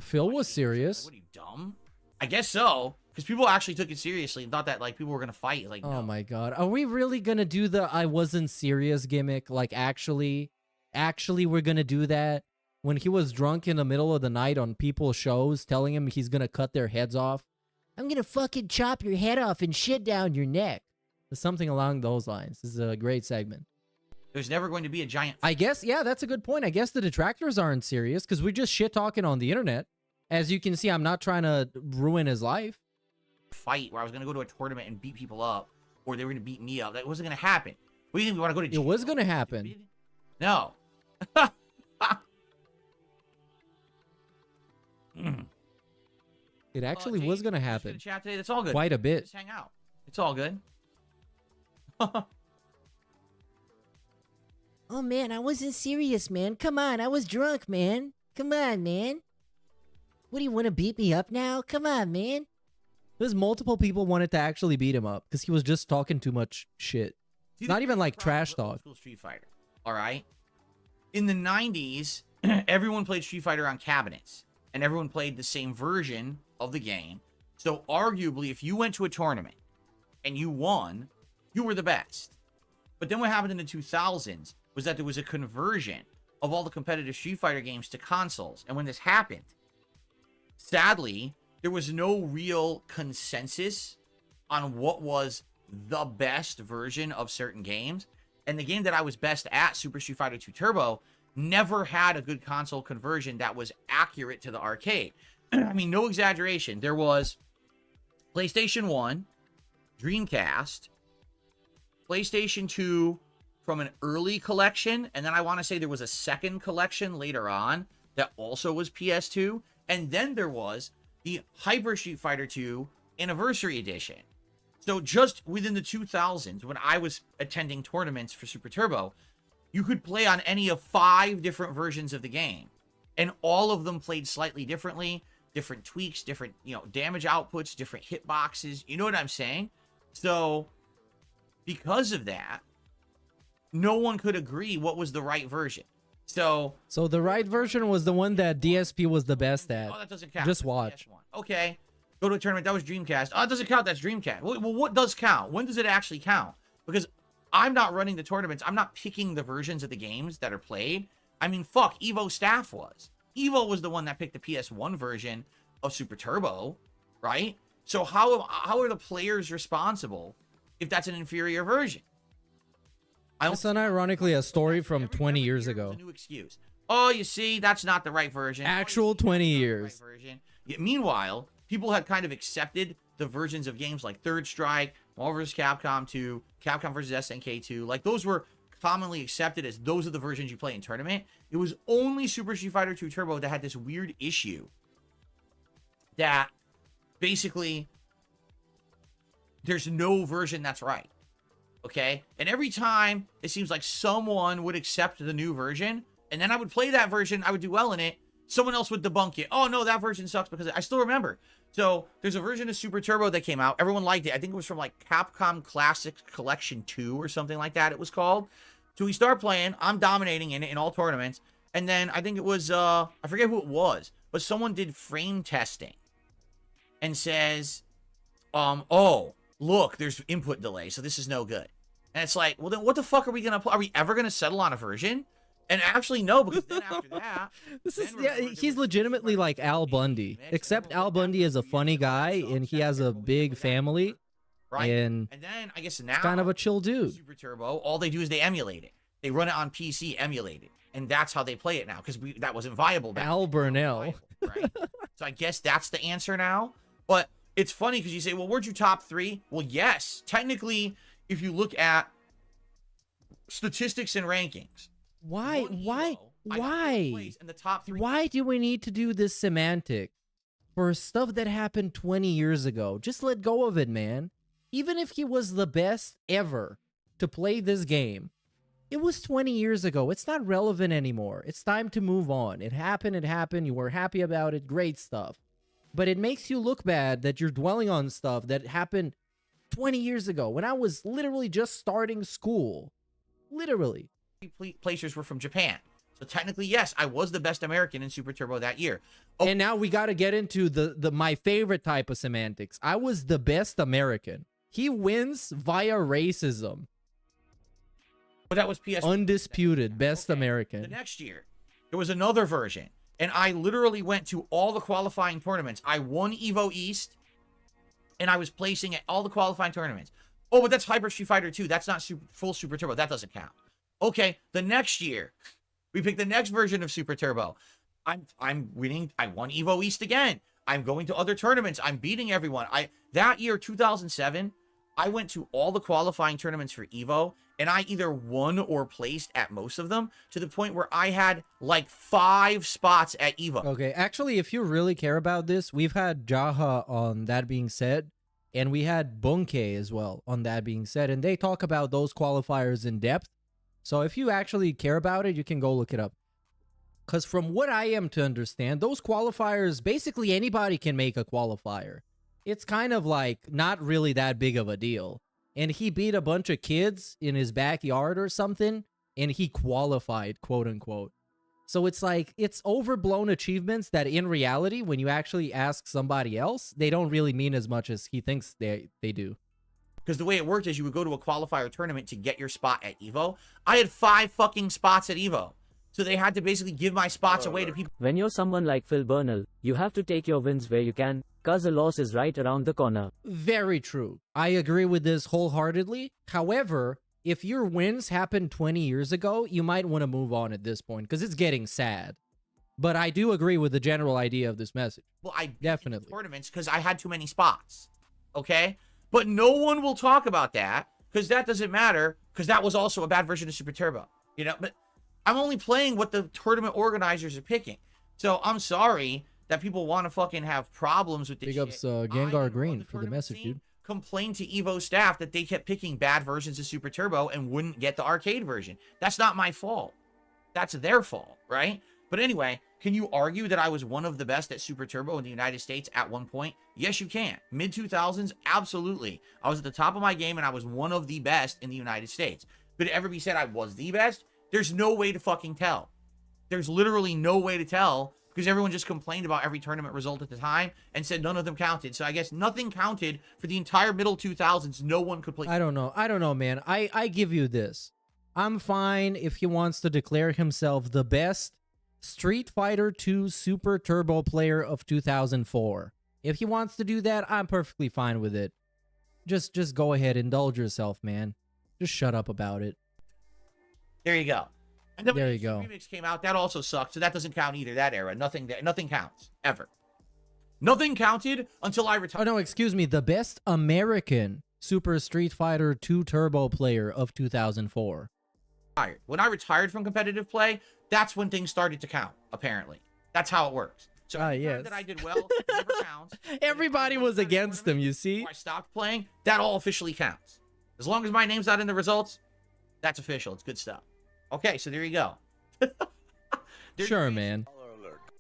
[SPEAKER 5] Phil was serious.
[SPEAKER 7] What are you, dumb? I guess so. Because people actually took it seriously and thought that like people were going to fight. Like,
[SPEAKER 5] Oh
[SPEAKER 7] no.
[SPEAKER 5] my god. Are we really going to do the I wasn't serious gimmick? Like, actually we're going to do that? When he was drunk in the middle of the night on people's shows telling him he's going to cut their heads off. I'm going to fucking chop your head off and shit down your neck. Something along those lines. This is a great segment.
[SPEAKER 7] There's never going to be a giant
[SPEAKER 5] I guess, yeah, that's a good point. I guess the detractors aren't serious because we're just shit talking on the internet. As you can see, I'm not trying to ruin his life.
[SPEAKER 7] fight where I was going to go to a tournament and beat people up, or they were going to beat me up. That wasn't going to happen. What do you think? We want to go to jail?
[SPEAKER 5] It was going to happen.
[SPEAKER 7] No.
[SPEAKER 5] It actually was going to happen.
[SPEAKER 7] Chat today. That's all good.
[SPEAKER 5] Quite a bit.
[SPEAKER 7] Just hang out. It's all good.
[SPEAKER 10] Oh man, I wasn't serious, man. Come on, I was drunk, man. Come on, man. What do you want to beat me up now? Come on, man.
[SPEAKER 5] There's multiple people wanted to actually beat him up because he was just talking too much shit. It's not even like trash talk.
[SPEAKER 7] School Street Fighter. All right. In the 90s, everyone played Street Fighter on cabinets, and everyone played the same version of the game. So arguably, if you went to a tournament and you won, you were the best. But then what happened in the 2000s was that there was a conversion of all the competitive Street Fighter games to consoles. And when this happened, sadly, there was no real consensus on what was the best version of certain games. And the game that I was best at, Super Street Fighter 2 Turbo, never had a good console conversion that was accurate to the arcade. I mean, no exaggeration. There was PlayStation 1, Dreamcast, PlayStation 2 from an early collection, and then I want to say there was a second collection later on that also was PS2, and then there was the Hyper Street Fighter 2 Anniversary Edition. So just within the 2000s, when I was attending tournaments for Super Turbo, you could play on any of 5 different versions of the game, and all of them played slightly differently, different tweaks, different, damage outputs, different hitboxes. You know what I'm saying? So because of that, no one could agree what was the right version. So
[SPEAKER 5] the right version was the one that DSP was the best at.
[SPEAKER 7] Oh, that doesn't count.
[SPEAKER 5] Just watch.
[SPEAKER 7] Okay. Go to a tournament. That was Dreamcast. Oh, it doesn't count. That's Dreamcast. Well, what does count? When does it actually count? Because I'm not running the tournaments. I'm not picking the versions of the games that are played. I mean, fuck, Evo staff was. Evo was the one that picked the PS1 version of Super Turbo, right? So how are the players responsible if that's an inferior version?
[SPEAKER 5] It's unironically a story from 20 years ago.
[SPEAKER 7] A new excuse. Oh, you see, that's not the right version.
[SPEAKER 5] Actual 20 years.
[SPEAKER 7] Yeah, meanwhile, people had kind of accepted the versions of games like Third Strike, Marvel vs. Capcom 2, Capcom vs. SNK 2. Like, those were commonly accepted as those are the versions you play in tournament. It was only Super Street Fighter 2 Turbo that had this weird issue that basically there's no version that's right. Okay? And every time it seems like someone would accept the new version, and then I would play that version, I would do well in it, someone else would debunk it. Oh no, that version sucks, because I still remember. So there's a version of Super Turbo that came out. Everyone liked it. I think it was from like Capcom Classics Collection 2 or something like that it was called. So we start playing. I'm dominating in it in all tournaments. And then I think it was, I forget who it was, but someone did frame testing and says, oh, look, there's input delay, so this is no good. And it's like, well, then what the fuck are we going to play? Are we ever going to settle on a version And actually, no, because then after that,
[SPEAKER 5] This is
[SPEAKER 7] then
[SPEAKER 5] yeah,
[SPEAKER 7] remember, there
[SPEAKER 5] he's
[SPEAKER 7] was
[SPEAKER 5] legitimately
[SPEAKER 7] Street
[SPEAKER 5] like
[SPEAKER 7] Fighter
[SPEAKER 5] Al
[SPEAKER 7] 2
[SPEAKER 5] Bundy,
[SPEAKER 7] mix, and
[SPEAKER 5] except
[SPEAKER 7] everyone
[SPEAKER 5] Al
[SPEAKER 7] was
[SPEAKER 5] Bundy is a
[SPEAKER 7] happy
[SPEAKER 5] funny
[SPEAKER 7] and all that
[SPEAKER 5] guy
[SPEAKER 7] stuff,
[SPEAKER 5] and he has a
[SPEAKER 7] everyone was
[SPEAKER 5] big
[SPEAKER 7] like,
[SPEAKER 5] family
[SPEAKER 7] right?
[SPEAKER 5] and
[SPEAKER 7] And then I guess now
[SPEAKER 5] he's kind of a chill dude.
[SPEAKER 7] Super Turbo, all they do is they emulate it. They run it on PC, emulate it, and that's how they play it now because that wasn't viable back
[SPEAKER 5] Al
[SPEAKER 7] then.
[SPEAKER 5] Burnell.
[SPEAKER 7] Right? So I guess that's the answer now. But it's funny because you say, well, weren't you top 3? Well, yes. Technically, if you look at statistics and rankings.
[SPEAKER 5] Why?
[SPEAKER 7] one
[SPEAKER 5] Why?
[SPEAKER 7] Evo, I got
[SPEAKER 5] Why?
[SPEAKER 7] fifth place in the top 3.
[SPEAKER 5] Why do we need to do this semantic for stuff that happened 20 years ago? Just let go of it, man. Even if he was the best ever to play this game, it was 20 years ago. It's not relevant anymore. It's time to move on. It happened. It happened. You were happy about it. Great stuff. But it makes you look bad that you're dwelling on stuff that happened 20 years ago when I was literally just starting school. Literally.
[SPEAKER 7] Placers were from Japan. So technically, yes, I was the best American in Super Turbo that year. Oh,
[SPEAKER 5] And now we got to get into the my favorite type of semantics. I was the best American. He wins via racism.
[SPEAKER 7] but that was PS.
[SPEAKER 5] Undisputed best
[SPEAKER 7] The
[SPEAKER 5] American.
[SPEAKER 7] next year, there was another version. And I literally went to all the qualifying tournaments. I won Evo East. And I was placing at all the qualifying tournaments. Oh, but that's Hyper Street Fighter 2. That's not full Super Turbo. That doesn't count. Okay, the next year, we picked the next version of Super Turbo. I'm winning. I won Evo East again. I'm going to other tournaments. I'm beating everyone. That year, 2007, I went to all the qualifying tournaments for Evo, and I either won or placed at most of them to the point where I had like 5 spots at Evo.
[SPEAKER 5] Okay, actually, if you really care about this, we've had Jaha on That Being Said, and we had Bunke as well on That Being Said, and they talk about those qualifiers in depth. So if you actually care about it, you can go look it up. Because from what I am to understand, those qualifiers, basically anybody can make a qualifier. It's kind of like not really that big of a deal. And he beat a bunch of kids in his backyard or something, and he qualified, quote unquote. So it's like, it's overblown achievements that in reality, when you actually ask somebody else, they don't really mean as much as he thinks they do.
[SPEAKER 7] Because the way it worked is you would go to a qualifier tournament to get your spot at Evo. I had 5 fucking spots at Evo. So they had to basically give my spots away to people.
[SPEAKER 8] When you're someone like Phil Burnell, you have to take your wins where you can, cause a loss is right around the corner.
[SPEAKER 5] Very true. I agree with this wholeheartedly. However, if your wins happened 20 years ago, you might want to move on at this point because it's getting sad. But I do agree with the general idea of this message.
[SPEAKER 7] Well, I beat
[SPEAKER 5] Definitely.
[SPEAKER 7] tournaments because I had too many spots. Okay? But no one will talk about that because that doesn't matter because that was also a bad version of Super Turbo. You know, but I'm only playing what the tournament organizers are picking. So I'm sorry that people want to fucking have problems with this
[SPEAKER 5] Big ups Gengar Green for the message, dude.
[SPEAKER 7] Complained to Evo staff that they kept picking bad versions of Super Turbo and wouldn't get the arcade version. That's not my fault. That's their fault, right? But anyway, can you argue that I was one of the best at Super Turbo in the United States at one point? Yes, you can. Mid-2000s, absolutely. I was at the top of my game and I was one of the best in the United States. But it ever be said I was the best? There's no way to fucking tell. There's literally no way to tell because everyone just complained about every tournament result at the time and said none of them counted. So I guess nothing counted for the entire middle 2000s. No one could play.
[SPEAKER 5] I don't know, man. I give you this. I'm fine if he wants to declare himself the best Street Fighter 2 Super Turbo player of 2004. If he wants to do that, I'm perfectly fine with it. Just go ahead, indulge yourself, man. Just shut up about it.
[SPEAKER 7] There you go. And then
[SPEAKER 5] There
[SPEAKER 7] when
[SPEAKER 5] you
[SPEAKER 7] the
[SPEAKER 5] go.
[SPEAKER 7] remix came out, that also sucked. So that doesn't count either. That era, nothing counts ever. Nothing counted until I
[SPEAKER 5] Oh
[SPEAKER 7] retired.
[SPEAKER 5] no, excuse me. The best American Super Street Fighter 2 Turbo player of 2004.
[SPEAKER 7] When I retired from competitive play, that's when things started to count. Apparently, that's how it works. So anytime
[SPEAKER 5] yes.
[SPEAKER 7] that I did well, it never counts.
[SPEAKER 5] Everybody was against him, you see?
[SPEAKER 7] Or I stopped playing. That all officially counts. As long as my name's not in the results, that's official. It's good stuff. Okay, so there you go.
[SPEAKER 5] Sure, man.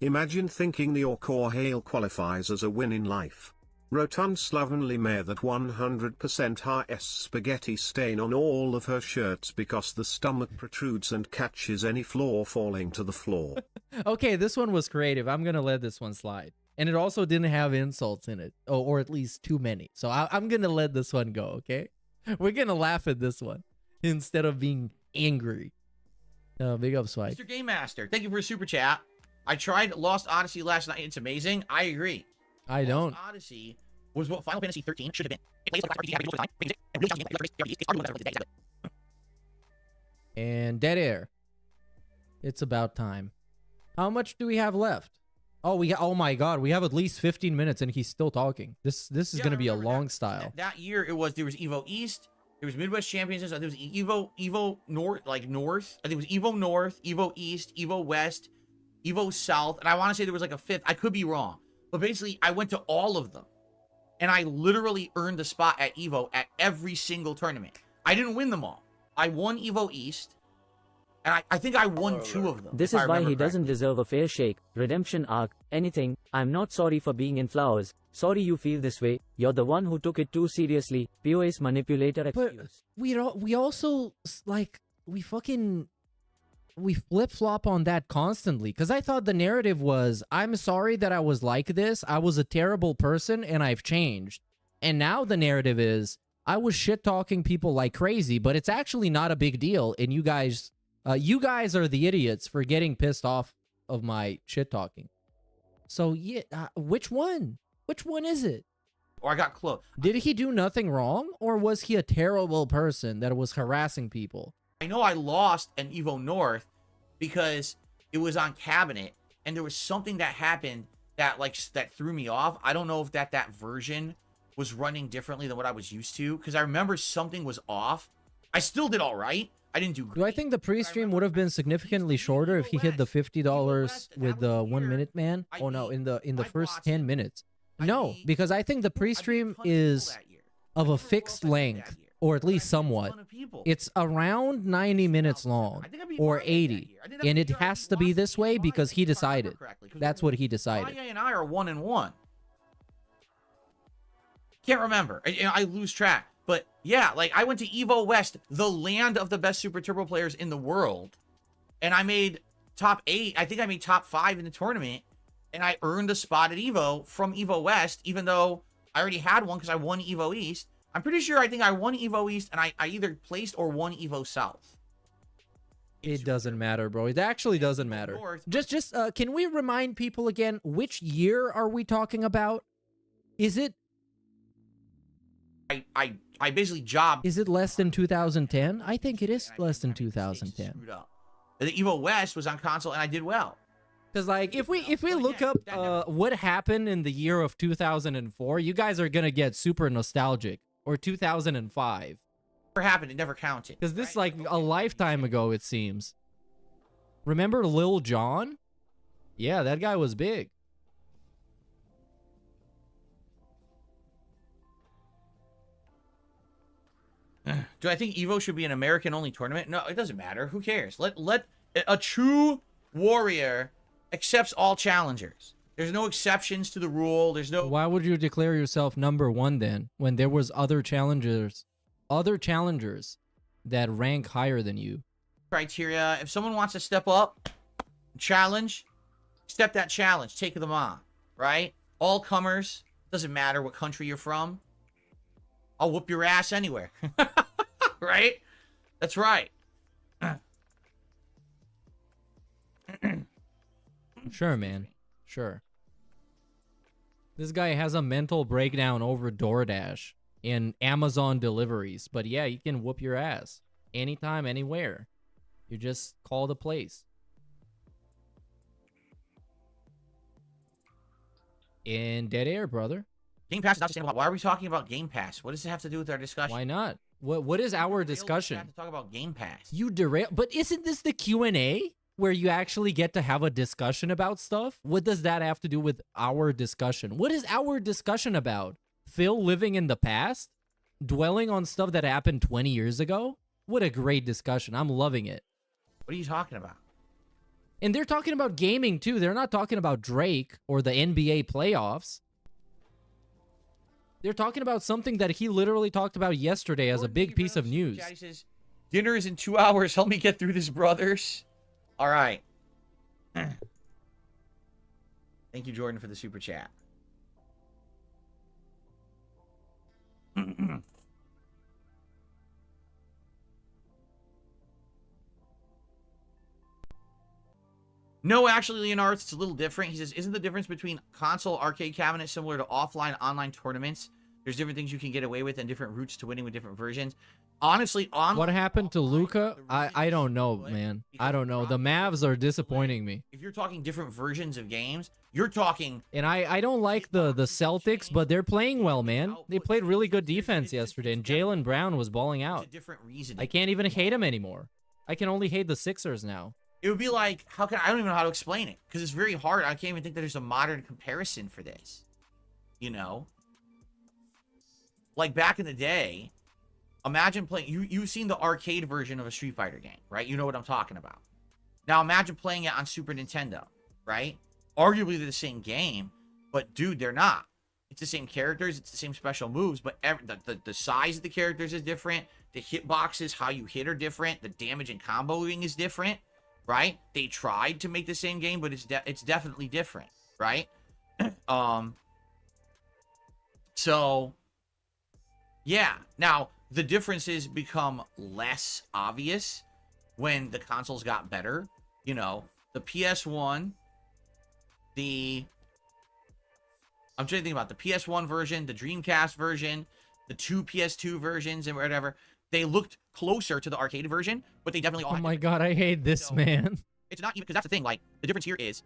[SPEAKER 6] Imagine thinking the Orkor Hail qualifies as a win in life. Rotund slovenly mare that 100% has spaghetti stain on all of her shirts because the stomach protrudes and catches any floor falling to the floor.
[SPEAKER 5] Okay, this one was creative. I'm gonna let this one slide. And it also didn't have insults in it. Oh, or at least too many. So I'm gonna let this one go, okay? We're gonna laugh at this one instead of being angry. Big up, Swike.
[SPEAKER 7] Mr. Game Master, thank you for a super chat. I tried Lost Odyssey last night. It's amazing. I agree.
[SPEAKER 5] I don't.
[SPEAKER 7] Lost Odyssey was what Final Fantasy 13 should have been. It plays like RPG, time, and really challenging game.
[SPEAKER 5] And Dead Air. It's about time. How much do we have left? Oh my god, we have at least 15 minutes and he's still talking. This is gonna be a long style.
[SPEAKER 7] That year there was Evo East, there was Midwest Championships, there was Evo North, like North. I think it was Evo North, Evo East, Evo West, Evo South, and I want to say there was like a fifth. I could be wrong, but basically I went to all of them, and I literally earned a spot at Evo at every single tournament. I didn't win them all. I won Evo East. And I think I won 2 of them.
[SPEAKER 8] This is why he doesn't deserve a fair shake, redemption arc, anything. I'm not sorry for being in flowers. Sorry you feel this way. You're the one who took it too seriously. POS manipulator excuse.
[SPEAKER 5] But we also, like, we flip-flop on that constantly. Because I thought the narrative was, I'm sorry that I was like this. I was a terrible person and I've changed. And now the narrative is, I was shit-talking people like crazy, but it's actually not a big deal. And you guys are the idiots for getting pissed off of my shit talking. So yeah, which one? Which one is it?
[SPEAKER 7] Or I got close.
[SPEAKER 5] Did he do nothing wrong, or was he a terrible person that was harassing people?
[SPEAKER 7] I know I lost an Evo North because it was on cabinet, and there was something that happened that that threw me off. I don't know if that version was running differently than what I was used to, because I remember something was off. I still did all right. I didn't do great.
[SPEAKER 5] Do I think the pre-stream would have been significantly shorter if he hit the $50 with the 1 minute man? Oh no, in the first 10 minutes. No, because I think the pre-stream is of a fixed length, or at least somewhat. It's around 90 minutes long, or 80, and it has to be this way because he decided. That's what he decided.
[SPEAKER 7] Maya and I are 1-1. Can't remember. I lose track. But yeah, like I went to Evo West, the land of the best Super Turbo players in the world, and I made top 8. I think I made top 5 in the tournament, and I earned a spot at Evo from Evo West, even though I already had one because I won Evo East. I'm pretty sure I think I won Evo East, and I either placed or won Evo South.
[SPEAKER 5] It doesn't matter, bro. It actually doesn't matter. Just can we remind people again, which year are we talking about? Is it...
[SPEAKER 7] I basically jobbed.
[SPEAKER 5] Is it less than 2010? I think it is less than 2010.
[SPEAKER 7] The Evo West was on console, and I did well.
[SPEAKER 5] Because like if we look up what happened in the year of 2004, you guys are gonna get super nostalgic. Or 2005.
[SPEAKER 7] Never happened. It never counted.
[SPEAKER 5] Because this like a lifetime ago, it seems. Remember Lil Jon? Yeah, that guy was big.
[SPEAKER 7] Do I think Evo should be an American-only tournament? No, it doesn't matter. Who cares? Let a true warrior accepts all challengers. There's no exceptions to the rule. There's no...
[SPEAKER 5] Why would you declare yourself #1 then, when there was other challengers that rank higher than you?
[SPEAKER 7] Criteria. If someone wants to step up, challenge, accept that challenge. Take them on, right? All comers. Doesn't matter what country you're from. I'll whoop your ass anywhere. Right? That's right.
[SPEAKER 5] Sure, man. Sure. This guy has a mental breakdown over DoorDash and Amazon deliveries. But yeah, you can whoop your ass. Anytime, anywhere. You just call the place. In Dead Air, brother.
[SPEAKER 7] Game Pass is not sustainable. Why are we talking about Game Pass? What does it have to do with our discussion?
[SPEAKER 5] Why not? What is our discussion?
[SPEAKER 7] To talk about Game Pass.
[SPEAKER 5] You derail, but isn't this the Q&A where you actually get to have a discussion about stuff? What does that have to do with our discussion? What is our discussion about? Phil living in the past? Dwelling on stuff that happened 20 years ago? What a great discussion. I'm loving it.
[SPEAKER 7] What are you talking about?
[SPEAKER 5] And they're talking about gaming too. They're not talking about Drake or the NBA playoffs. They're talking about something that he literally talked about yesterday as a big piece of news.
[SPEAKER 7] He says, dinner is in 2 hours. Help me get through this, brothers. All right. Thank you, Jordan, for the super chat. No, actually, Leonardo, it's a little different. He says, isn't the difference between console arcade cabinets similar to offline online tournaments? There's different things you can get away with and different routes to winning with different versions. Honestly,
[SPEAKER 5] what happened to Luca? I don't know, man. I don't know. The Mavs are disappointing me.
[SPEAKER 7] If you're talking different versions of games, you're talking...
[SPEAKER 5] And I don't like the Celtics, but they're playing well, man. They played really good defense yesterday, and Jaylen Brown was balling out. I can't even hate him anymore. I can only hate the Sixers now.
[SPEAKER 7] It would be like, I don't even know how to explain it, because it's very hard. I can't even think that there's a modern comparison for this. You know? Like back in the day, imagine playing, you've seen the arcade version of a Street Fighter game, right? You know what I'm talking about. Now imagine playing it on Super Nintendo, right? Arguably they're the same game, but dude, they're not. It's the same characters, it's the same special moves, but the size of the characters is different. The hitboxes, how you hit are different. The damage and comboing is different, right? They tried to make the same game, but it's definitely different, right? So, yeah. Now, the differences become less obvious when the consoles got better. You know, the PS1, I'm trying to think about the PS1 version, the Dreamcast version, the two PS2 versions, and whatever. They looked closer to the arcade version, but they definitely all
[SPEAKER 5] Oh my god, I hate this, man.
[SPEAKER 7] It's not even, because that's the thing, like, the difference here is,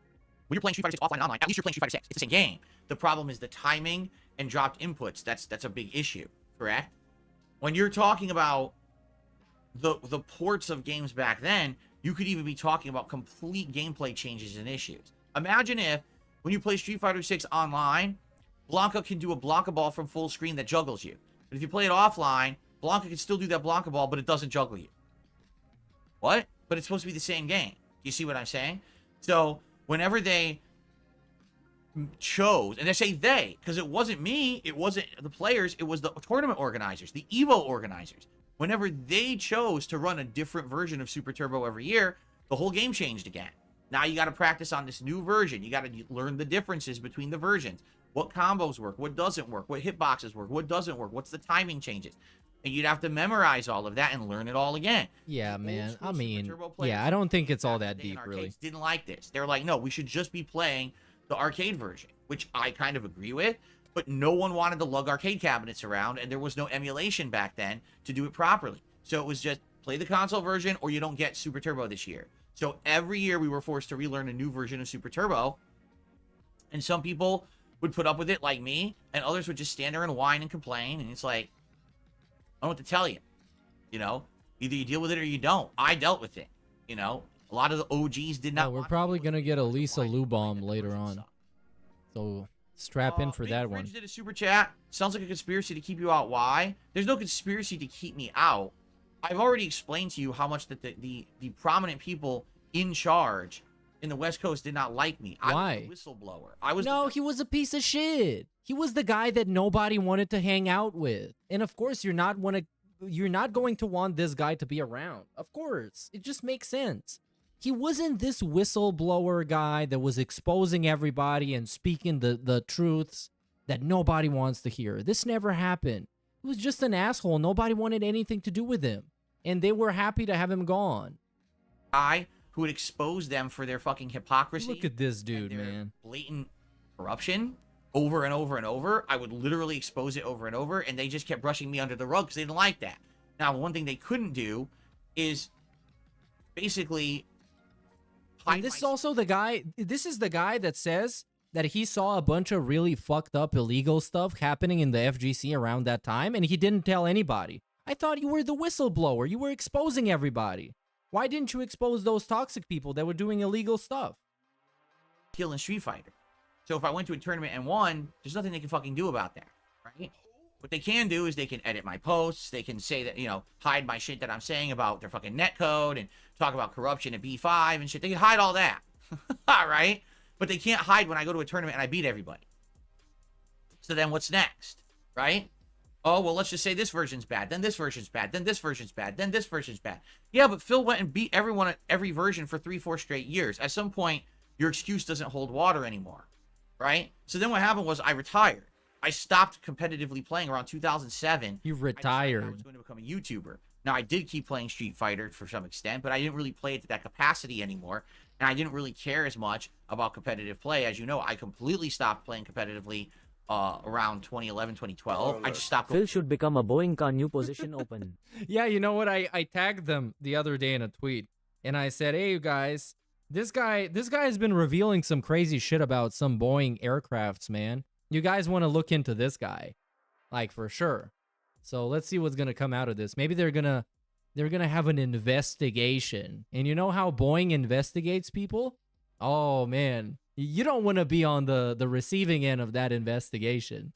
[SPEAKER 7] when you're playing Street Fighter 6 offline and online, at least you're playing Street Fighter 6. It's the same game. The problem is the timing and dropped inputs. That's a big issue, correct? When you're talking about the ports of games back then, you could even be talking about complete gameplay changes and issues. Imagine if, when you play Street Fighter 6 online, Blanca can do a Blanca ball from full screen that juggles you. But if you play it offline, Blanca can still do that Blanca ball, but it doesn't juggle you. What? But it's supposed to be the same game. You see what I'm saying? So, whenever they chose, and I say they, because it wasn't me, it wasn't the players, it was the tournament organizers, the EVO organizers. Whenever they chose to run a different version of Super Turbo every year, the whole game changed again. Now you got to practice on this new version. You got to learn the differences between the versions. What combos work, what doesn't work, what hitboxes work, what doesn't work, what's the timing changes. And you'd have to memorize all of that and learn it all again.
[SPEAKER 5] Yeah, man. I mean, yeah, I don't think it's all that deep, really.
[SPEAKER 7] Didn't like this. They're like, no, we should just be playing the arcade version, which I kind of agree with. But no one wanted to lug arcade cabinets around, and there was no emulation back then to do it properly. So it was just play the console version, or you don't get Super Turbo this year. So every year we were forced to relearn a new version of Super Turbo. And some people would put up with it, like me, and others would just stand there and whine and complain. And it's like, I don't know what to tell you. You know, either you deal with it or you don't. I dealt with it. You know, a lot of the OGs did not.
[SPEAKER 5] We're probably gonna get a Lisa Lou bomb later on, so strap in for that one.
[SPEAKER 7] Did a super chat. Sounds like a conspiracy to keep you out. Why? There's no conspiracy to keep me out. I've already explained to you how much that the prominent people in charge in the West Coast did not like me.
[SPEAKER 5] Why?
[SPEAKER 7] I was a whistleblower.
[SPEAKER 5] No, he was a piece of shit. He was the guy that nobody wanted to hang out with. And of course, you're not going to want this guy to be around. Of course. It just makes sense. He wasn't this whistleblower guy that was exposing everybody and speaking the truths that nobody wants to hear. This never happened. He was just an asshole. Nobody wanted anything to do with him. And they were happy to have him gone.
[SPEAKER 7] Who would expose them for their fucking hypocrisy.
[SPEAKER 5] Look at this dude, man.
[SPEAKER 7] Blatant corruption over and over and over. I would literally expose it over and over, and they just kept brushing me under the rug because they didn't like that. Now, one thing they couldn't do is basically...
[SPEAKER 5] And this is also the guy... This is the guy that says that he saw a bunch of really fucked up illegal stuff happening in the FGC around that time, and he didn't tell anybody. I thought you were the whistleblower. You were exposing everybody. Why didn't you expose those toxic people that were doing illegal stuff?
[SPEAKER 7] Killing Street Fighter. So if I went to a tournament and won, there's nothing they can fucking do about that, right? What they can do is they can edit my posts. They can say that, you know, hide my shit that I'm saying about their fucking netcode and talk about corruption at B5 and shit. They can hide all that, all right? But they can't hide when I go to a tournament and I beat everybody. So then what's next, right? Oh, well, let's just say this version's bad, then this version's bad, then this version's bad, then this version's bad. Yeah, but Phil went and beat everyone at every version for 3-4 straight years. At some point, your excuse doesn't hold water anymore, right? So then what happened was I retired. I stopped competitively playing around 2007.
[SPEAKER 5] You retired.
[SPEAKER 7] I was going to become a YouTuber. Now, I did keep playing Street Fighter for some extent, but I didn't really play it to that capacity anymore. And I didn't really care as much about competitive play. As you know, I completely stopped playing competitively around 2011, 2012. I just stopped.
[SPEAKER 8] Phil should become a Boeing car new position open.
[SPEAKER 5] Yeah, you know what? I tagged them the other day in a tweet, and I said, "Hey, you guys, this guy has been revealing some crazy shit about some Boeing aircrafts, man. You guys want to look into this guy, like for sure. So let's see what's gonna come out of this. Maybe they're gonna have an investigation. And you know how Boeing investigates people? Oh man, you don't want to be on the receiving end of that investigation.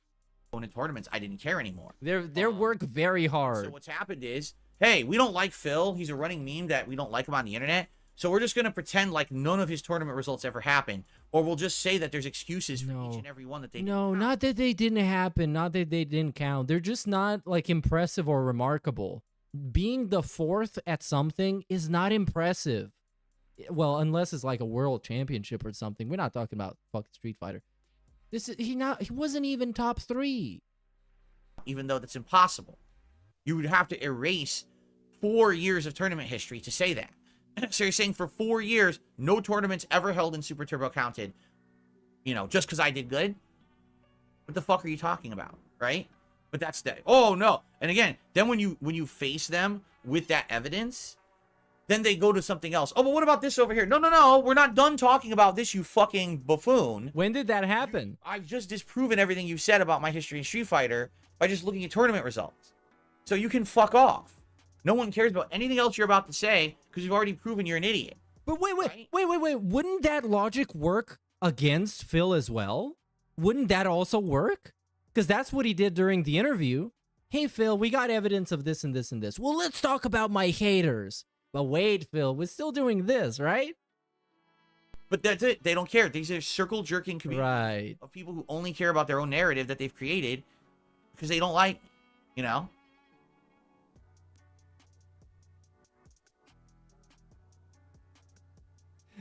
[SPEAKER 7] In tournaments, I didn't care anymore.
[SPEAKER 5] They work very hard.
[SPEAKER 7] So what's happened is, hey, we don't like Phil. He's a running meme that we don't like him on the internet. So we're just going to pretend like none of his tournament results ever happened. Or we'll just say that there's excuses for each and every one that they didn't count.
[SPEAKER 5] Not that they didn't happen. Not that they didn't count. They're just not like impressive or remarkable. Being the fourth at something is not impressive. Well, unless it's like a world championship or something. We're not talking about fucking Street Fighter. He wasn't even top 3.
[SPEAKER 7] Even though that's impossible. You would have to erase 4 years of tournament history to say that. So you're saying for 4 years, no tournaments ever held in Super Turbo counted, you know, just because I did good? What the fuck are you talking about, right? But that's the, oh no. And again, then when you face them with that evidence, then they go to something else. Oh, but what about this over here? No, we're not done talking about this, you fucking buffoon.
[SPEAKER 5] When did that happen?
[SPEAKER 7] I've just disproven everything you said about my history in Street Fighter by just looking at tournament results. So you can fuck off. No one cares about anything else you're about to say because you've already proven you're an idiot.
[SPEAKER 5] But wait. Wouldn't that logic work against Phil as well? Wouldn't that also work? Because that's what he did during the interview. Hey, Phil, we got evidence of this and this and this. Well, let's talk about my haters. But wait, Phil, we're still doing this, right?
[SPEAKER 7] But that's it. They don't care. These are circle jerking
[SPEAKER 5] Right.
[SPEAKER 7] communities of people who only care about their own narrative that they've created because they don't like, you know?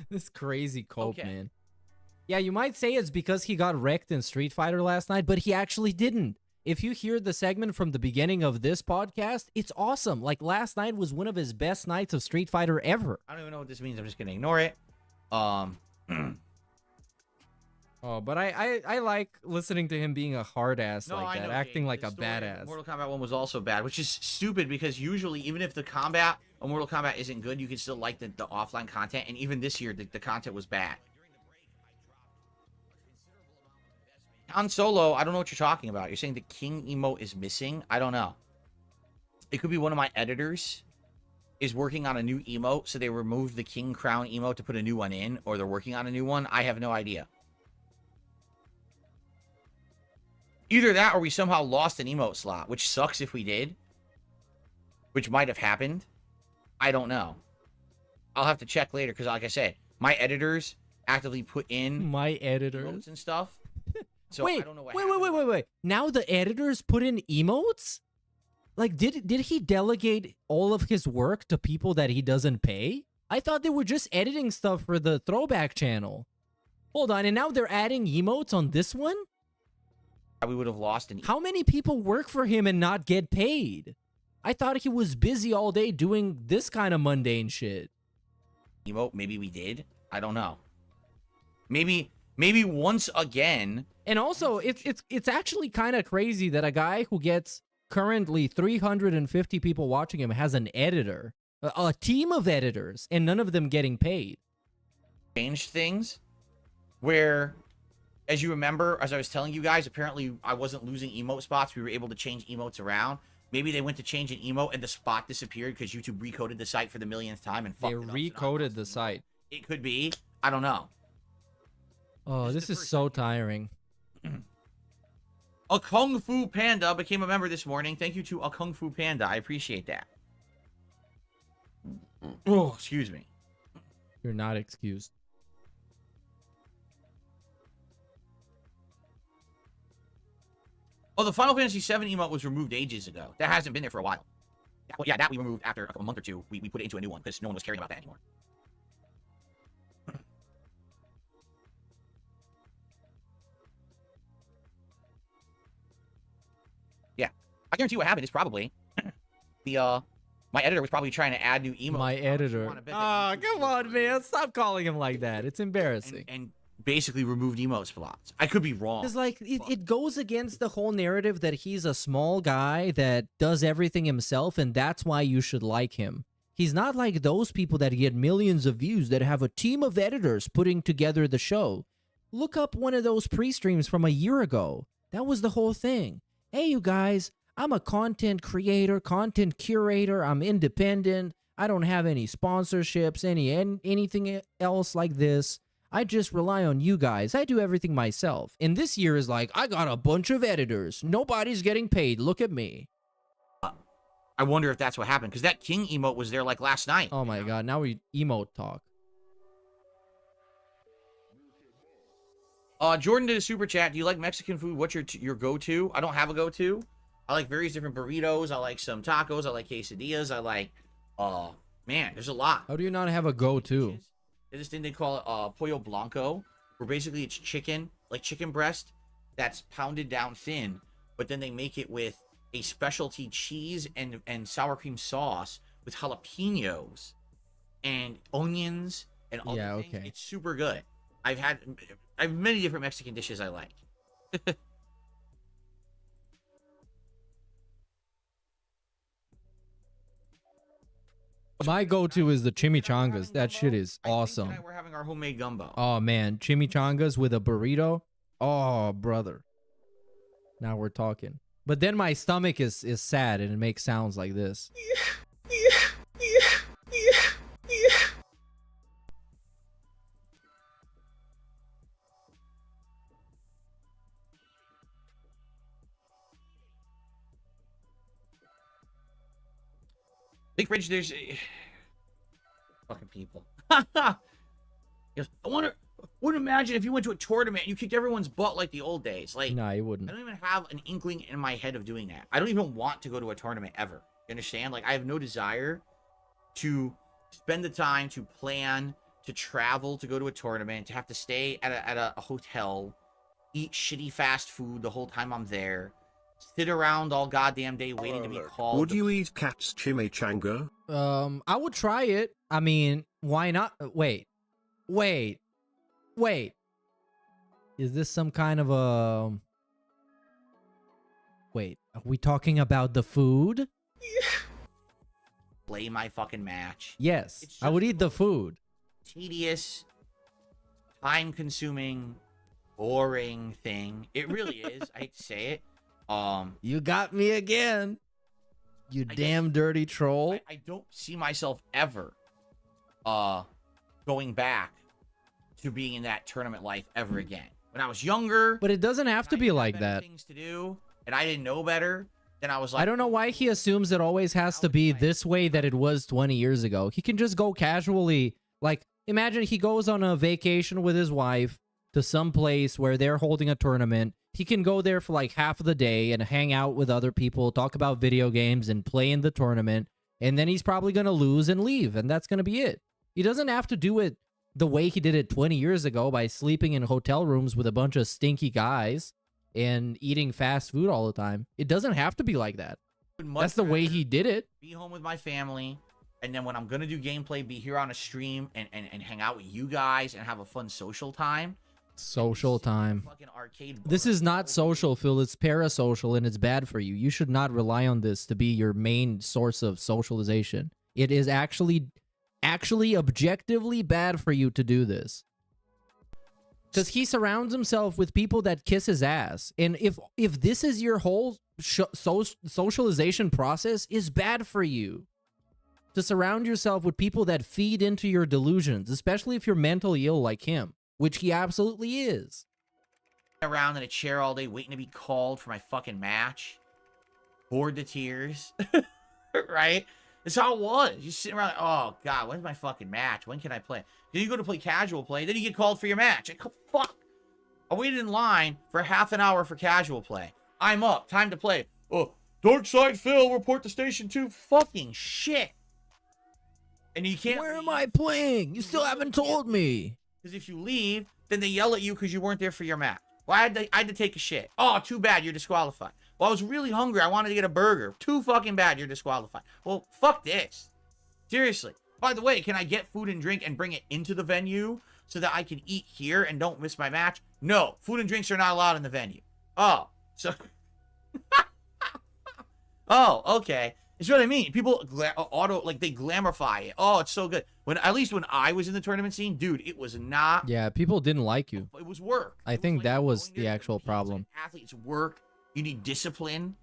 [SPEAKER 5] This crazy cope, man. Yeah, you might say it's because he got wrecked in Street Fighter last night, but he actually didn't. If you hear the segment from the beginning of this podcast, it's awesome. Like, last night was one of his best nights of Street Fighter ever.
[SPEAKER 7] I don't even know what this means. I'm just going to ignore it.
[SPEAKER 5] Oh, but I like listening to him being a hard ass like that, acting like a badass.
[SPEAKER 7] Mortal Kombat 1 was also bad, which is stupid because usually, even if the combat on Mortal Kombat isn't good, you can still like the offline content. And even this year, the content was bad. Han Solo, I don't know what you're talking about. You're saying the King emote is missing? I don't know. It could be one of my editors is working on a new emote, so they removed the King Crown emote to put a new one in, or they're working on a new one. I have no idea. Either that or we somehow lost an emote slot, which sucks if we did. Which might have happened. I don't know. I'll have to check later, because like I said, my editors actively put in
[SPEAKER 5] my editors
[SPEAKER 7] emotes and stuff. So
[SPEAKER 5] wait,
[SPEAKER 7] I don't know what
[SPEAKER 5] wait. Now the editors put in emotes? Like, did he delegate all of his work to people that he doesn't pay? I thought they were just editing stuff for the Throwback channel. Hold on, and now they're adding emotes on this one?
[SPEAKER 7] We would have lost an.
[SPEAKER 5] How many people work for him and not get paid? I thought he was busy all day doing this kind of mundane shit.
[SPEAKER 7] Emote, maybe we did. I don't know. Maybe once again.
[SPEAKER 5] And also, it's actually kind of crazy that a guy who gets currently 350 people watching him has an editor, a team of editors, and none of them getting paid.
[SPEAKER 7] Changed things where, as you remember, as I was telling you guys, apparently I wasn't losing emote spots. We were able to change emotes around. Maybe they went to change an emote and the spot disappeared because YouTube recoded the site for the millionth time and fucked it up.
[SPEAKER 5] They recoded the site.
[SPEAKER 7] It could be. I don't know.
[SPEAKER 5] Oh, this is so tiring.
[SPEAKER 7] A Kung Fu Panda became a member this morning. Thank you to A Kung Fu Panda. I appreciate that. Oh, excuse me.
[SPEAKER 5] You're not excused.
[SPEAKER 7] Oh, the Final Fantasy VII emote was removed ages ago. That hasn't been there for a while. Well, yeah, that we removed after a month or two. We put it into a new one because no one was caring about that anymore. Yeah. I guarantee what happened is probably the My editor was probably trying to add new emotes.
[SPEAKER 5] My editor.
[SPEAKER 7] wanna bet that
[SPEAKER 5] Oh,
[SPEAKER 7] YouTube
[SPEAKER 5] come on, man. Stop calling him like that. It's embarrassing.
[SPEAKER 7] and basically removed emote slots. I could be wrong.
[SPEAKER 5] Because, like, it goes against the whole narrative that he's a small guy that does everything himself, and that's why you should like him. He's not like those people that get millions of views that have a team of editors putting together the show. Look up one of those pre-streams from a year ago. That was the whole thing. Hey, you guys, I'm a content creator, content curator. I'm independent. I don't have any sponsorships, anything else like this. I just rely on you guys. I do everything myself. And this year is like, I got a bunch of editors. Nobody's getting paid. Look at me.
[SPEAKER 7] I wonder if that's what happened, because that king emote was there like last night.
[SPEAKER 5] Oh my god, now we emote talk.
[SPEAKER 7] Jordan did a super chat. Do you like Mexican food? What's your go-to? I don't have a go-to. I like various different burritos. I like some tacos. I like quesadillas. I like, man, there's a lot.
[SPEAKER 5] How do you not have a go-to?
[SPEAKER 7] There's this thing they call it pollo blanco, where basically it's chicken, like chicken breast, that's pounded down thin, but then they make it with a specialty cheese and sour cream sauce with jalapenos and onions and all
[SPEAKER 5] Yeah,
[SPEAKER 7] things.
[SPEAKER 5] okay.
[SPEAKER 7] It's super good. I have many different Mexican dishes I like.
[SPEAKER 5] My go-to is the chimichangas. That shit is awesome.
[SPEAKER 7] Tonight we're having our homemade gumbo.
[SPEAKER 5] Oh man, chimichangas with a burrito. Oh brother. Now we're talking. But then my stomach is sad and it makes sounds like this.
[SPEAKER 7] Big Bridge, there's fucking people. I wouldn't imagine if you went to a tournament and you kicked everyone's butt like the old days. Like,
[SPEAKER 5] Nah, you wouldn't.
[SPEAKER 7] I don't even have an inkling in my head of doing that. I don't even want to go to a tournament ever. You understand? Like, I have no desire to spend the time to plan, to travel, to go to a tournament, to have to stay at a hotel, eat shitty fast food the whole time I'm there, sit around all goddamn day waiting to be called.
[SPEAKER 6] Would you eat cat's chimichanga?
[SPEAKER 5] I would try it. I mean, why not? Wait. Is this some kind of a... Wait, are we talking about the food?
[SPEAKER 7] Play my fucking match.
[SPEAKER 5] Yes, I would eat the food.
[SPEAKER 7] Tedious, time-consuming, boring thing. It really is. I hate to say it.
[SPEAKER 5] You got me again. You damn dirty troll.
[SPEAKER 7] I don't see myself ever going back to being in that tournament life ever again. When I was younger,
[SPEAKER 5] But it doesn't have to be like that.
[SPEAKER 7] things to do, and I didn't know better, then I was like,
[SPEAKER 5] I don't know why he assumes it always has to be this way that it was 20 years ago. He can just go casually. Like, imagine he goes on a vacation with his wife to some place where they're holding a tournament. He can go there for like half of the day and hang out with other people, talk about video games and play in the tournament. And then he's probably going to lose and leave. And that's going to be it. He doesn't have to do it the way he did it 20 years ago by sleeping in hotel rooms with a bunch of stinky guys and eating fast food all the time. It doesn't have to be like that. That's the way he did it.
[SPEAKER 7] Be home with my family, and then when I'm gonna do gameplay, be here on a stream and hang out with you guys and have a fun social time.
[SPEAKER 5] Social time.
[SPEAKER 7] Fucking arcade.
[SPEAKER 5] This is not social, Phil. It's parasocial, and it's bad for you. You should not rely on this to be your main source of socialization. It is actually objectively bad for you to do this. Because he surrounds himself with people that kiss his ass. And if this is your whole socialization process, is bad for you. To surround yourself with people that feed into your delusions, especially if you're mentally ill like him, which he absolutely is.
[SPEAKER 7] Around in a chair all day waiting to be called for my fucking match. Bored to tears. Right? That's how it was. You sit around, oh god, when's my fucking match? When can I play? Then you go to play casual play, then you get called for your match. Like, fuck. I waited in line for half an hour for casual play. I'm up, time to play. Oh, Dark Side Phil, report to Station 2. Fucking shit. And you can't.
[SPEAKER 5] Where am I playing? You still haven't told me.
[SPEAKER 7] Because if you leave, then they yell at you because you weren't there for your match. Well, I had to take a shit. Oh, too bad, you're disqualified. Well, I was really hungry. I wanted to get a burger. Too fucking bad. You're disqualified. Well, fuck this. Seriously. By the way, can I get food and drink and bring it into the venue so that I can eat here and don't miss my match? No. Food and drinks are not allowed in the venue. Oh. So... Oh, okay. It's what I mean. People they glamorify it. Oh, it's so good. At least when I was in the tournament scene, dude, it was not.
[SPEAKER 5] Yeah, people didn't like you.
[SPEAKER 7] It was work.
[SPEAKER 5] I think that was the actual problem.
[SPEAKER 7] Athletes work. You need discipline.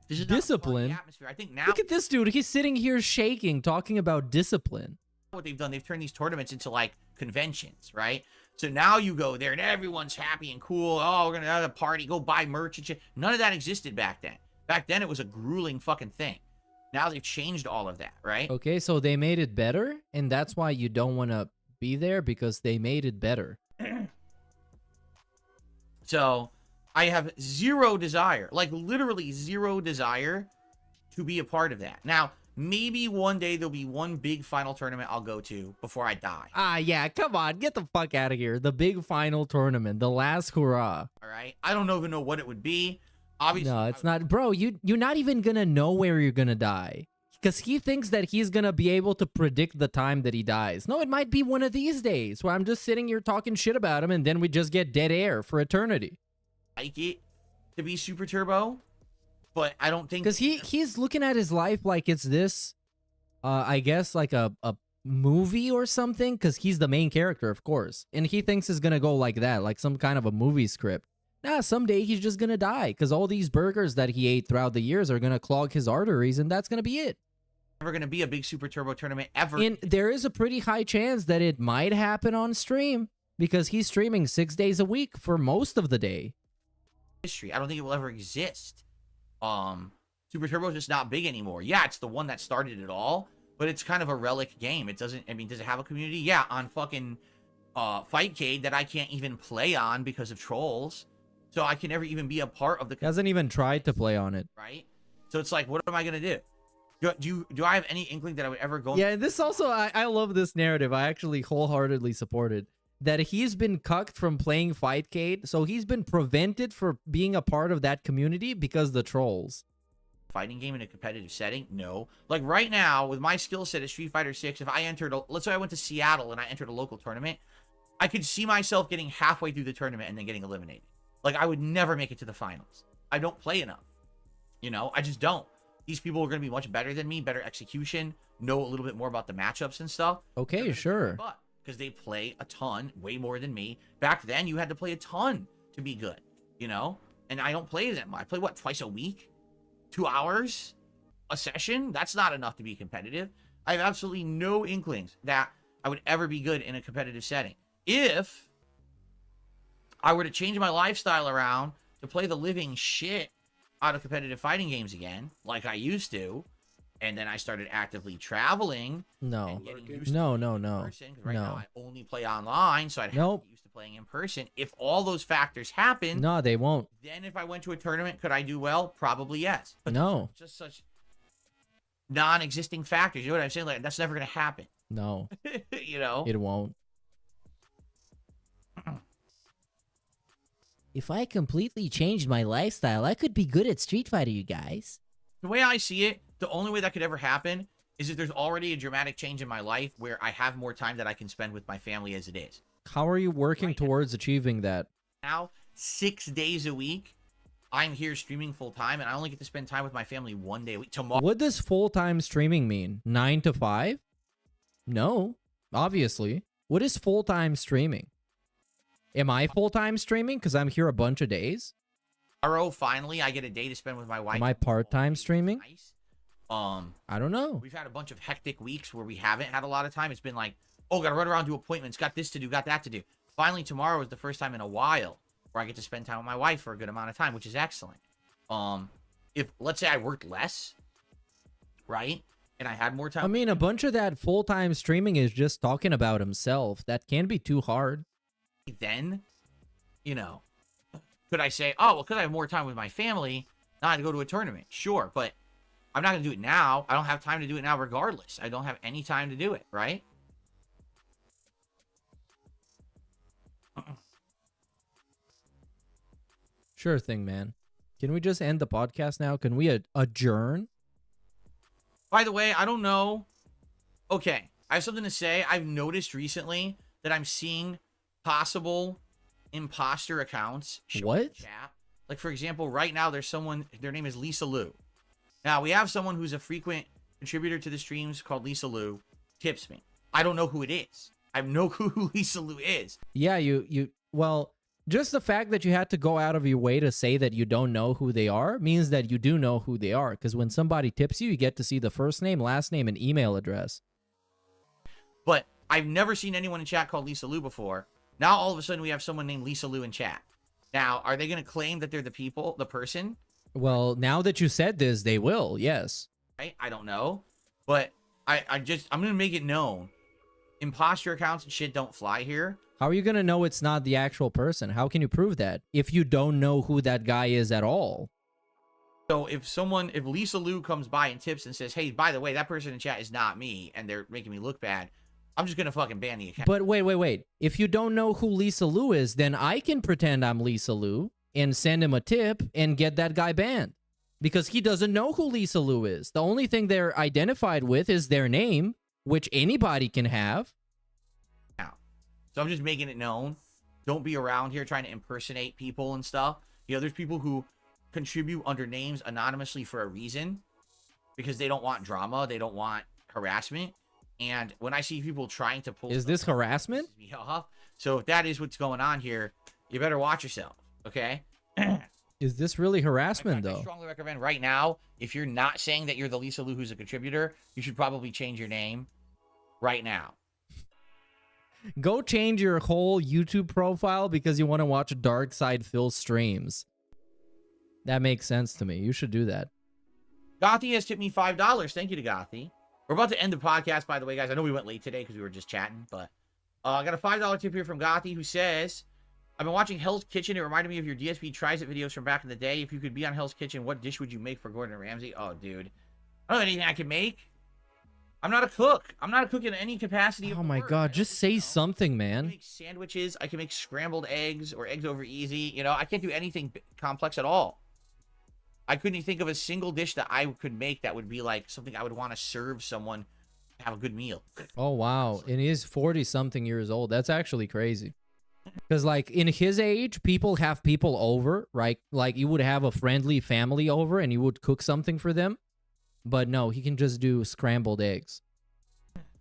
[SPEAKER 7] This is
[SPEAKER 5] Discipline?
[SPEAKER 7] Not a fun atmosphere. I think now.
[SPEAKER 5] Look at this dude. He's sitting here shaking, talking about discipline.
[SPEAKER 7] What they've done, they've turned these tournaments into like conventions, right? So now you go there and everyone's happy and cool. Oh, we're gonna have a party. Go buy merch and shit. None of that existed back then. Back then, it was a grueling fucking thing. Now they've changed all of that, right?
[SPEAKER 5] Okay, so they made it better, and that's why you don't want to be there, because they made it better.
[SPEAKER 7] So I have zero desire, like literally zero desire to be a part of that. Now, maybe one day there'll be one big final tournament I'll go to before I die.
[SPEAKER 5] Ah, yeah, come on, get the fuck out of here. The big final tournament, the last hurrah.
[SPEAKER 7] All right? I don't even know what it would be. Obviously,
[SPEAKER 5] No, it's not. Bro, you're not even gonna know where you're gonna die. Because he thinks that he's gonna be able to predict the time that he dies. No, it might be one of these days where I'm just sitting here talking shit about him and then we just get dead air for eternity.
[SPEAKER 7] like it to be Super Turbo, but I don't think...
[SPEAKER 5] Because he's looking at his life like it's this, I guess, like a movie or something, because he's the main character, of course. And he thinks it's gonna go like that, like some kind of a movie script. Nah, someday he's just gonna die, because all these burgers that he ate throughout the years are gonna clog his arteries, and that's gonna be it.
[SPEAKER 7] Never gonna be a big Super Turbo tournament ever.
[SPEAKER 5] And there is a pretty high chance that it might happen on stream, because he's streaming 6 days a week for most of the day.
[SPEAKER 7] History. I don't think it will ever exist. Super Turbo is just not big anymore. Yeah, it's the one that started it all, but it's kind of a relic game. It doesn't, I mean, does it have a community? Yeah, on fucking Fightcade that I can't even play on because of trolls. So I can never even be a part of the...
[SPEAKER 5] He hasn't even tried to play on it.
[SPEAKER 7] Right? So it's like, what am I going to do? Do I have any inkling that I would ever go...
[SPEAKER 5] Yeah, this also, I love this narrative. I actually wholeheartedly support it. That he's been cucked from playing Fightcade, so he's been prevented for being a part of that community because the trolls.
[SPEAKER 7] Fighting game in a competitive setting? No. Like right now, with my skill set at Street Fighter 6, if I entered, let's say I went to Seattle and I entered a local tournament, I could see myself getting halfway through the tournament and then getting eliminated. Like, I would never make it to the finals. I don't play enough. You know, I just don't. These people are going to be much better than me, better execution, know a little bit more about the matchups and stuff.
[SPEAKER 5] Okay, sure.
[SPEAKER 7] But because they play a ton, way more than me. Back then, you had to play a ton to be good, you know? And I don't play that much. I play, what, twice a week? 2 hours a session? That's not enough to be competitive. I have absolutely no inklings that I would ever be good in a competitive setting. If I were to change my lifestyle around to play the living shit out of competitive fighting games again, like I used to, and then I started actively traveling.
[SPEAKER 5] No.
[SPEAKER 7] No. Right now I only play online, so I'd have to get used to playing in person. If all those factors happen,
[SPEAKER 5] no, they won't.
[SPEAKER 7] Then if I went to a tournament, could I do well? Probably yes. But
[SPEAKER 5] no.
[SPEAKER 7] Just such non-existing factors. You know what I'm saying? Like, that's never going to happen.
[SPEAKER 5] No.
[SPEAKER 7] You know?
[SPEAKER 5] It won't.
[SPEAKER 10] If I completely changed my lifestyle, I could be good at Street Fighter, you guys.
[SPEAKER 7] The way I see it, the only way that could ever happen is if there's already a dramatic change in my life where I have more time that I can spend with my family as it is.
[SPEAKER 5] How are you working towards achieving that?
[SPEAKER 7] Now, 6 days a week, I'm here streaming full time, and I only get to spend time with my family 1 day a week. Tomorrow.
[SPEAKER 5] What does full-time streaming mean? 9 to 5? No, obviously. What is full-time streaming? Am I full-time streaming because I'm here a bunch of days?
[SPEAKER 7] Tomorrow, finally, I get a day to spend with my wife.
[SPEAKER 5] Am I part-time streaming?
[SPEAKER 7] Nice.
[SPEAKER 5] I don't know.
[SPEAKER 7] We've had a bunch of hectic weeks where we haven't had a lot of time. It's been like, oh, gotta run around, do appointments, got this to do, got that to do. Finally, tomorrow is the first time in a while where I get to spend time with my wife for a good amount of time, which is excellent. If, let's say I worked less, right? And I had more time.
[SPEAKER 5] I mean, a bunch of that full-time streaming is just talking about himself. That can be too hard.
[SPEAKER 7] Then, you know, could I say, oh, well, because I have more time with my family, now I go to a tournament? Sure, but I'm not going to do it now. I don't have time to do it now regardless. I don't have any time to do it, right?
[SPEAKER 5] Sure thing, man. Can we just end the podcast now? Can we adjourn?
[SPEAKER 7] By the way, I don't know. Okay, I have something to say. I've noticed recently that I'm seeing possible imposter accounts show in chat. Like, for example, right now there's someone, their name is Lisa Lou. Now, we have someone who's a frequent contributor to the streams called Lisa Lou, tips me. I don't know who it is. I have no clue who Lisa Lou is.
[SPEAKER 5] Yeah, well, just the fact that you had to go out of your way to say that you don't know who they are means that you do know who they are. Because when somebody tips you, you get to see the first name, last name, and email address.
[SPEAKER 7] But I've never seen anyone in chat called Lisa Lou before. Now, all of a sudden, we have someone named Lisa Lou in chat. Now, are they going to claim that they're the person?
[SPEAKER 5] Well, now that you said this, they will, yes.
[SPEAKER 7] I don't know. But I'm going to make it known. Imposter accounts and shit don't fly here.
[SPEAKER 5] How are you going to know it's not the actual person? How can you prove that if you don't know who that guy is at all?
[SPEAKER 7] So if Lisa Lou comes by and tips and says, hey, by the way, that person in chat is not me, and they're making me look bad, I'm just going to fucking ban the account.
[SPEAKER 5] But wait. If you don't know who Lisa Lou is, then I can pretend I'm Lisa Lou and send him a tip and get that guy banned. Because he doesn't know who Lisa Lou is. The only thing they're identified with is their name, which anybody can have.
[SPEAKER 7] Now, so I'm just making it known. Don't be around here trying to impersonate people and stuff. You know, there's people who contribute under names anonymously for a reason. Because they don't want drama. They don't want harassment. And when I see people trying to pull...
[SPEAKER 5] Is this harassment?
[SPEAKER 7] Me off. So if that is what's going on here, you better watch yourself, okay?
[SPEAKER 5] Is this really harassment, though?
[SPEAKER 7] I strongly recommend right now, if you're not saying that you're the Lisa Lou who's a contributor, you should probably change your name right now.
[SPEAKER 5] Go change your whole YouTube profile because you want to watch Dark Side Phil streams. That makes sense to me. You should do that.
[SPEAKER 7] Gothy has tipped me $5. Thank you to Gothy. We're about to end the podcast, by the way, guys. I know we went late today because we were just chatting, but I got a $5 tip here from Gothy who says, I've been watching Hell's Kitchen. It reminded me of your DSP Tries It videos from back in the day. If you could be on Hell's Kitchen, what dish would you make for Gordon Ramsay? Oh, dude. I don't know anything I can make. I'm not a cook. I'm not a cook in any capacity.
[SPEAKER 5] Oh my God, just say something, man.
[SPEAKER 7] I can make sandwiches. I can make scrambled eggs or eggs over easy. You know, I can't do anything complex at all. I couldn't think of a single dish that I could make that would be like something I would want to serve someone to have a good meal.
[SPEAKER 5] Oh, wow. And he's 40-something years old. That's actually crazy. Because, like, in his age, people have people over, right? Like, you would have a friendly family over and you would cook something for them. But no, he can just do scrambled eggs.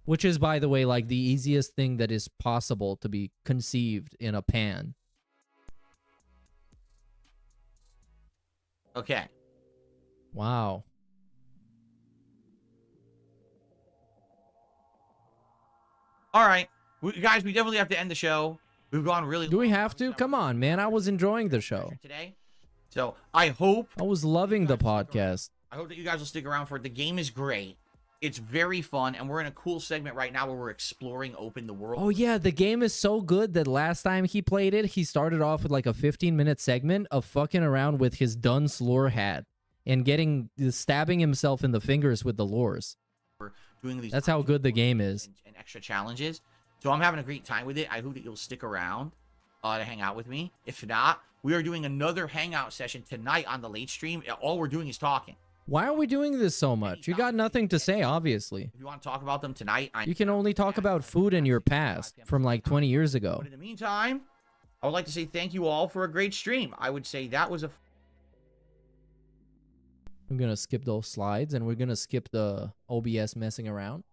[SPEAKER 5] Which is, by the way, like, the easiest thing that is possible to be conceived in a pan.
[SPEAKER 7] Okay.
[SPEAKER 5] Wow.
[SPEAKER 7] All right. Guys, we definitely have to end the show. We've gone really long.
[SPEAKER 5] Do we have to? Come on, man. I was enjoying the show
[SPEAKER 7] today. So I hope...
[SPEAKER 5] I was loving the podcast.
[SPEAKER 7] I hope that you guys will stick around for it. The game is great. It's very fun, and we're in a cool segment right now where we're exploring Open the World.
[SPEAKER 5] Oh, yeah, the game is so good that last time he played it, he started off with like a 15-minute segment of fucking around with his Dunce lure hat and stabbing himself in the fingers with the lures.
[SPEAKER 7] We're doing these.
[SPEAKER 5] That's how good the game is.
[SPEAKER 7] And extra challenges. So I'm having a great time with it. I hope that you'll stick around to hang out with me. If not, we are doing another hangout session tonight on the late stream. All we're doing is talking.
[SPEAKER 5] Why are we doing this so much? You got nothing to say, obviously.
[SPEAKER 7] If you want to talk about them tonight,
[SPEAKER 5] you can only talk about food in your past from like 20 years ago.
[SPEAKER 7] But in the meantime, I would like to say thank you all for a great stream. I would say that was a...
[SPEAKER 5] I'm going to skip those slides and we're going to skip the OBS messing around.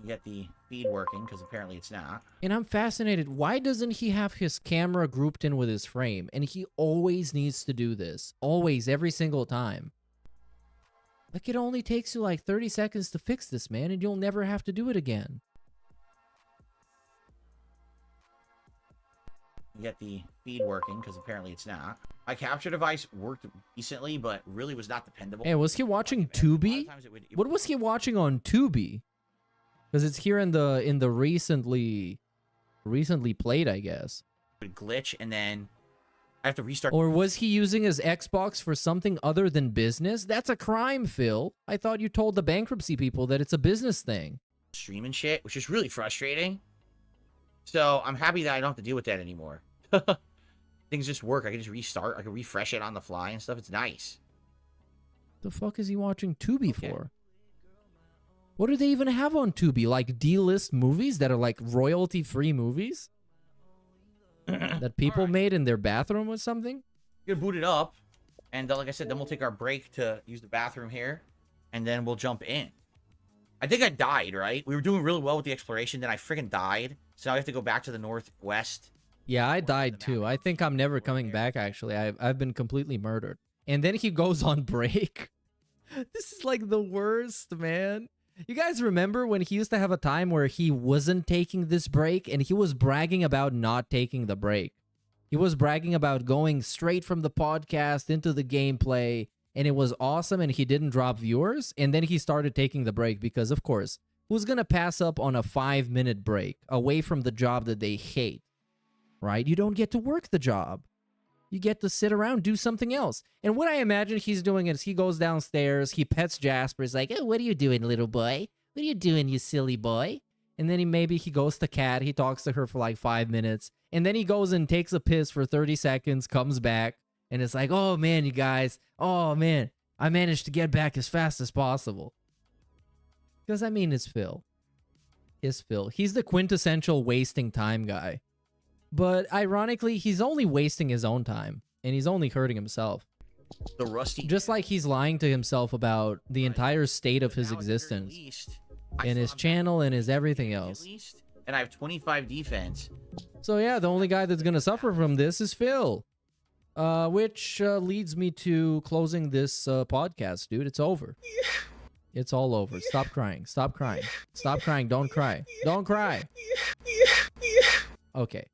[SPEAKER 7] Get the feed working because apparently it's not.
[SPEAKER 5] And I'm fascinated. Why doesn't he have his camera grouped in with his frame? And he always needs to do this. Always, every single time. Like, it only takes you like 30 seconds to fix this, man, and you'll never have to do it again.
[SPEAKER 7] Get the feed working because apparently it's not. My capture device worked decently, but really was not dependable.
[SPEAKER 5] Hey, was he watching Tubi? What was he watching on Tubi? Because it's here in the recently played, I guess.
[SPEAKER 7] It would glitch and then I have to restart.
[SPEAKER 5] Or was he using his Xbox for something other than business? That's a crime, Phil. I thought you told the bankruptcy people that it's a business thing.
[SPEAKER 7] Streaming shit, which is really frustrating. So I'm happy that I don't have to deal with that anymore. things just work. I can just restart. I can refresh it on the fly and stuff. It's nice.
[SPEAKER 5] The fuck is he watching Tubi for? What do they even have on Tubi? Like D-list movies that are like royalty-free movies that people made in their bathroom or something?
[SPEAKER 7] You're gonna boot it up, and like I said, then we'll take our break to use the bathroom here, and then we'll jump in. I think I died, right? We were doing really well with the exploration, then I freaking died. So now I have to go back to the northwest.
[SPEAKER 5] Yeah, I died too. I think I'm never coming back, actually. I've been completely murdered. And then he goes on break. This is like the worst, man. You guys remember when he used to have a time where he wasn't taking this break and he was bragging about not taking the break? He was bragging about going straight from the podcast into the gameplay, and it was awesome, and he didn't drop viewers. And then he started taking the break because, of course, who's going to pass up on a 5-minute break away from the job that they hate, right? You don't get to work the job. You get to sit around, do something else. And what I imagine he's doing is he goes downstairs, he pets Jasper. He's like, oh, what are you doing, little boy? What are you doing, you silly boy? And then maybe he goes to Kat. He talks to her for like 5 minutes. And then he goes and takes a piss for 30 seconds, comes back. And it's like, oh, man, you guys. Oh, man, I managed to get back as fast as possible. Because, I mean, it's Phil. It's Phil. He's the quintessential wasting time guy. But ironically, he's only wasting his own time, and he's only hurting himself.
[SPEAKER 7] The rusty.
[SPEAKER 5] Just like he's lying to himself about the entire state of his existence, and his channel and his everything else.
[SPEAKER 7] And I have 25 defense.
[SPEAKER 5] So yeah, the only guy that's gonna suffer from this is Phil. Which leads me to closing this podcast, dude. It's over. It's all over. Stop crying. Stop crying. Stop crying. Don't cry. Don't cry. Okay.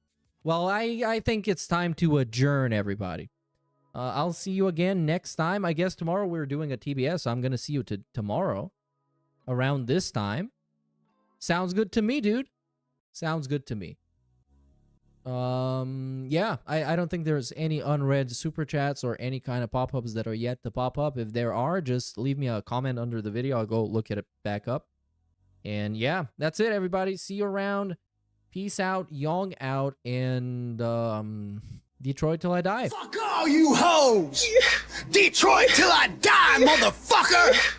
[SPEAKER 5] Well, I think it's time to adjourn, everybody. I'll see you again next time. I guess tomorrow we're doing a TBS, so I'm going to see you tomorrow around this time. Sounds good to me, dude. Sounds good to me. Yeah, I don't think there's any unread super chats or any kind of pop-ups that are yet to pop up. If there are, just leave me a comment under the video. I'll go look at it back up. And yeah, that's it, everybody. See you around. Peace out, Yong out, and Detroit till I die.
[SPEAKER 2] Fuck all you hoes! Detroit till I die, motherfucker!